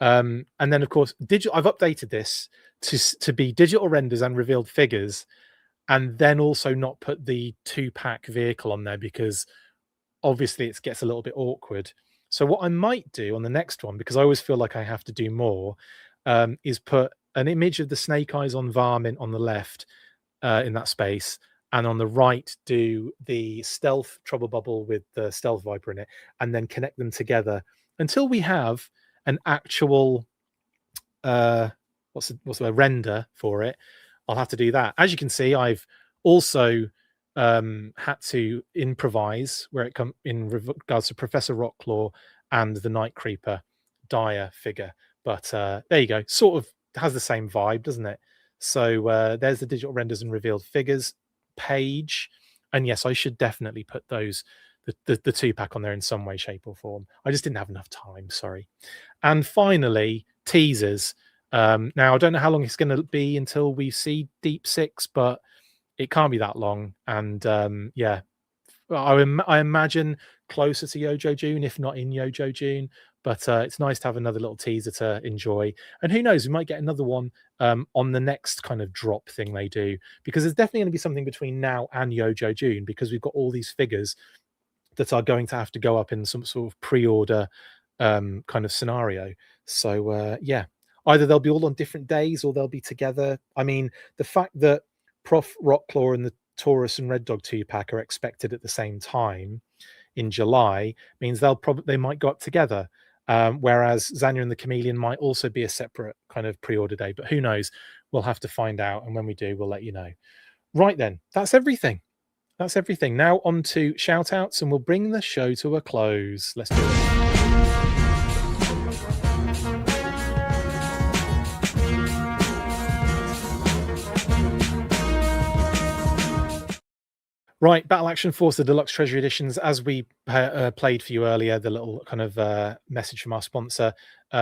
And then of course, I've updated this to be digital renders and revealed figures, and then also not put the 2-pack vehicle on there because obviously it gets a little bit awkward. So what I might do on the next one, because I always feel like I have to do more, is put an image of the Snake Eyes on Varmint on the left in that space, and on the right do the stealth Trouble Bubble with the stealth Viper in it, and then connect them together until we have an actual what's the render for it. I'll have to do that. As you can see, I've also had to improvise where it comes in regards to Professor Rockclaw and the Night Creeper Dire figure. But there you go. Sort of has the same vibe, doesn't it? So there's the digital renders and revealed figures page. And yes, I should definitely put those the 2-pack on there in some way, shape, or form. I just didn't have enough time. Sorry. And finally, teasers. Now I don't know how long it's going to be until we see Deep Six, but it can't be that long. And yeah, I imagine closer to Yojo June, if not in Yojo June. But it's nice to have another little teaser to enjoy. And who knows, we might get another one on the next kind of drop thing they do, because there's definitely going to be something between now and Yojo June, because we've got all these figures that are going to have to go up in some sort of pre-order kind of scenario. So yeah, either they'll be all on different days or they'll be together. I mean, the fact that Prof Rockclaw and the Taurus and Red Dog 2-pack are expected at the same time in July means they might go up together. Whereas Zanya and the Chameleon might also be a separate kind of pre-order day, but who knows? We'll have to find out, and when we do, we'll let you know. Right then, that's everything. That's everything. Now on to shout outs, and we'll bring the show to a close. Let's do it. Right, Battle Action Force, the Deluxe Treasury Editions, as we played for you earlier, the little kind of message from our sponsor.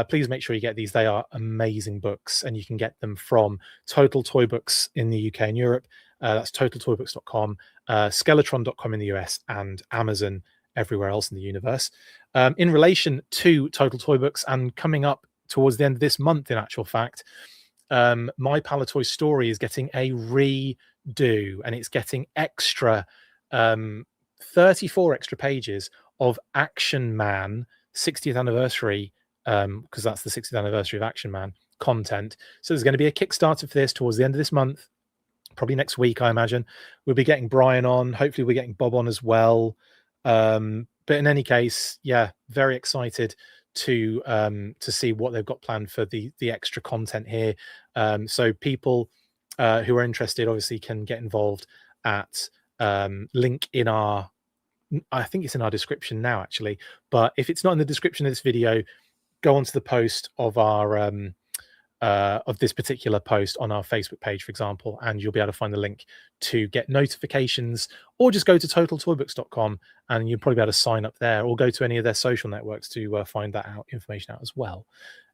Please make sure you get these. They are amazing books, and you can get them from Total Toy Books in the UK and Europe. That's totaltoybooks.com, skeletron.com in the US, and Amazon everywhere else in the universe. In relation to Total Toy Books, and coming up towards the end of this month, in actual fact, My Palatoy Story is getting a redo, and it's getting extra 34 extra pages of Action Man 60th anniversary, because that's the 60th anniversary of Action Man content. So there's going to be a Kickstarter for this towards the end of this month, probably next week, I imagine. We'll be getting Brian on. Hopefully we're getting Bob on as well. But in any case, yeah, very excited to see what they've got planned for the extra content here. So people who are interested obviously can get involved at link in our, I think it's in our description now actually, but if it's not in the description of this video, go onto the post of our of this particular post on our Facebook page, for example, and you'll be able to find the link to get notifications, or just go to totaltoybooks.com and you'll probably be able to sign up there, or go to any of their social networks to find that information out as well.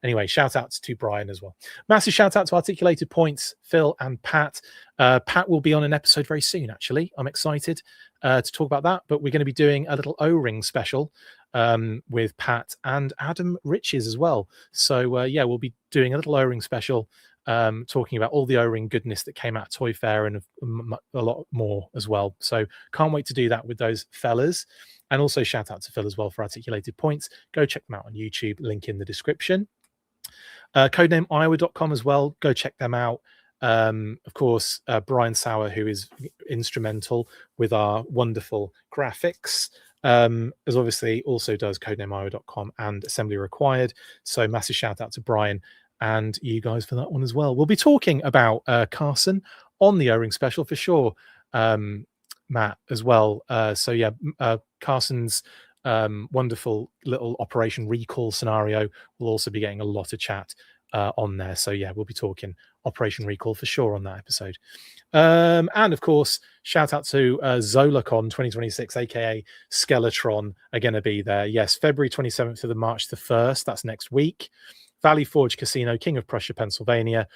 Anyway, shout outs to Brian as well. Massive shout out to Articulated Points, Phil and Pat. Pat will be on an episode very soon, actually. I'm excited to talk about that, but we're going to be doing a little O-ring special with Pat and Adam Riches as well. So yeah, we'll be doing a little O-ring special talking about all the O-ring goodness that came out of Toy Fair, and a lot more as well. So can't wait to do that with those fellas. And also shout out to Phil as well for Articulated Points. Go check them out on YouTube, link in the description. Codenameiowa.com as well, go check them out. Of course, Brian Sauer, who is instrumental with our wonderful graphics, as obviously also does codenameiowa.com and Assembly Required. So massive shout out to Brian and you guys for that one as well. We'll be talking about Carson on the O-Ring special for sure, Matt, as well. Carson's wonderful little Operation Recall scenario will also be getting a lot of chat on there. So yeah, we'll be talking Operation Recall for sure on that episode. And of course, shout out to Zolacon 2026, aka Skeletron, are going to be there. Yes, February 27th to the March the 1st. That's next week. Valley Forge Casino, King of Prussia, Pennsylvania.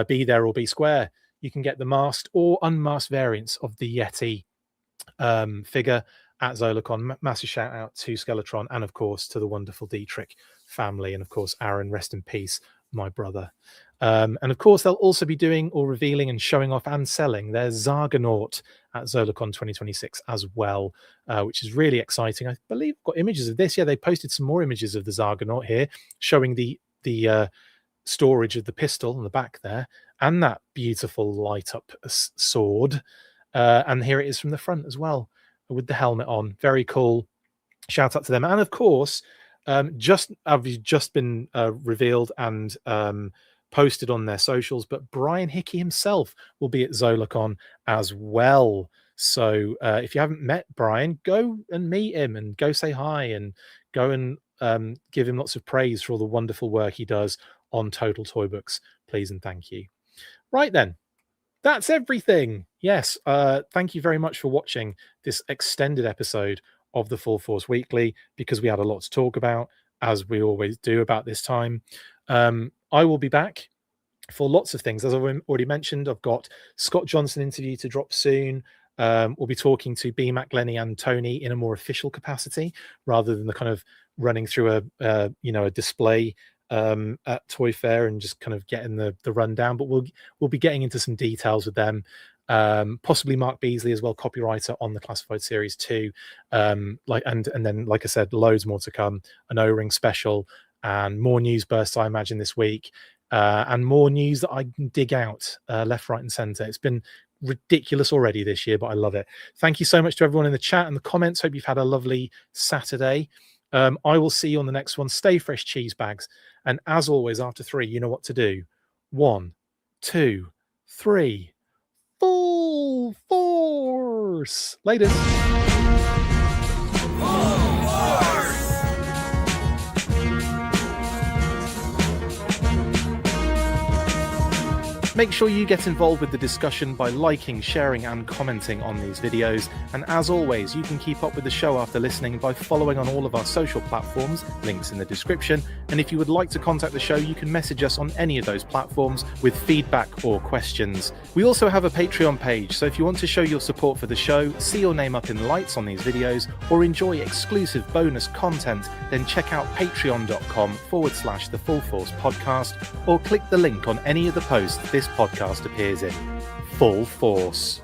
Be there or be square. You can get the masked or unmasked variants of the Yeti figure at Zolacon. Massive shout out to Skeletron and of course to the wonderful Dietrich family, and of course Aaron, rest in peace, my brother. And of course they'll also be doing or revealing and showing off and selling their Zargonaut at Zolacon 2026 as well, which is really exciting. I believe I've got images of this. Yeah, they posted some more images of the Zargonaut here, showing the storage of the pistol on the back there and that beautiful light up sword. And here it is from the front as well with the helmet on. Very cool. Shout out to them. And of course, just been revealed and posted on their socials, but Brian Hickey himself will be at Zolacon as well. So if you haven't met Brian, go and meet him and go say hi and go and give him lots of praise for all the wonderful work he does on Total Toy Books, please and thank you. Right then, that's everything. Yes, thank you very much for watching this extended episode of the Full Force Weekly, because we had a lot to talk about, as we always do about this time. I will be back for lots of things. As I've already mentioned, I've got Scott Johnson interview to drop soon. We'll be talking to B-Mac, Lenny and Tony in a more official capacity rather than the kind of running through a display at Toy Fair and just kind of getting the rundown. But we'll be getting into some details with them. Possibly Mark Beasley as well, copywriter on the Classified series too. And then, like I said, loads more to come. An O-Ring special and more news bursts, I imagine, this week. And more news that I can dig out left, right, and center. It's been ridiculous already this year, but I love it. Thank you so much to everyone in the chat and the comments. Hope you've had a lovely Saturday. I will see you on the next one. Stay fresh, cheese bags. And as always, after 3, you know what to do. 1, 2, 3. Full force. Later. Make sure you get involved with the discussion by liking, sharing and commenting on these videos. And as always, you can keep up with the show after listening by following on all of our social platforms, links in the description. And if you would like to contact the show, you can message us on any of those platforms with feedback or questions. We also have a Patreon page, so if you want to show your support for the show, see your name up in lights on these videos, or enjoy exclusive bonus content, then check out patreon.com/The Full Force Podcast, or click the link on any of the posts this podcast appears in. Full Force.